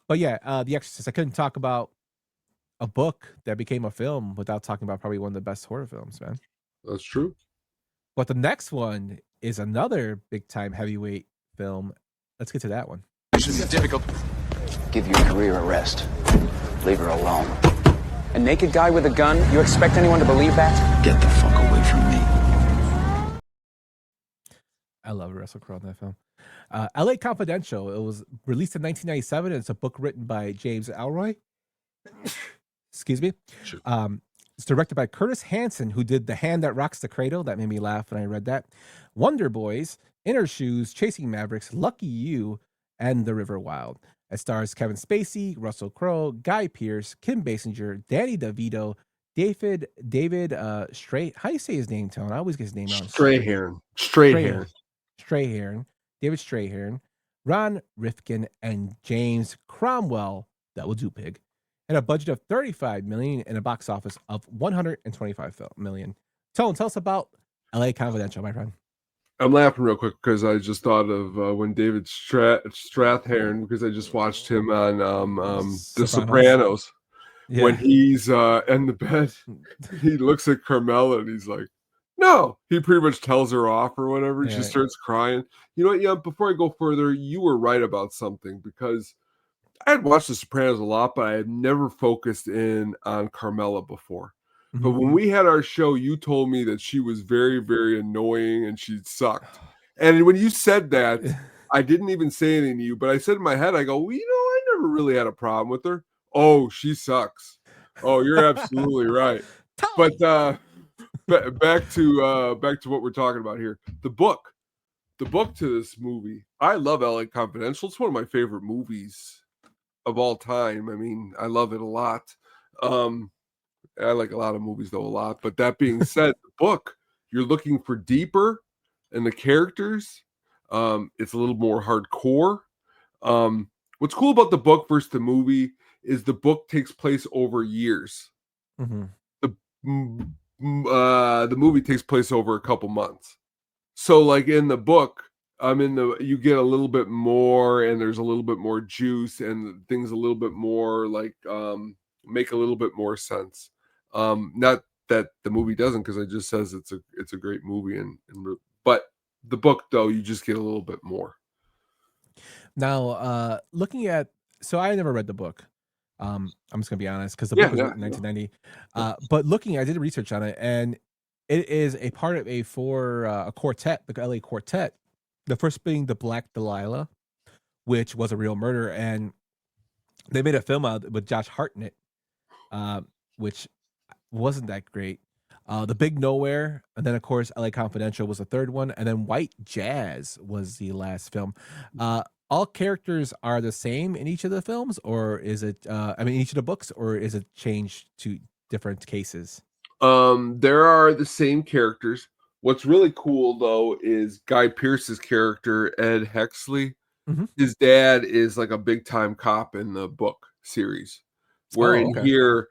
Speaker 4: But yeah, The Exorcist. I couldn't talk about a book that became a film without talking about probably one of the best horror films, man.
Speaker 5: That's true.
Speaker 4: But the next one is another big time heavyweight film. Let's get to that one.
Speaker 11: This is difficult. Give your career a rest. Leave her alone. A naked guy with a gun? You expect anyone to believe that?
Speaker 7: Get the fuck away from me.
Speaker 4: I love Russell Crowe in that film. L.A. Confidential. It was released in 1997. And it's a book written by James Ellroy. Excuse me.
Speaker 5: Sure.
Speaker 4: It's directed by Curtis Hanson, who did The Hand That Rocks the Cradle. That made me laugh when I read that. Wonder Boys, Inner Shoes, Chasing Mavericks, Lucky You, and The River Wild. It stars Kevin Spacey, Russell Crowe, Guy Pearce, Kim Basinger, Danny DeVito, David Stray. How do you say his name, Tone? I always get his name wrong.
Speaker 5: Strahan.
Speaker 4: Strahan. David Strahan, Ron Rifkin, and James Cromwell. That will do, pig. And a budget of $35 million and a box office of $125 million. Tone, tell us about LA Confidential, my friend.
Speaker 5: I'm laughing real quick because I just thought of when David Strathairn, because I just watched him on The Sopranos. Yeah. When he's in the bed, he looks at Carmela and he's like, no. He pretty much tells her off or whatever. Yeah. She starts crying. You know what? Yeah, before I go further, you were right about something, because I had watched The Sopranos a lot, but I had never focused in on Carmela before. Mm-hmm. But when we had our show, you told me that she was very, very annoying and she sucked. And when you said that, I didn't even say anything to you, but I said in my head, I go, well, I never really had a problem with her. Oh, she sucks. Oh, you're absolutely right. But back to what we're talking about here. The book to this movie. I love LA Confidential. It's one of my favorite movies of all time. I mean, I love it a lot. I like a lot of movies though a lot. But that being said, the book, you're looking for deeper in the characters. It's a little more hardcore. What's cool about the book versus the movie is the book takes place over years. Mm-hmm. The movie takes place over a couple months. So like in the book, you get a little bit more, and there's a little bit more juice, and things a little bit more like make a little bit more sense. Not that the movie doesn't, because it just says it's a great movie, but the book though, you just get a little bit more.
Speaker 4: Now, looking at, so I never read the book. I'm just gonna be honest because the book was written in 1990. But I did research on it, and it is a part of a quartet, the LA Quartet. The first being the Black Delilah, which was a real murder, and they made a film out with Josh Hartnett, which wasn't that great. The Big Nowhere, and then of course LA Confidential was the third one, and then White Jazz was the last film. All characters are the same in each of the films, or is it? Each of the books, or is it changed to different cases?
Speaker 5: There are the same characters. What's really cool though is Guy Pearce's character, Ed Hexley.
Speaker 4: Mm-hmm.
Speaker 5: His dad is like a big time cop in the book series, where in here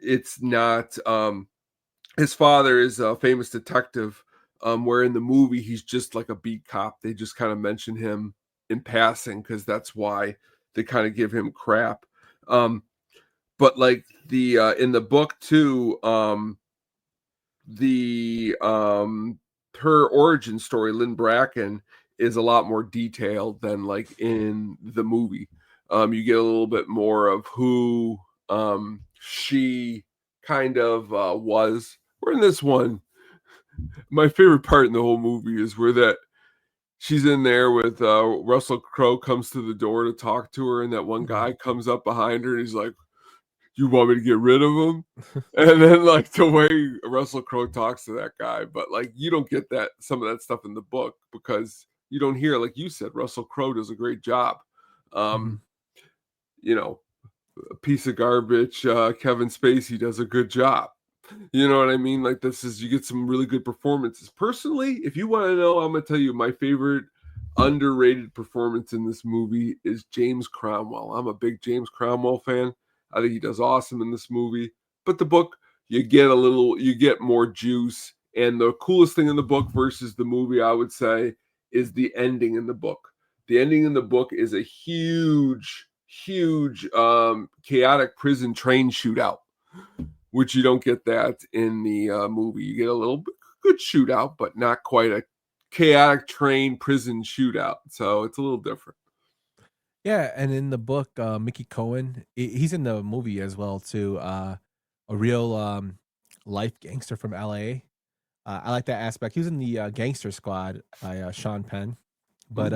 Speaker 5: it's not. His father is a famous detective, where in the movie he's just like a beat cop. They just kind of mention him in passing because that's why they kind of give him crap. But like the in the book too, her origin story, Lynn Bracken, is a lot more detailed than like in the movie. You get a little bit more of who she kind of was. Where in this one, my favorite part in the whole movie is where that she's in there with Russell Crowe comes to the door to talk to her, and that one guy comes up behind her and he's like, "You want me to get rid of him?" And then like the way Russell Crowe talks to that guy, but like you don't get some of that stuff in the book because you don't hear, like you said, Russell Crowe does a great job. You know, a piece of garbage. Kevin Spacey does a good job. You know what I mean? Like you get some really good performances. Personally, if you want to know, I'm gonna tell you my favorite underrated performance in this movie is James Cromwell. I'm a big James Cromwell fan. I think he does awesome in this movie. But the book, you get more juice. And the coolest thing in the book versus the movie, I would say, is the ending in the book. The ending in the book is a huge, chaotic prison train shootout, which you don't get that in the movie. You get a little bit good shootout, but not quite a chaotic train prison shootout. So it's a little different.
Speaker 4: Yeah, and in the book, Mickey Cohen, he's in the movie as well too. A real life gangster from LA. I like that aspect. He was in the Gangster Squad by Sean Penn, but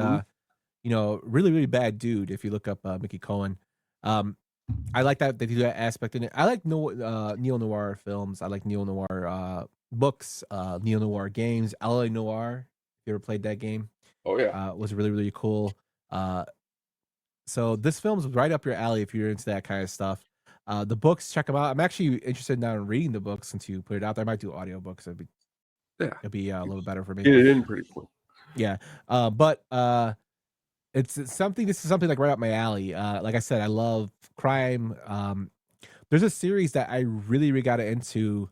Speaker 4: really, really bad dude. If you look up Mickey Cohen, I like that they do that aspect in it. I like neo noir films. I like neo noir books, neo noir games. LA Noir. If you ever played that game, was really, really cool. So this film's right up your alley if you're into that kind of stuff. The books, check them out. I'm actually interested now in reading the books since you put it out there. I might do audiobooks. It'd be a little better for me.
Speaker 5: Get it in pretty quick.
Speaker 4: Yeah. But it's something. This is something like right up my alley. Like I said, I love crime. There's a series that I really, really got into.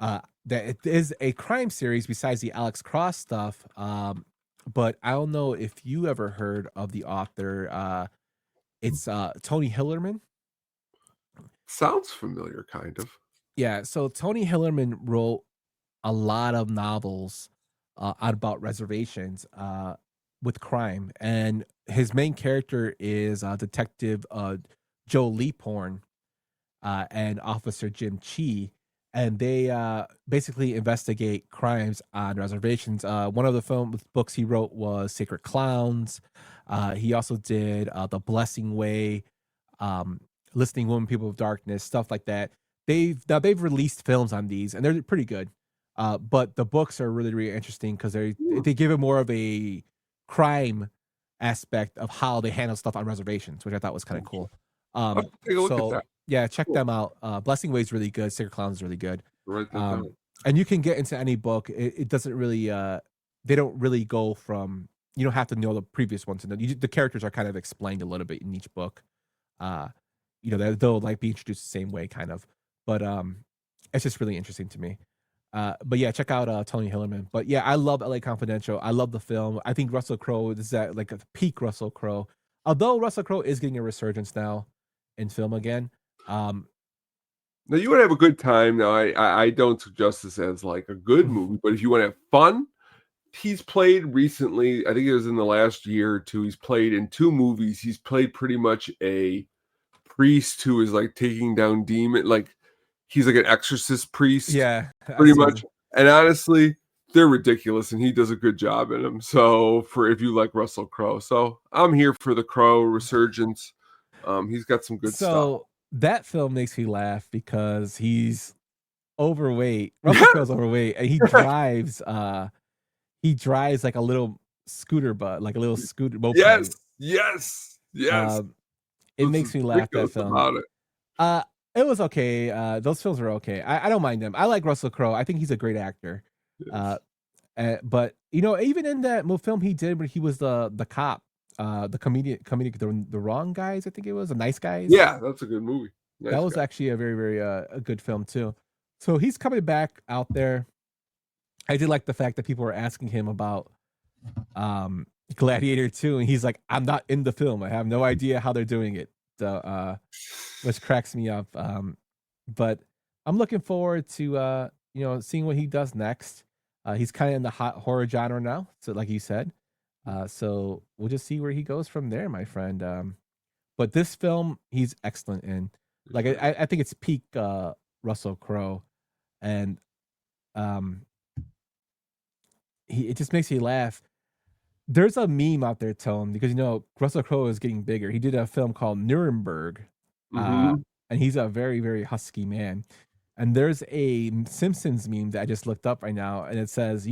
Speaker 4: That it is a crime series besides the Alex Cross stuff. But I don't know if you ever heard of the author. It's Tony Hillerman.
Speaker 5: Sounds familiar, kind of.
Speaker 4: Yeah. So Tony Hillerman wrote a lot of novels about reservations with crime, and his main character is Detective Joe Leaphorn and Officer Jim Chi, and they basically investigate crimes on reservations. One of the books he wrote was Sacred Clowns. He also did The Blessing Way, Listening Women, People of Darkness, stuff like that. They've released films on these, and they're pretty good. But the books are really, really interesting because they give it more of a crime aspect of how they handle stuff on reservations, which I thought was kind of cool.
Speaker 5: Take a look at that.
Speaker 4: Yeah, check them out. Blessing Way is really good. Sacred Clowns is really good.
Speaker 5: Right.
Speaker 4: And you can get into any book. It doesn't really. They don't really go from. You don't have to know the previous ones, and the characters are kind of explained a little bit in each book. They'll like be introduced the same way, kind of. But it's just really interesting to me. But yeah, check out Tony Hillerman. But yeah, I love LA Confidential. I love the film. I think Russell Crowe is at like a peak Russell Crowe. Although Russell Crowe is getting a resurgence now in film again.
Speaker 5: Now you want to have a good time. Now I don't suggest this as like a good movie, but if you want to have fun, he's played recently. I think it was in the last year or two. He's played in 2 movies. He's played pretty much a priest who is like taking down demon, like he's like an exorcist priest,
Speaker 4: Yeah,
Speaker 5: pretty much. And honestly, they're ridiculous, and he does a good job in them. So for if you like Russell Crowe, so I'm here for the Crowe resurgence. He's got some good stuff.
Speaker 4: So that film makes me laugh because he's overweight. Russell Crowe's overweight, and he drives like a little scooter like a little scooter moped.
Speaker 5: Yes.
Speaker 4: It makes me laugh, that film.
Speaker 5: About it.
Speaker 4: It was okay. Those films were okay. I don't mind them. I like Russell Crowe. I think he's a great actor.
Speaker 5: Yes.
Speaker 4: But even in that film he did where he was the cop, the comedic, the Wrong Guys, I think it was, the Nice Guys.
Speaker 5: Yeah, that's a good movie.
Speaker 4: That was actually a very, very a good film too. So he's coming back out there. I did like the fact that people were asking him about Gladiator 2, and he's like, I'm not in the film. I have no idea how they're doing it. So, which cracks me up. But I'm looking forward to seeing what he does next. He's kind of in the hot horror genre now, so like you said. So we'll just see where he goes from there, my friend. But this film, he's excellent in. Like I think it's peak Russell Crowe, and it just makes me laugh. There's a meme out there, Tone, because Russell Crowe is getting bigger. He did a film called Nuremberg, and he's a very, very husky man. And there's a Simpsons meme that I just looked up right now, and it says,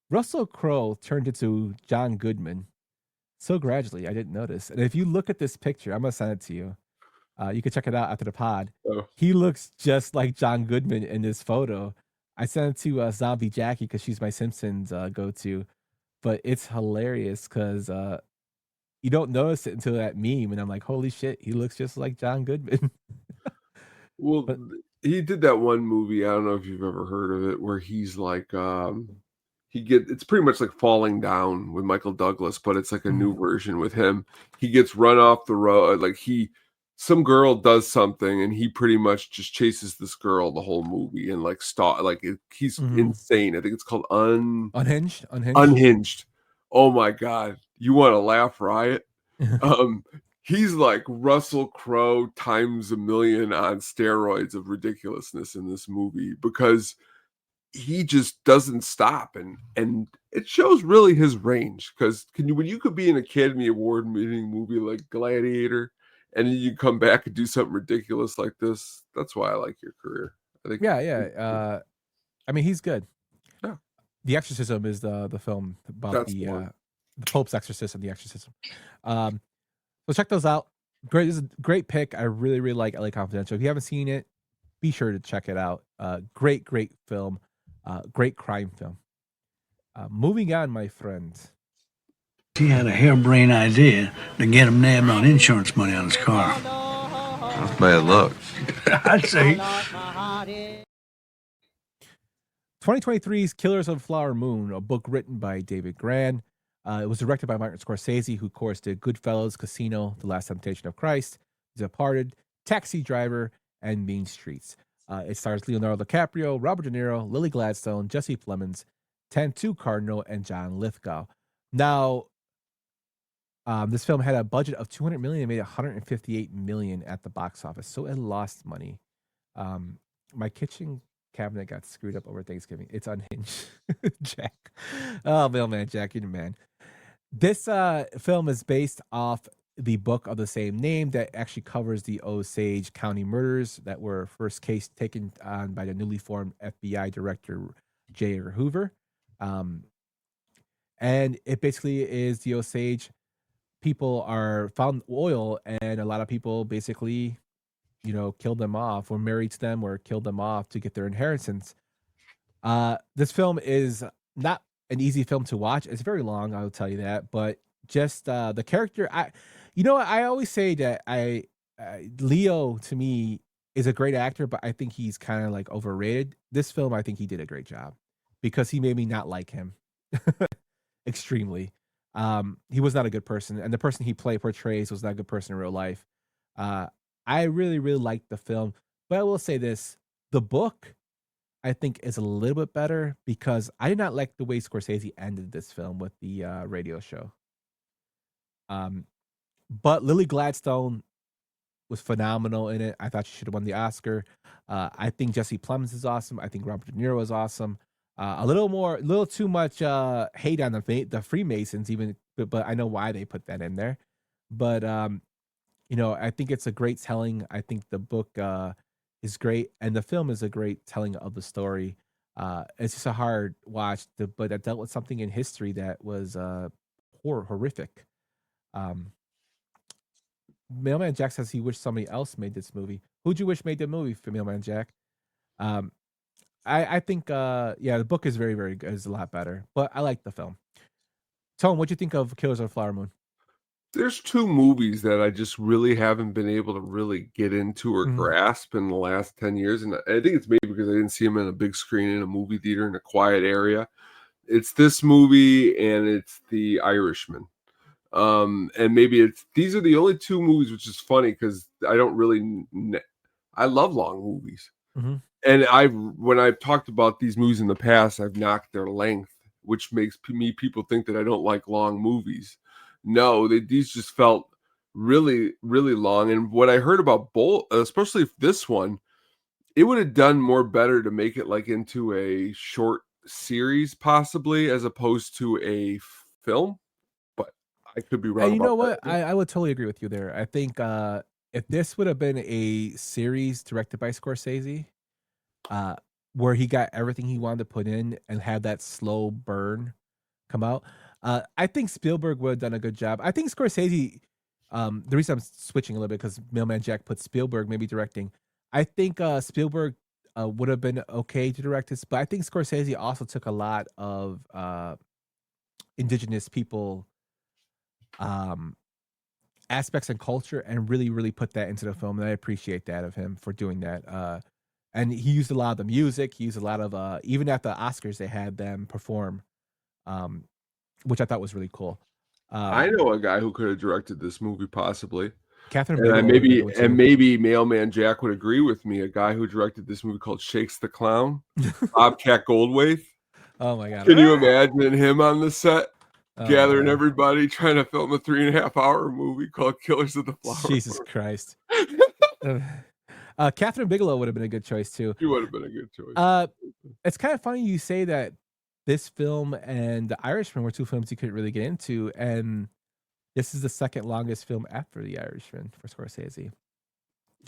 Speaker 4: Russell Crowe turned into John Goodman so gradually. I didn't notice. And if you look at this picture, I'm gonna send it to you. You can check it out after the pod.
Speaker 5: Oh.
Speaker 4: He looks just like John Goodman in this photo. I sent it to Zombie Jackie because she's my Simpsons go-to. But it's hilarious because you don't notice it until that meme, and I'm like, holy shit, he looks just like John Goodman.
Speaker 5: Well, he did that one movie, I don't know if you've ever heard of it, where he's like it's pretty much like Falling Down with Michael Douglas, but it's like a new version with him. He gets run off the road, like some girl does something, and he pretty much just chases this girl the whole movie, and like he's insane. I think it's called
Speaker 4: Unhinged.
Speaker 5: Oh my god, you want to laugh riot? He's like Russell Crowe times a million on steroids of ridiculousness in this movie, because he just doesn't stop, and it shows really his range. Because when you could be an Academy Award winning movie like Gladiator, and then you come back and do something ridiculous like this, that's why I like your career. I think.
Speaker 4: Yeah. I mean, he's good.
Speaker 5: Yeah.
Speaker 4: The Exorcism is the film about the Pope's exorcism. The Exorcism. So check those out. Great, this is a great pick. I really, really like LA Confidential. If you haven't seen it, be sure to check it out. Great film. Great crime film. Moving on, my friends.
Speaker 12: He had a harebrained idea to get him nabbed on insurance money on his car.
Speaker 7: That's bad luck.
Speaker 12: I'd say.
Speaker 4: 2023's Killers of the Flower Moon, a book written by David Gran. It was directed by Martin Scorsese, who, of course, did Goodfellas, Casino, The Last Temptation of Christ, Departed, Taxi Driver, and Mean Streets. It stars Leonardo DiCaprio, Robert De Niro, Lily Gladstone, Jesse Plemons, Tantu Cardinal, and John Lithgow. Now, this film had a budget of $200 million and made $158 million at the box office, so it lost money. My kitchen cabinet got screwed up over Thanksgiving. It's unhinged. Jack. Oh, mailman Jack, you're the man. This film is based off the book of the same name that actually covers the Osage County murders that were first case taken on by the newly formed FBI director, J. Edgar Hoover. And it basically is the Osage people are found oil, and a lot of people basically, killed them off, or married to them, or killed them off to get their inheritance. This film is not an easy film to watch. It's very long, I will tell you that, but just the character, I always say that Leo to me is a great actor, but I think he's kind of like overrated. This film, I think he did a great job because he made me not like him extremely. He was not a good person, and the person he portrays was not a good person in real life. I really, really liked the film, but I will say this: the book, I think, is a little bit better because I did not like the way Scorsese ended this film with the radio show. But Lily Gladstone was phenomenal in it. I thought she should have won the Oscar. I think Jesse Plemons is awesome. I think Robert De Niro is awesome. A little too much hate on the Freemasons, even, but I know why they put that in there. But I think it's a great telling. I think the book is great, and the film is a great telling of the story. It's just a hard watch, but it dealt with something in history that was horrific. Um, Mailman Jack says he wished somebody else made this movie. Who'd you wish made the movie for Mailman Jack? Um, I think the book is very, very good. It's a lot better, but I like the film. Tone, what'd you think of Killers of the Flower Moon?
Speaker 5: There's two movies that I just really haven't been able to really get into or grasp in the last 10 years. And I think it's maybe because I didn't see them in a big screen in a movie theater in a quiet area. It's this movie and it's The Irishman. And maybe these are the only two movies, which is funny because I don't really, I love long movies.
Speaker 4: Mm-hmm.
Speaker 5: And when I've talked about these movies in the past, I've knocked their length, which makes people think that I don't like long movies. No, these just felt really, really long. And what I heard about both, especially this one, it would have done more better to make it like into a short series, possibly, as opposed to a film. But I could be wrong.
Speaker 4: And you know what? I would totally agree with you there. I think if this would have been a series directed by Scorsese, where he got everything he wanted to put in and had that slow burn come out, I think Spielberg would have done a good job. I think Scorsese, the reason I'm switching a little bit because Mailman Jack put Spielberg maybe directing. I think Spielberg would have been okay to direct this, but I think Scorsese also took a lot of indigenous people aspects and culture and really, really put that into the film. And I appreciate that of him for doing that. And he used a lot of the music. He used a lot of, even at the Oscars, they had them perform, which I thought was really cool.
Speaker 5: I know a guy who could have directed this movie, possibly.
Speaker 4: Catherine
Speaker 5: Bigelow, maybe Mailman Jack would agree with me. A guy who directed this movie called Shakes the Clown, Bobcat Goldthwait.
Speaker 4: Oh my God!
Speaker 5: Can you imagine him on the set, gathering everybody, trying to film a 3.5-hour movie called Killers of the Flower Moon?
Speaker 4: Jesus Christ! Catherine Bigelow would have been a good choice too.
Speaker 5: She would have been a good choice.
Speaker 4: It's kind of funny you say that this film and The Irishman were two films you couldn't really get into, and this is the second longest film after The Irishman for Scorsese.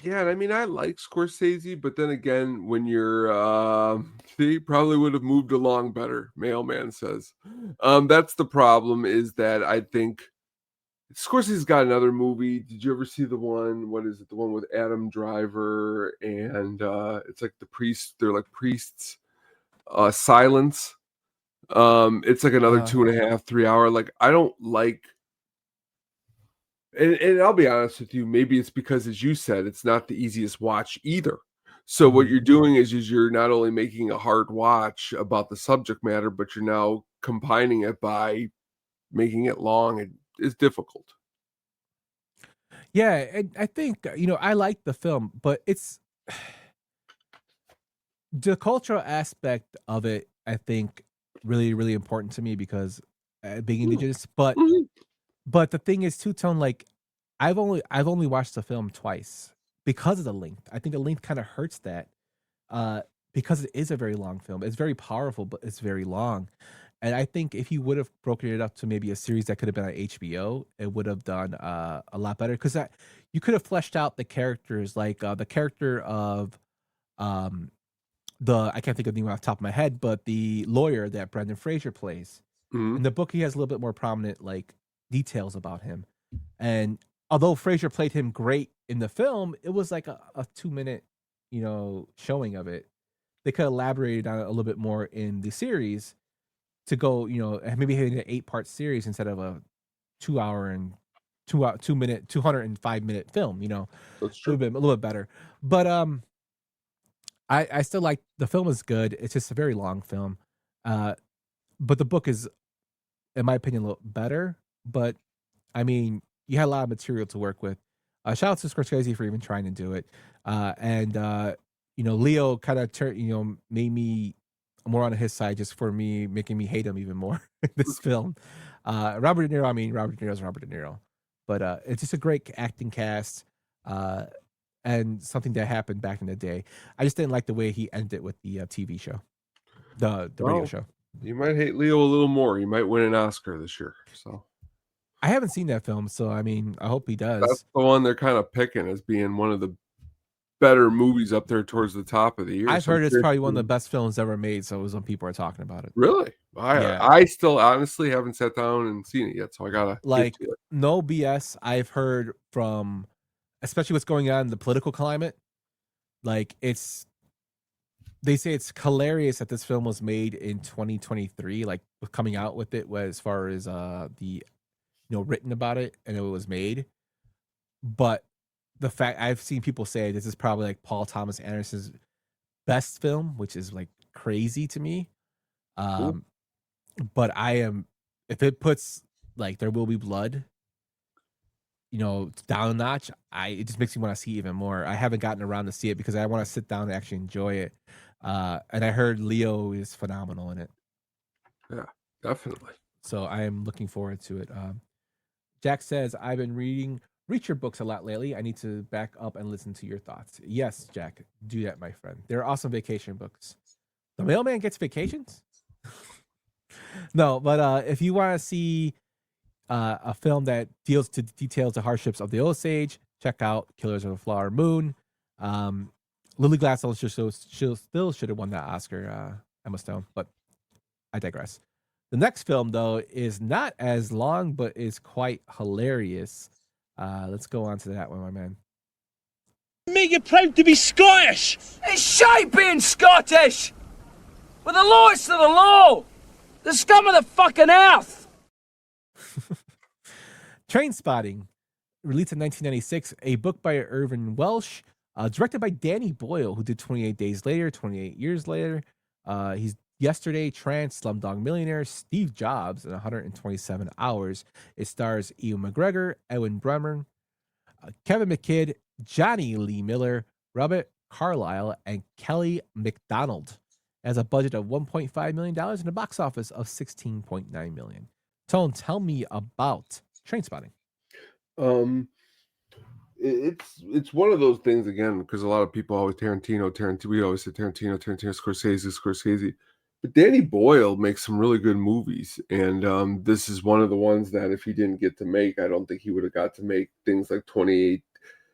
Speaker 5: Yeah, and I mean, I like Scorsese, but then again, when you're, he probably would have moved along better, Mailman says. That's the problem, is that I think Scorsese's got another movie. Did you ever see the one, what is it, the one with Adam Driver, and it's like the priest, they're like priests, Silence. It's like another 2.5, 3 hour. Like, I don't like, and I'll be honest with you, maybe it's because, as you said, it's not the easiest watch either. So what you're doing is you're not only making a hard watch about the subject matter, but you're now combining it by making it long. It's difficult.
Speaker 4: Yeah, and I think, I like the film, but it's the cultural aspect of it, I think, really, really important to me because being indigenous. But the thing is, too, Tone, like I've only watched the film twice because of the length. I think the length kind of hurts that because it is a very long film. It's very powerful, but it's very long. And I think if you would have broken it up to maybe a series that could have been on HBO, it would have done a lot better because you could have fleshed out the characters, like the character of I can't think of the name off the top of my head, but the lawyer that Brendan Fraser plays. In the book, he has a little bit more prominent like details about him. And although Fraser played him great in the film, it was like a 2-minute, showing of it. They could have elaborated on it a little bit more in the series to go, maybe having an 8-part series instead of a 2-hour and 205-minute film.
Speaker 5: That's true.
Speaker 4: A little bit better. But I still like the film is good. It's just a very long film. But the book is, in my opinion, a little better. But I mean, you had a lot of material to work with. Shout out to Scorsese for even trying to do it. And Leo kind of made me more on his side just for me, making me hate him even more in this film. Robert De Niro is Robert De Niro. But it's just a great acting cast. and something that happened back in the day. I just didn't like the way he ended with the TV show, the radio show.
Speaker 5: You might hate Leo a little more. He might win an Oscar this year. So
Speaker 4: I haven't seen that film, so I mean, I hope he does.
Speaker 5: that's the one they're kind of picking as being one of the better movies up there towards the top of the year.
Speaker 4: I've heard it's probably one of the best films ever made, so it was when people are talking about it.
Speaker 5: Really? I still honestly haven't sat down and seen it yet, so I gotta
Speaker 4: like
Speaker 5: get to it.
Speaker 4: No BS. I've heard from, especially what's going on in the political climate. Like they say it's hilarious that this film was made in 2023. Like coming out with it was as far as the written about it and it was made, but the fact I've seen people say this is probably like Paul Thomas Anderson's best film, which is like crazy to me. But if it puts like There Will Be Blood, down a notch, it just makes me want to see even more. I haven't gotten around to see it because I want to sit down and actually enjoy it. And I heard Leo is phenomenal in it.
Speaker 5: Yeah, definitely.
Speaker 4: So I am looking forward to it. Jack says, I've been reading Reacher books a lot lately. I need to back up and listen to your thoughts. Yes, Jack, do that, my friend. They're awesome vacation books. The mailman gets vacations? No, but if you want to see a film that details the hardships of the Osage, check out Killers of the Flower Moon. Lily Gladstone still should have won that Oscar, Emma Stone, but I digress. The next film, though, is not as long, but is quite hilarious. Let's go on to that one, my man.
Speaker 13: Make you proud to be Scottish!
Speaker 14: It's shite being Scottish! We're the lowest of the low! The scum of the fucking earth!
Speaker 4: Trainspotting, released in 1996, a book by Irvin Welsh, directed by Danny Boyle, who did 28 Days Later, 28 Years Later. He's Yesterday, Trance, Slumdog Millionaire, Steve Jobs in 127 Hours. It stars Ewan McGregor, Edwin Bremer, Kevin McKidd, Johnny Lee Miller, Robert Carlyle, and Kelly MacDonald. It has a budget of $1.5 million and a box office of $16.9 million. Tone, tell me about Trainspotting.
Speaker 5: It's one of those things again, because a lot of people always Tarantino. We always say Tarantino, Scorsese. But Danny Boyle makes some really good movies, and this is one of the ones that if he didn't get to make, I don't think he would have got to make things like 28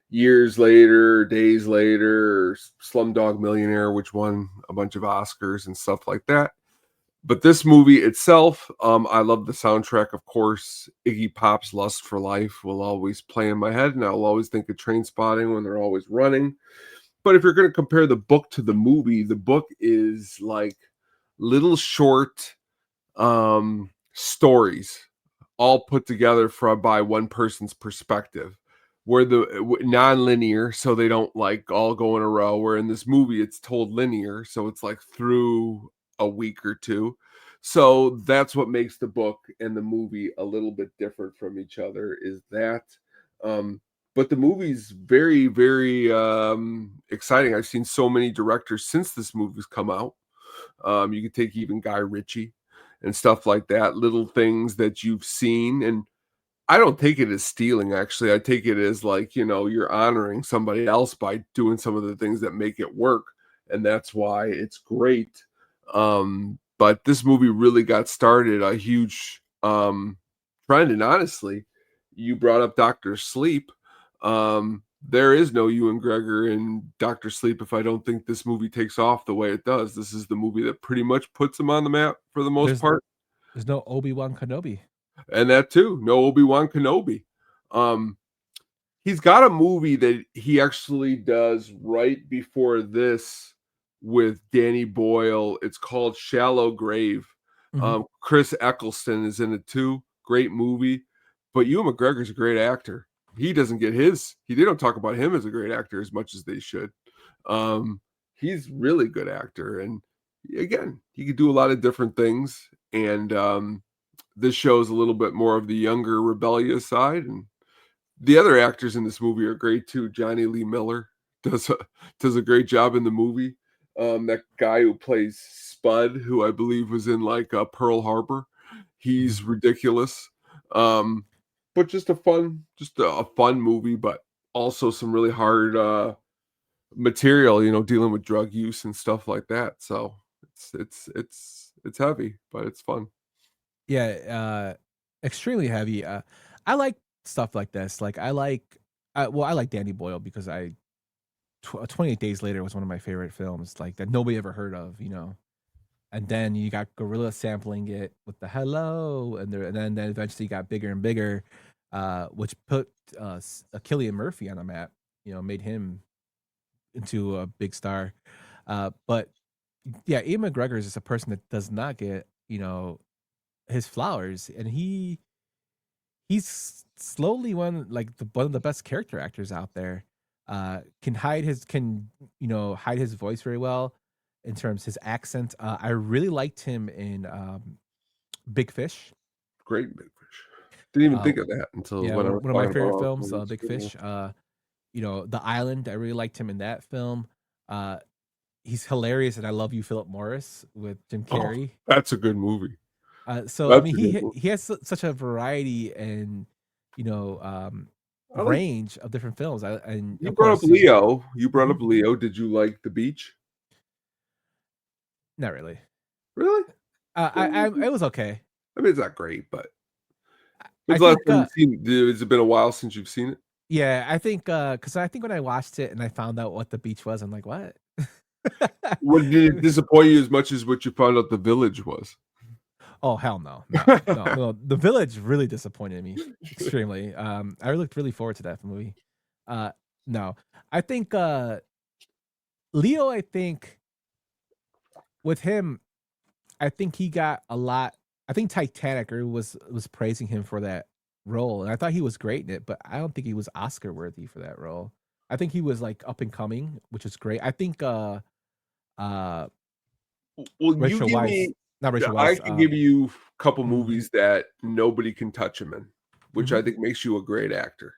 Speaker 5: Years Later, Days Later, or Slumdog Millionaire, which won a bunch of Oscars and stuff like that. But this movie itself, I love the soundtrack, of course. Iggy Pop's Lust for Life will always play in my head, and I'll always think of Trainspotting when they're always running. But if you're going to compare the book to the movie, the book is like little short stories all put together by one person's perspective, where the non-linear, so they don't like all go in a row, where in this movie it's told linear, so it's like through a week or two. So that's what makes the book and the movie a little bit different from each other, is that but the movie's very, very exciting. I've seen so many directors since this movie's come out. You could take even Guy Ritchie and stuff like that, little things that you've seen. And I don't take it as stealing, actually. I take it as like, you're honoring somebody else by doing some of the things that make it work. And that's why it's great. But this movie really got started a huge trend. And honestly, you brought up Dr. Sleep. There is no Ewan McGregor in Dr. Sleep if I don't think this movie takes off the way it does. This is the movie that pretty much puts him on the map for the most part.
Speaker 4: There's no Obi-Wan Kenobi.
Speaker 5: And that too, no Obi-Wan Kenobi. He's got a movie that he actually does right before this with Danny Boyle. It's called Shallow Grave. Mm-hmm. Chris Eccleston is in it too. Great movie. But Ewan McGregor's a great actor. He doesn't get they don't talk about him as a great actor as much as they should. He's really good actor. And again, he could do a lot of different things. And this shows a little bit more of the younger, rebellious side. And the other actors in this movie are great too. Johnny Lee Miller does a great job in the movie. That guy who plays Spud, who I believe was in like Pearl Harbor, he's ridiculous. But just a fun movie, but also some really hard material, dealing with drug use and stuff like that. So it's heavy, but it's fun.
Speaker 4: Yeah, extremely heavy. I like stuff like this. Like I like Danny Boyle because 28 Days Later was one of my favorite films, like that nobody ever heard of, And then you got Gorilla sampling it with the hello, and then eventually got bigger and bigger, which put Cillian Murphy on the map. Made him into a big star. But yeah, Ian McGregor is just a person that does not get his flowers, and he's slowly one of the best character actors out there. Can hide his voice very well in terms of his accent. I really liked him in Big Fish.
Speaker 5: Great Big Fish. Didn't even think of that until
Speaker 4: Yeah,
Speaker 5: when I was
Speaker 4: one of my
Speaker 5: talking
Speaker 4: favorite
Speaker 5: about
Speaker 4: films,
Speaker 5: movies.
Speaker 4: Big Fish. The Island. I really liked him in that film. He's hilarious, and I Love You, Philip Morris with Jim Carrey.
Speaker 5: That's a good movie.
Speaker 4: So
Speaker 5: That's
Speaker 4: I mean,
Speaker 5: a good movie.
Speaker 4: he has such a variety and
Speaker 5: I like-
Speaker 4: range of different films. And
Speaker 5: You
Speaker 4: of
Speaker 5: brought
Speaker 4: course,
Speaker 5: up Leo. You brought
Speaker 4: Mhm.
Speaker 5: up Leo. Did you like The Beach?
Speaker 4: Not really.
Speaker 5: Really?
Speaker 4: It was okay.
Speaker 5: I mean, it's not great, but
Speaker 4: I
Speaker 5: when's the last
Speaker 4: think,
Speaker 5: time you've seen it? Has it been a while since you've seen it?
Speaker 4: Yeah, I think because I think when I watched it and I found out what The Beach was, I'm like, what?
Speaker 5: What did it disappoint you as much as what you found out The Village was?
Speaker 4: Oh hell no. No. The Village really disappointed me extremely. I looked really forward to that movie. No, I think Leo. I think with him, I think he got a lot. I think Titanic was praising him for that role, and I thought he was great in it. But I don't think he was Oscar worthy for that role. I think he was like up and coming, which is great. I think
Speaker 5: Well,
Speaker 4: Rachel
Speaker 5: you give
Speaker 4: Weisz,
Speaker 5: me.
Speaker 4: not Rachel
Speaker 5: I
Speaker 4: Weisz.
Speaker 5: can give you a couple
Speaker 4: Mhm.
Speaker 5: movies that nobody can touch him in, which I think makes you a great actor.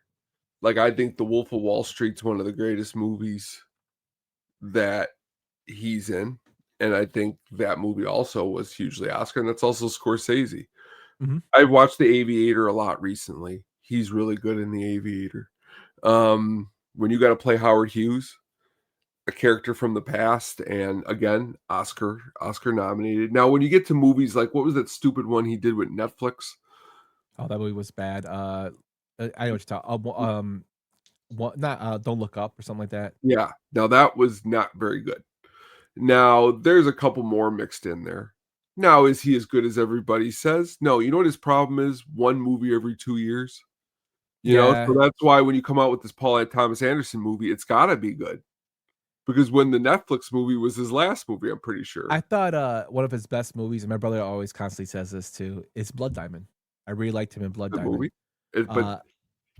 Speaker 5: Like I think The Wolf of Wall Street's one of the greatest movies that he's in, and I think that movie also was hugely Oscar, and that's also Scorsese.
Speaker 4: Mhm.
Speaker 5: I've watched The Aviator a lot recently. He's really good in The Aviator. When you got to play Howard Hughes, a character from the past, and again, Oscar nominated. Now, when you get to movies like what was that stupid one he did with Netflix?
Speaker 4: Oh, that movie was bad. I know what you're talking. Not Don't Look Up or something like that.
Speaker 5: Yeah, now that was not very good. Now, there's a couple more mixed in there. Now, is he as good as everybody says? No, you know what his problem is? One movie every 2 years. So that's why when you come out with this Paul Thomas Anderson movie, it's got to be good. Because when the Netflix movie was his last movie, I'm pretty sure.
Speaker 4: I thought one of his best movies, and my brother always constantly says this too, is Blood Diamond. I really liked him in Blood
Speaker 5: Good
Speaker 4: Diamond.
Speaker 5: movie. But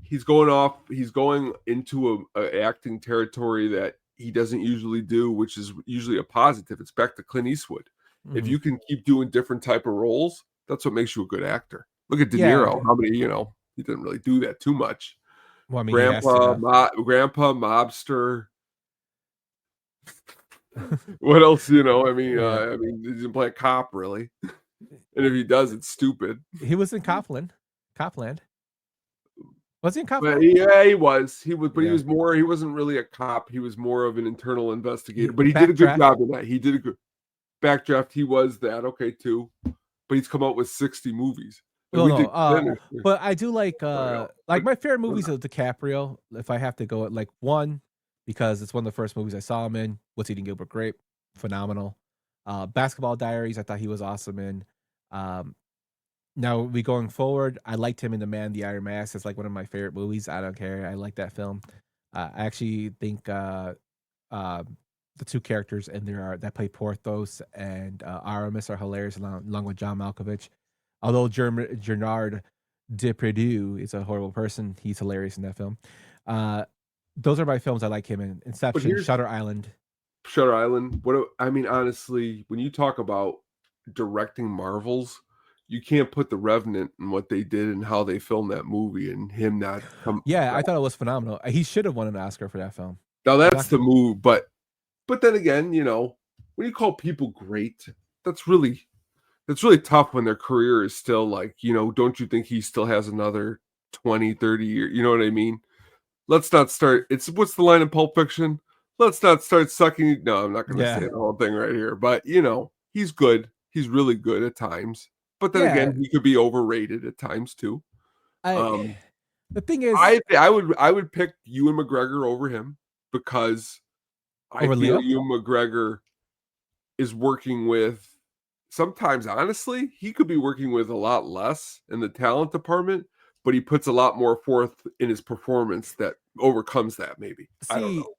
Speaker 5: he's going into a acting territory that he doesn't usually do, which is usually a positive. It's back to Clint Eastwood. If
Speaker 4: Mhm.
Speaker 5: you can keep doing different type of roles, that's what makes you a good actor. Look at De
Speaker 4: Yeah.
Speaker 5: Niro. How many, he didn't really do that too much.
Speaker 4: Well, I mean, he has to
Speaker 5: Grandpa, mobster. What else, I mean,
Speaker 4: Yeah.
Speaker 5: he doesn't play a cop really. And if he does, it's stupid.
Speaker 4: He was in Copland. Was he in Copland?
Speaker 5: But yeah, he was. But
Speaker 4: Yeah.
Speaker 5: he wasn't really a cop. He was more of an internal investigator. But he
Speaker 4: Backdraft.
Speaker 5: did a good job in that. He did a good Backdraft. He was that. Okay, too. But he's come out with 60 movies. And
Speaker 4: but I do like my favorite movies of DiCaprio. If I have to go at like one, because it's one of the first movies I saw him in. What's Eating Gilbert Grape? Phenomenal. Basketball Diaries. I thought he was awesome in. Now we going forward. I liked him in The Man in the Iron Mask. It's like one of my favorite movies. I don't care. I like that film. I actually think the two characters in there that play Porthos and Aramis are hilarious, along with John Malkovich. Although Gerard Depardieu is a horrible person, he's hilarious in that film. Those are my films I like him in: Inception, Shutter Island.
Speaker 5: Honestly, when you talk about directing Marvels, you can't put The Revenant and what they did and how they filmed that movie and him not come.
Speaker 4: Yeah, I thought it was phenomenal. He should have won an Oscar for that film.
Speaker 5: Now that's the move, but then again, when you call people great, that's really tough when their career is still like, don't you think he still has another 20, 30 years? You know what I mean? let's not start. It's what's the line in Pulp Fiction? Let's not start sucking. No, I'm not going to
Speaker 4: Yeah.
Speaker 5: say the whole thing right here, but he's good. He's really good at times, but then
Speaker 4: Yeah.
Speaker 5: again, he could be overrated at times too.
Speaker 4: The thing is,
Speaker 5: I would pick Ewan McGregor over him because I
Speaker 4: Over
Speaker 5: feel
Speaker 4: Leo?
Speaker 5: Ewan McGregor is working with. Sometimes, honestly, he could be working with a lot less in the talent department, but he puts a lot more forth in his performance that overcomes that. Maybe I don't
Speaker 4: see,
Speaker 5: know.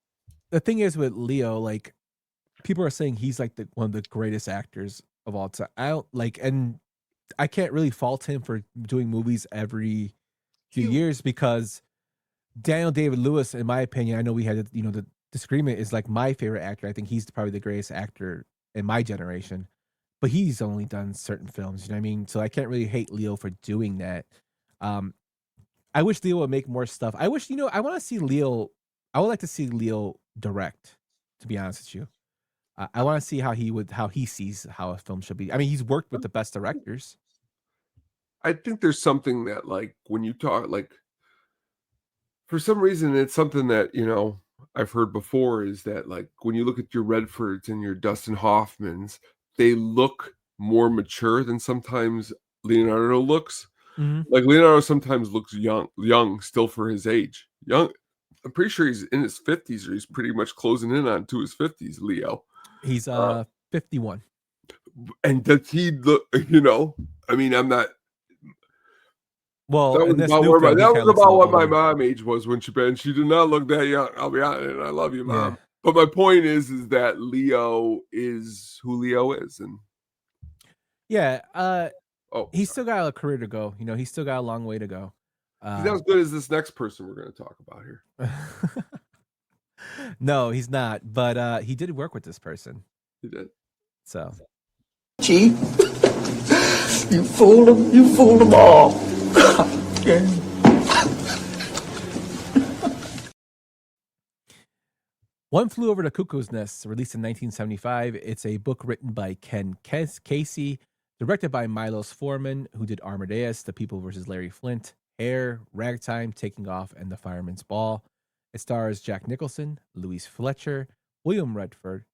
Speaker 4: the thing is with Leo, like people are saying he's like one of the greatest actors of all time. I don't like, and I can't really fault him for doing movies every few years because Daniel David Lewis, in my opinion, I know we had the disagreement, is like my favorite actor. I think he's probably the greatest actor in my generation, but he's only done certain films. You know what I mean? So I can't really hate Leo for doing that. I wish Leo would make more stuff. I wish, I want to see Leo. I would like to see Leo direct. To be honest with you, I want to see how he sees how a film should be. I mean, he's worked with the best directors.
Speaker 5: I think there's something that, like, when you talk, like, for some reason, it's something that I've heard before is that, like, when you look at your Redfords and your Dustin Hoffmans, they look more mature than sometimes Leonardo looks. Like Leonardo sometimes looks young still for his age. Young, I'm pretty sure he's in his 50s, or he's pretty much closing in on to his 50s. Leo,
Speaker 4: he's 51.
Speaker 5: And does he look? I mean, I'm not.
Speaker 4: Well,
Speaker 5: That
Speaker 4: in
Speaker 5: was
Speaker 4: this
Speaker 5: about,
Speaker 4: new
Speaker 5: where my,
Speaker 4: film, he
Speaker 5: that
Speaker 4: kind
Speaker 5: was
Speaker 4: of looks a
Speaker 5: about
Speaker 4: little
Speaker 5: what my
Speaker 4: older.
Speaker 5: mom age was when she did not look that young. I'll be honest, and I love you, Mom.
Speaker 4: Yeah.
Speaker 5: But my point is that Leo is who Leo is, and
Speaker 4: Yeah, he's
Speaker 5: sorry.
Speaker 4: still got a career to go. He's still got a long way to go.
Speaker 5: He's not as good as this next person we're going to talk about here.
Speaker 4: No, he's not. But he did work with this person.
Speaker 5: He did.
Speaker 4: So,
Speaker 15: Chief, you fooled them. You fooled them all.
Speaker 4: One Flew Over the Cuckoo's Nest, released in 1975. It's a book written by Ken Casey, directed by Milos Forman, who did Amadeus, The People vs. Larry Flint, Hair, Ragtime, Taking Off, and The Fireman's Ball. It stars Jack Nicholson, Louise Fletcher, William Redfield,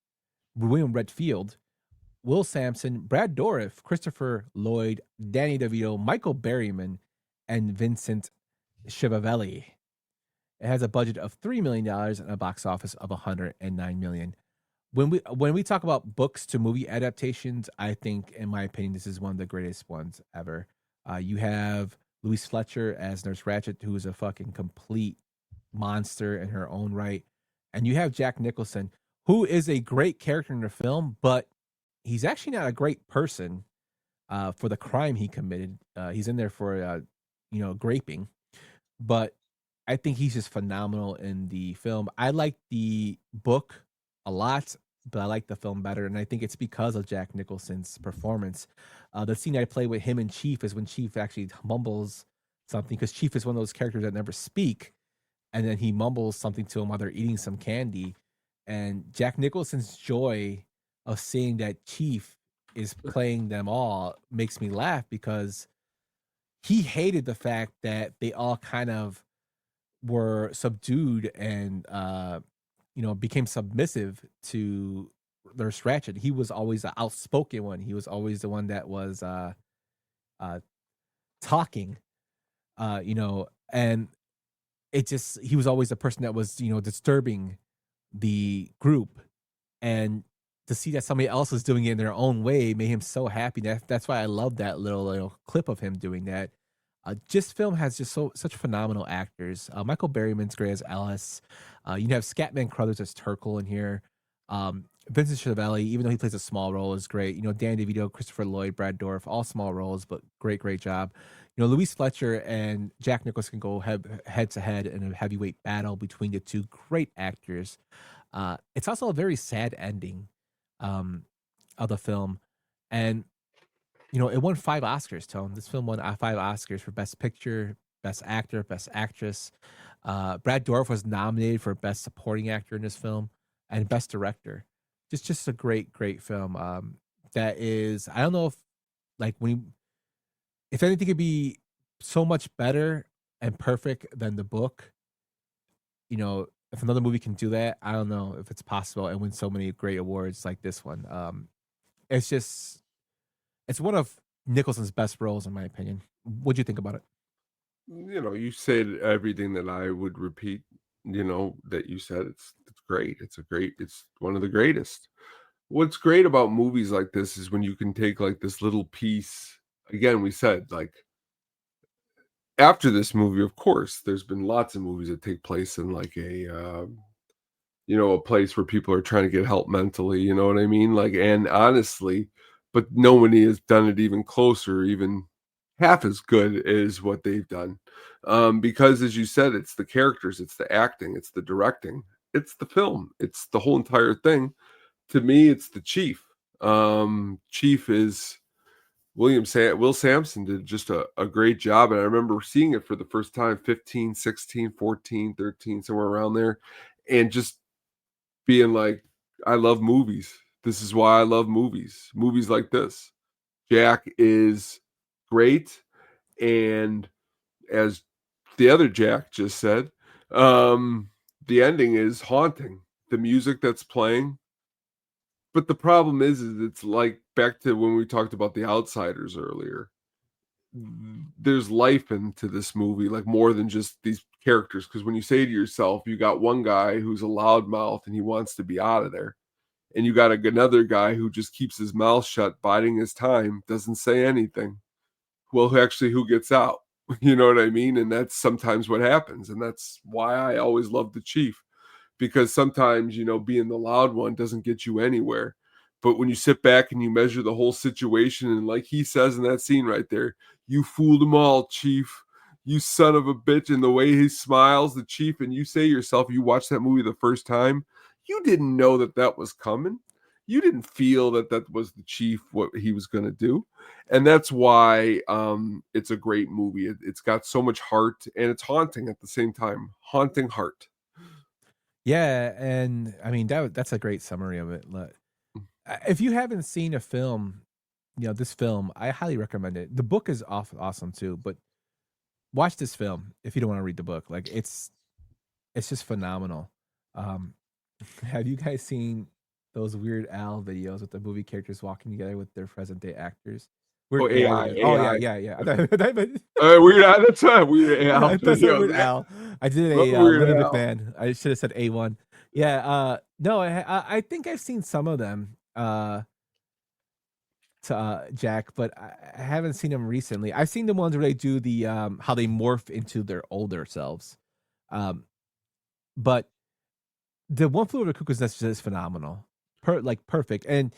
Speaker 4: Will Sampson, Brad Dourif, Christopher Lloyd, Danny DeVito, Michael Berryman, and Vincent Schiavelli. It has a budget of $3 million and a box office of $109 million. When we talk about books to movie adaptations, I think, in my opinion, this is one of the greatest ones ever. You have Louise Fletcher as Nurse Ratched, who is a fucking complete monster in her own right. And you have Jack Nicholson, who is a great character in the film, but he's actually not a great person for the crime he committed. He's in there for, graping. But I think he's just phenomenal in the film. I like the book a lot, but I like the film better. And I think it's because of Jack Nicholson's performance. The scene I play with him and Chief is when Chief actually mumbles something, because Chief is one of those characters that never speak. And then he mumbles something to him while they're eating some candy. And Jack Nicholson's joy of seeing that Chief is playing them all makes me laugh, because he hated the fact that they all kind of were subdued and became submissive to Nurse Ratched. He was always the outspoken one. He was always the one that was talking, and he was always the person that was disturbing the group. And to see that somebody else was doing it in their own way made him so happy. That's why I love that little clip of him doing that. Just film has just such phenomenal actors. Michael Berryman's great as Alice. You have Scatman Crothers as Turkle in here. Vincent Schiavelli, even though he plays a small role, is great. Dan DeVito, Christopher Lloyd, Brad Dourif, all small roles, but great job. Louise Fletcher and Jack Nicholson go head to head in a heavyweight battle between the two great actors. It's also a very sad ending of the film. And it won 5 Oscars, Tone. This film won 5 Oscars for Best Picture, Best Actor, Best Actress. Brad Dourif was nominated for Best Supporting Actor in this film and Best Director. Just a great film. That is, I don't know if anything could be so much better and perfect than the book, if another movie can do that, I don't know if it's possible and win so many great awards like this one. It's just it's one of Nicholson's best roles, in my opinion. What'd you think about it?
Speaker 5: You said everything that I would repeat, that you said. It's great. It's one of the greatest. What's great about movies like this is when you can take like this little piece. Again, we said like after this movie, of course, there's been lots of movies that take place in like a place where people are trying to get help mentally, you know what I mean? Like, and honestly, but nobody has done it even closer, even half as good as what they've done. Because as you said, it's the characters, it's the acting, it's the directing, it's the film, it's the whole entire thing. To me, it's the Chief. Chief is Will Sampson did just a great job. And I remember seeing it for the first time, 15, 16, 14, 13, somewhere around there. And just being like, I love movies. This is why I love movies. Movies like this. Jack is great. And as the other Jack just said, the ending is haunting. The music that's playing. But the problem is it's like back to when we talked about The Outsiders earlier. There's life into this movie, like more than just these characters. Because when you say to yourself, you got one guy who's a loudmouth and he wants to be out of there. And you got another guy who just keeps his mouth shut, biding his time, doesn't say anything. Well, who gets out? You know what I mean? And that's sometimes what happens. And that's why I always love the Chief. Because sometimes, being the loud one doesn't get you anywhere. But when you sit back and you measure the whole situation, and like he says in that scene right there, you fooled them all, Chief. You son of a bitch. And the way he smiles, the Chief, and you say to yourself, you watch that movie the first time, you didn't know that was coming. You didn't feel that was the Chief, what he was going to do. And that's why it's a great movie. It's got so much heart, and it's haunting at the same time. Haunting heart.
Speaker 4: Yeah, and I mean that's a great summary of it. If you haven't seen a film, this film, I highly recommend it. The book is awesome too, but watch this film if you don't want to read the book. Like it's just phenomenal. Have you guys seen those Weird Al videos with the movie characters walking together with their present day actors?
Speaker 5: AI.
Speaker 4: Oh yeah.
Speaker 5: Weird Al. That's right. Weird Al.
Speaker 4: That's Weird Al. I did a Linda
Speaker 5: Al.
Speaker 4: McMahon. I should have said A1. Yeah. No, I think I've seen some of them. To Jack, but I haven't seen them recently. I've seen the ones where they do the how they morph into their older selves. But the One Flew Over the Cuckoo's Nest is phenomenal. Perfect. And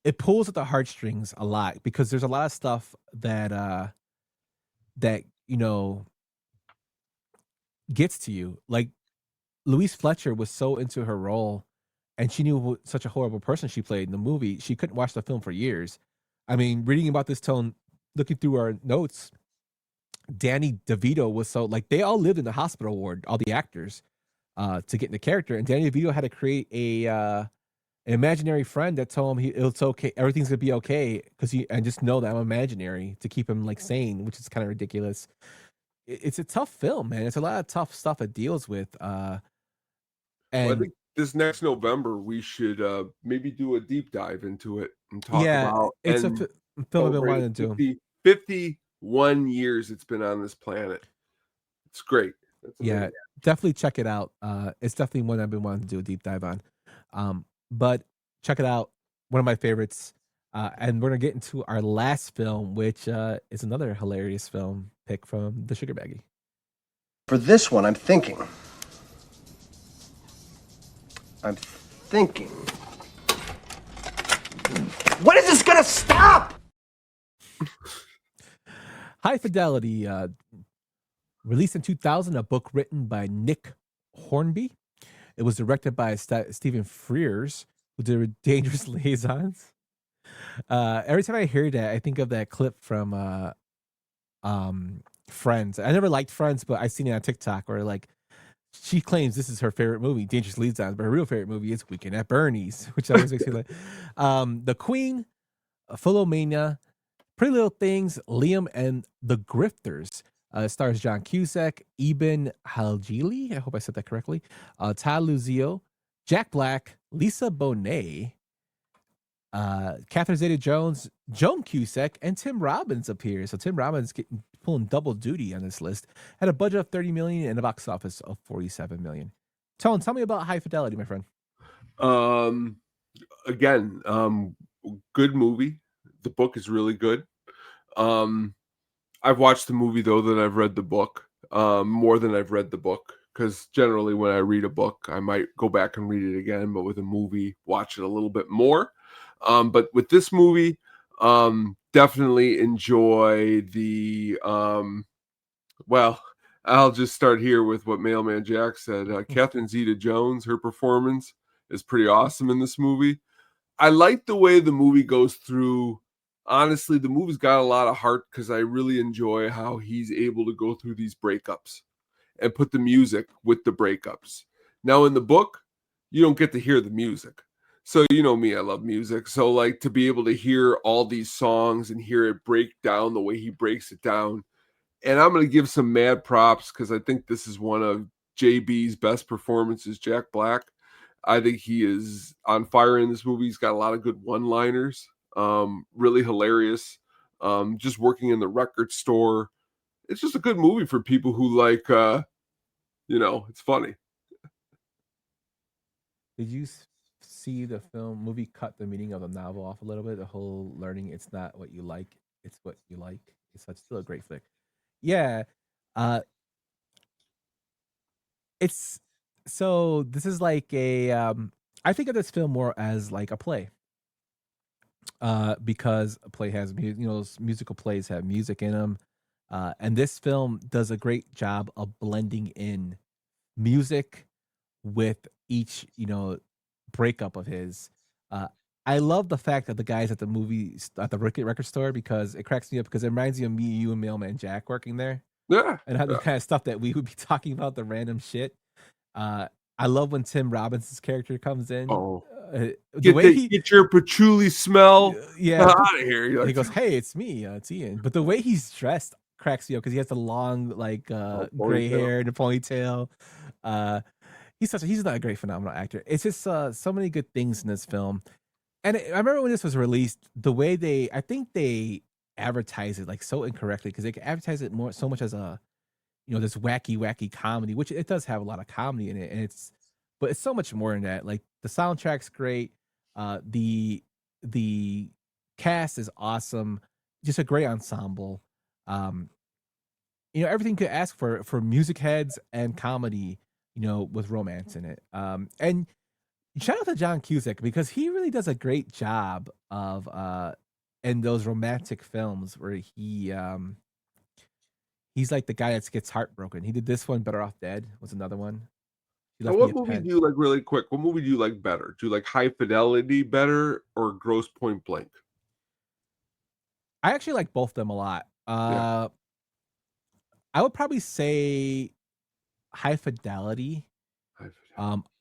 Speaker 4: it pulls at the heartstrings a lot because there's a lot of stuff that gets to you. Like Louise Fletcher was so into her role, and she knew such a horrible person she played in the movie. She couldn't watch the film for years. I mean, reading about this tone, looking through our notes, Danny DeVito was so like they all lived in the hospital ward, all the actors, to get in the character. And Danny DeVito had to create an imaginary friend that told him it's okay, everything's gonna be okay, and just know that I'm imaginary to keep him like sane, which is kind of ridiculous. It's a tough film, man. It's a lot of tough stuff it deals with. And
Speaker 5: I think this next November we should maybe do a deep dive into it and talk about.
Speaker 4: It's a film I've been wanting to do.
Speaker 5: 51 years it's been on this planet. It's great.
Speaker 4: Yeah, definitely check it out. It's definitely one I've been wanting to do a deep dive on. But check it out. One of my favorites. And we're gonna get into our last film, which is another hilarious film pick from the Sugar Baggie.
Speaker 16: For this one, I'm thinking. When is this gonna stop?
Speaker 4: High Fidelity, released in 2000, a book written by Nick Hornby. It was directed by Stephen Frears, who did Dangerous Liaisons. Every time I hear that, I think of that clip from Friends. I never liked Friends, but I've seen it on TikTok where like she claims this is her favorite movie, Dangerous Liaisons, but her real favorite movie is Weekend at Bernie's, which always makes me like The Queen, Philomania, Pretty Little Things, Liam, and The Grifters. It stars John Cusack, Eben Halgili, I hope I said that correctly, Todd Luzio, Jack Black, Lisa Bonet, Catherine Zeta-Jones, Joan Cusack, and Tim Robbins appears. So Tim Robbins pulling double duty on this list. Had a budget of $30 million and a box office of $47 million. Tone, tell me about High Fidelity, my friend.
Speaker 5: Again, good movie. The book is really good. I've watched the movie though than I've read the book. More than I've read the book, because generally when I read a book, I might go back and read it again, but with a movie, watch it a little bit more. But with this movie, definitely enjoy the well, I'll just start here with what Mailman Jack said. Catherine Zeta-Jones, her performance is pretty awesome in this movie. I like the way the movie goes through. Honestly, the movie's got a lot of heart because I really enjoy how he's able to go through these breakups and put the music with the breakups. Now, in the book, you don't get to hear the music. So, you know me, I love music. So, like, to be able to hear all these songs and hear it break down the way he breaks it down. And I'm going to give some mad props because I think this is one of JB's best performances, Jack Black. I think he is on fire in this movie. He's got a lot of good one-liners, really hilarious. Just working in the record store. It's just a good movie for people who like, it's funny.
Speaker 4: Did you see the movie cut the meaning of the novel off a little bit? The whole learning it's not what you like, it's what you like. It's still a great flick. Yeah. It's so this is like a I think of this film more as like a play. Because a play has those musical plays have music in them. And this film does a great job of blending in music with each, breakup of his. I love the fact that the guys at the record store, because it cracks me up because it reminds me of me, you, and Mailman Jack working there.
Speaker 5: Yeah.
Speaker 4: And how the kind of stuff that we would be talking about, the random shit. I love when Tim Robbins' character comes in.
Speaker 5: Oh,
Speaker 4: get
Speaker 5: your patchouli smell
Speaker 4: out
Speaker 5: of here.
Speaker 4: He goes, "Hey, it's me, it's Ian." But the way he's dressed cracks me up because he has the long, gray hair and a ponytail. He's not a great, phenomenal actor. It's just so many good things in this film. And I remember when this was released, the way I think they advertise it like so incorrectly, because they advertise it so much as a, this wacky comedy, which it does have a lot of comedy in it, and but it's so much more than that. Like, the soundtrack's great, the cast is awesome, just a great ensemble. Everything you could ask for music heads and comedy, with romance in it. And shout out to John Cusack, because he really does a great job of in those romantic films where he's like the guy that gets heartbroken. He did this one. Better Off Dead was another one.
Speaker 5: Now, what movie do you like really quick? What movie do you like better? Do you like High Fidelity better or Grosse Point Blank?
Speaker 4: I actually like both of them a lot. I would probably say High Fidelity.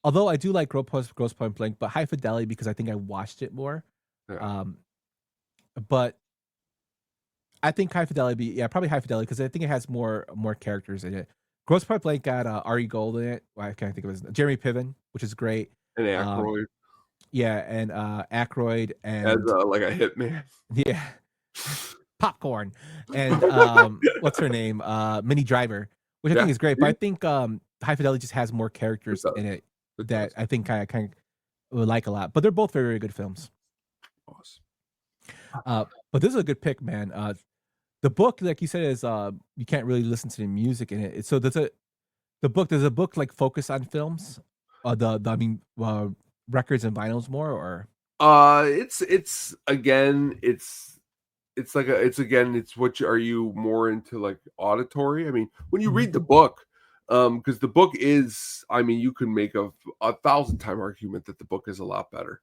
Speaker 4: Although I do like Grosse Point Blank, but High Fidelity because I think I watched it more.
Speaker 5: Yeah.
Speaker 4: But I think High Fidelity, probably High Fidelity, because I think it has more characters in it. Grosse Point Blank got Ari Gold in it. Well, I can't think of his name. Jeremy Piven, which is great.
Speaker 5: And Aykroyd.
Speaker 4: And Aykroyd and
Speaker 5: as like a hitman.
Speaker 4: Yeah. Popcorn. And what's her name? Minnie Driver, which I think is great. But I think High Fidelity just has more characters in it that I think I kind of would like a lot. But they're both very, very good films.
Speaker 5: Awesome.
Speaker 4: But this is a good pick, man. The book, like you said, is you can't really listen to the music in it. So does a book like focus on films? Records and vinyls more, or
Speaker 5: it's what are you more into, like auditory? I mean, when you read the book, because the book is, you can make a 1,000-time argument that the book is a lot better,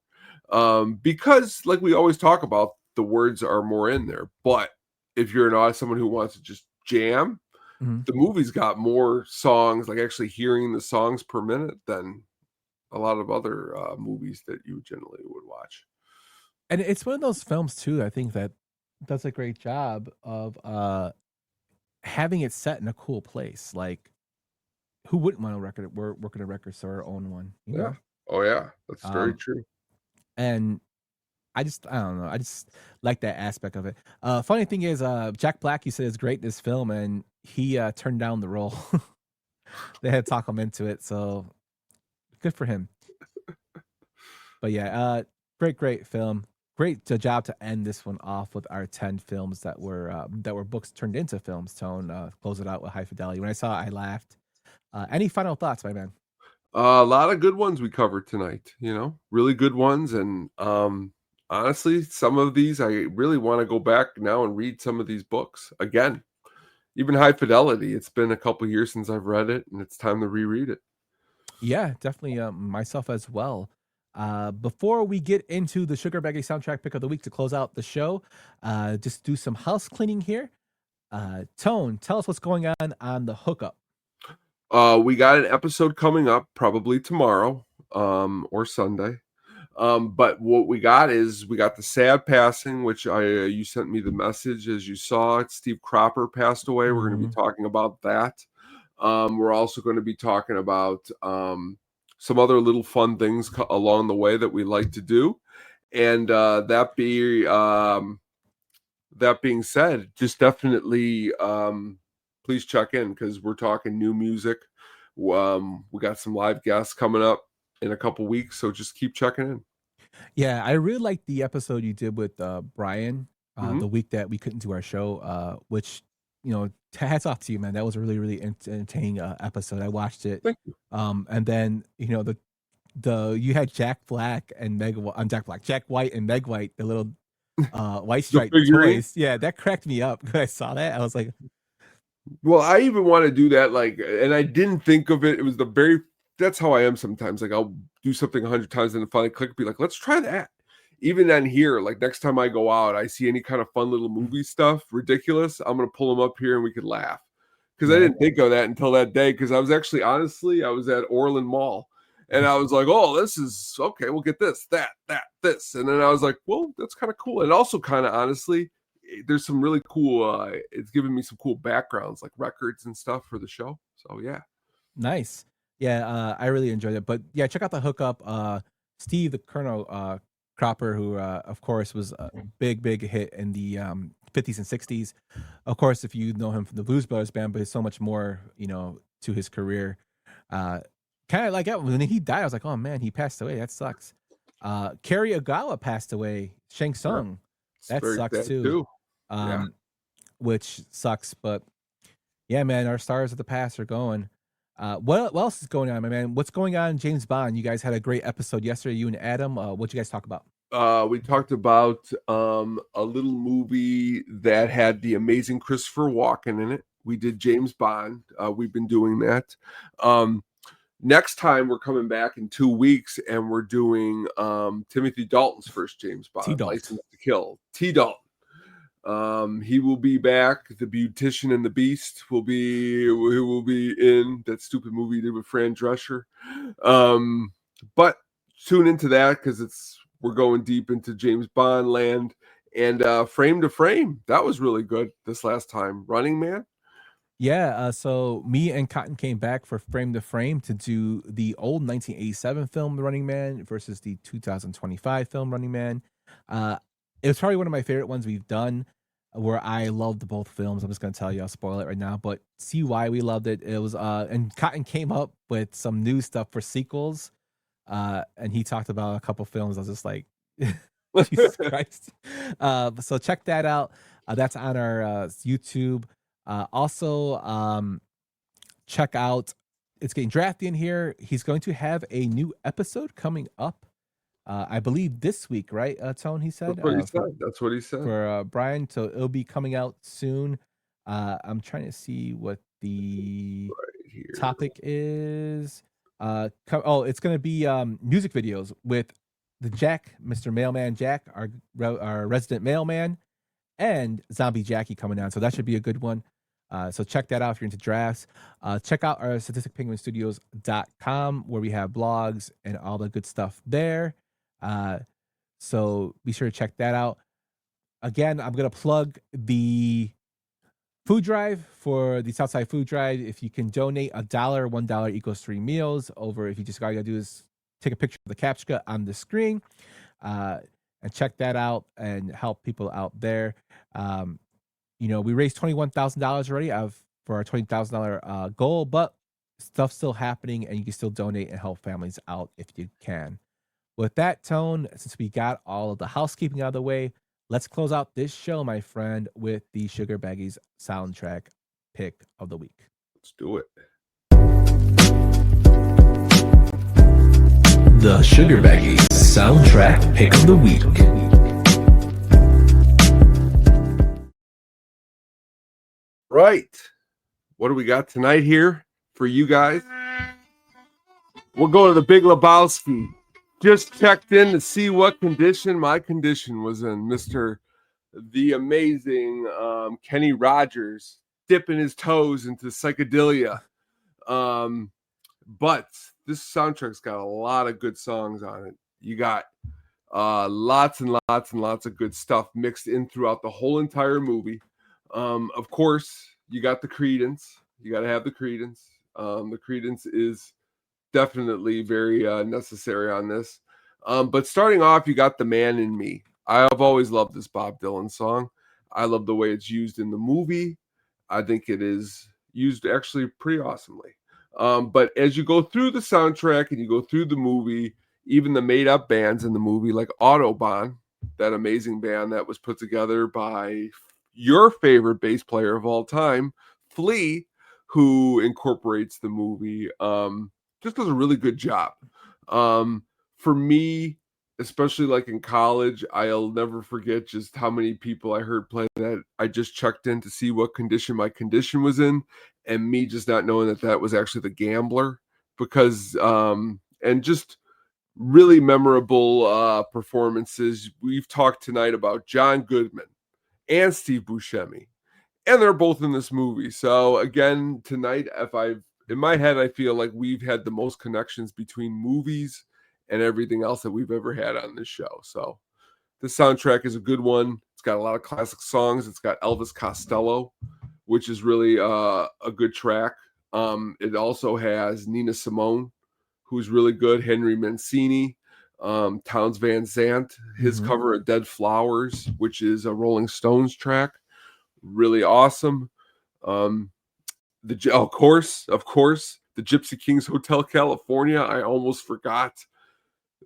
Speaker 5: because like we always talk about, the words are more in there. But if you're someone who wants to just jam, the movie's got more songs, like actually hearing the songs per minute, than a lot of other movies that you generally would watch.
Speaker 4: And it's one of those films too, I think, that does a great job of having it set in a cool place. Like, who wouldn't want to work at a record store or own one? You know?
Speaker 5: Yeah. Oh yeah, that's very
Speaker 4: Um,
Speaker 5: true.
Speaker 4: and I don't know. I just like that aspect of it. Funny thing is, Jack Black, you said is great in this film, and he turned down the role. They had to talk him into it, so good for him. But yeah, great film. Great job to end this one off with our 10 films that were books turned into films. Tone, close it out with High Fidelity. When I saw it, I laughed. Any final thoughts, my man?
Speaker 5: A lot of good ones we covered tonight, really good ones. And honestly, some of these, I really want to go back now and read some of these books again. Even High Fidelity, it's been a couple years since I've read it, and it's time to reread it.
Speaker 4: Yeah, definitely myself as well. Before we get into the Sugar Baggy soundtrack pick of the week to close out the show, just do some house cleaning here. Tone, tell us what's going on the hookup.
Speaker 5: We got an episode coming up probably tomorrow or Sunday. But what we got the sad passing, which you sent me the message as you saw it. Steve Cropper passed away. We're going to be talking about that. We're also going to be talking about some other little fun things along the way that we like to do. And that being said, just definitely please check in because we're talking new music. We got some live guests coming up in a couple weeks, so just keep checking in.
Speaker 4: Yeah, I really liked the episode you did with Brian the week that we couldn't do our show, which, hats off to you, man. That was a really, really entertaining episode. I watched it.
Speaker 5: Thank you.
Speaker 4: And then, you had Jack White and Meg White, the little white stripe toys. Yeah, that cracked me up when I saw that. I was like,
Speaker 5: well, I even want to do that, and I didn't think of it. It was that's how I am sometimes. Like, I'll do something 100 times and then finally click, be like, let's try that. Even then here, like next time I go out, I see any kind of fun little movie stuff, ridiculous, I'm going to pull them up here and we could laugh. Because I didn't think of that until that day. Because I was actually, honestly, I was at Orland Mall. And I was like, oh, this is, okay, we'll get this, that, this. And then I was like, well, that's kind of cool. And also kind of, honestly, there's some really cool, it's giving me some cool backgrounds, like records and stuff for the show. So, yeah.
Speaker 4: Nice. Yeah, I really enjoyed it. But yeah, check out the hookup. Steve, the Colonel Cropper, who of course was a big hit in the 50s and 60s. Of course, if you know him from the Blues Brothers band, but there's so much more, to his career. Kind of like when he died, I was like, oh man, he passed away. That sucks. Kerry Ogawa passed away. Shang Tsung.
Speaker 5: Yeah,
Speaker 4: that sucks too. Which sucks, but yeah, man, our stars of the past are going. What else is going on, my man? What's going on in James Bond? You guys had a great episode yesterday, you and Adam. What'd you guys talk about?
Speaker 5: We talked about a little movie that had the amazing Christopher Walken in it. We did James Bond. We've been doing that. Next time we're coming back in 2 weeks and we're doing Timothy Dalton's first James Bond, License to Kill. T. Dalton. He will be back. The Beautician and the Beast will be in that stupid movie he did with Fran Drescher. But tune into that because we're going deep into James Bond land. And Frame to Frame, that was really good this last time. Running Man.
Speaker 4: Yeah, so me and Cotton came back for Frame to Frame to do the old 1987 film The Running Man versus the 2025 film Running Man. It was probably one of my favorite ones we've done, where I loved both films. I'm just gonna tell you, I'll spoil it right now, but see why we loved it. It was and Cotton came up with some new stuff for sequels, and he talked about a couple films. I was just like, Jesus Christ. So check that out. That's on our YouTube. Also, check out It's Getting Drafty in here. He's going to have a new episode coming up. I believe this week, right, Tone? He said.
Speaker 5: That's what he said.
Speaker 4: For Brian, so it'll be coming out soon. I'm trying to see what the topic is. It's going to be music videos with the Jack, Mr. Mailman Jack, our resident mailman, and Zombie Jackie coming down. So that should be a good one. So check that out if you're into drafts. Check out our statisticpenguinstudios.com where we have blogs and all the good stuff there. So be sure to check that out. Again, I'm going to plug the food drive for the Southside Food Drive. If you can donate $1, $1 equals 3 meals. Over, if you just all you gotta do is take a picture of the captcha on the screen, and check that out and help people out there. We raised $21,000 already for our $20,000 goal, but stuff's still happening, and you can still donate and help families out if you can. With that, Tone, since we got all of the housekeeping out of the way, let's close out this show, my friend, with the Sugar Baggies soundtrack pick of the week.
Speaker 5: Let's do it.
Speaker 1: The Sugar Baggies soundtrack pick of the week.
Speaker 5: Right. What do we got tonight here for you guys? We'll go to the Big Lebowski. Just checked in to see what condition my condition was in. Mr. The amazing Kenny Rogers dipping his toes into psychedelia. But this soundtrack's got a lot of good songs on it. You got lots and lots and lots of good stuff mixed in throughout the whole entire movie. Of course, you got the Creedence. You got to have the Creedence. The Creedence is definitely very necessary on this. But starting off, you got The Man in Me. I've always loved this Bob Dylan song. I love the way it's used in the movie. I think it is used actually pretty awesomely. But as you go through the soundtrack and you go through the movie, even the made-up bands in the movie, like Autobahn, that amazing band that was put together by your favorite bass player of all time, Flea, who incorporates the movie, just does a really good job. For me, especially like in college, I'll never forget just how many people I heard play that I just checked in to see what condition my condition was in, and me just not knowing that was actually the Gambler, because and just really memorable performances. We've talked tonight about John Goodman and Steve Buscemi, and they're both in this movie. So again, tonight, in my head, I feel like we've had the most connections between movies and everything else that we've ever had on this show. So the soundtrack is a good one. It's got a lot of classic songs. It's got Elvis Costello, which is really a good track. It also has Nina Simone, who's really good, Henry Mancini, Townes Van Zandt, his cover of Dead Flowers, which is a Rolling Stones track. Really awesome. Of course, the Gypsy Kings Hotel California. I almost forgot.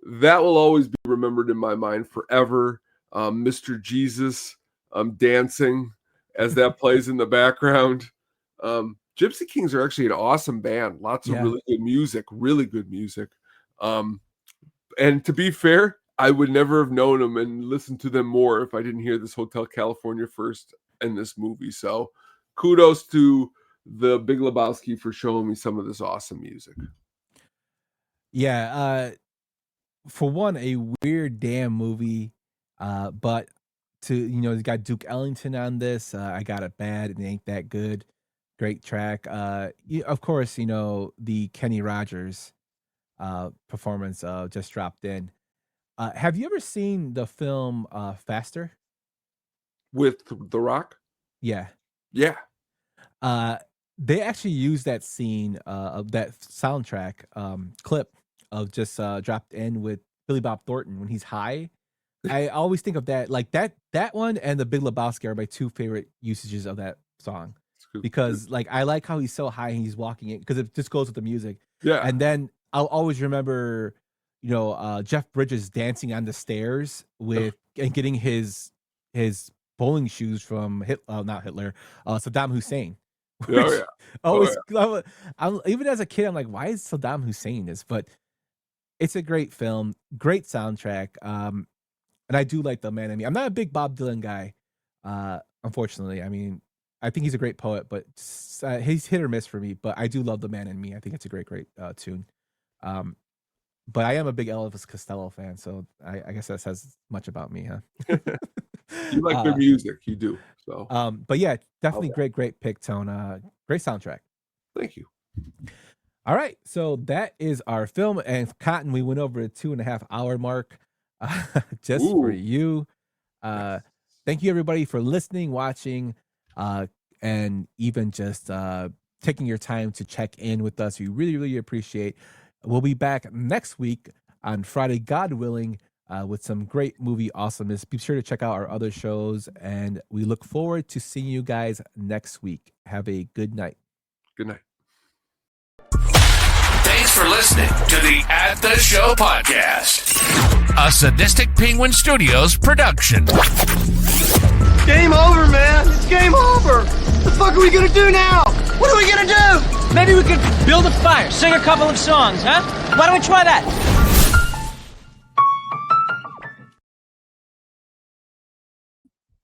Speaker 5: That will always be remembered in my mind forever. Mr. Jesus dancing as that plays in the background. Gypsy Kings are actually an awesome band. Lots of really good music. And to be fair, I would never have known them and listened to them more if I didn't hear this Hotel California first in this movie. So kudos to the Big Lebowski for showing me some of this awesome music.
Speaker 4: Yeah. For one, a weird damn movie. But you got Duke Ellington on this. I Got It Bad. It Ain't That Good. Great track. Of course, the Kenny Rogers performance just dropped in. Have you ever seen the film Faster?
Speaker 5: With The Rock?
Speaker 4: Yeah.
Speaker 5: Yeah.
Speaker 4: They actually used that scene of that soundtrack clip of just dropped in with Billy Bob Thornton when he's high. I always think of that, like that one and the Big Lebowski are my two favorite usages of that song, because like I like how he's so high and he's walking in, because it just goes with the music.
Speaker 5: Yeah.
Speaker 4: And then I'll always remember, Jeff Bridges dancing on the stairs and getting his bowling shoes from Saddam Hussein. Even as a kid, I'm like, why is Saddam Hussein this? But it's a great film, great soundtrack. And I do like The Man in Me. I'm not a big Bob Dylan guy, unfortunately. I mean, I think he's a great poet, but he's hit or miss for me. But I do love The Man in Me. I think it's a great tune. But I am a big Elvis Costello fan, so I guess that says much about me, huh?
Speaker 5: You like their music, you do. So,
Speaker 4: but yeah, definitely great pick, Tone. Great soundtrack.
Speaker 5: Thank you.
Speaker 4: All right, so that is our film. And Cotton, we went over the 2.5 hour mark just for you. Thank you everybody for listening, watching. and even just taking your time to check in with us. We really, really appreciate. We'll be back next week on Friday, God willing, with some great movie awesomeness. Be sure to check out our other shows, and we look forward to seeing you guys next week. Have a good night.
Speaker 5: Good night.
Speaker 1: Thanks for listening to the At the Show podcast, a Sadistic Penguin Studios production.
Speaker 16: Game over, man. It's game over. What the fuck are we gonna do now? What are we gonna do?
Speaker 14: Maybe we could build a fire, sing a couple of songs, huh? Why don't we try that?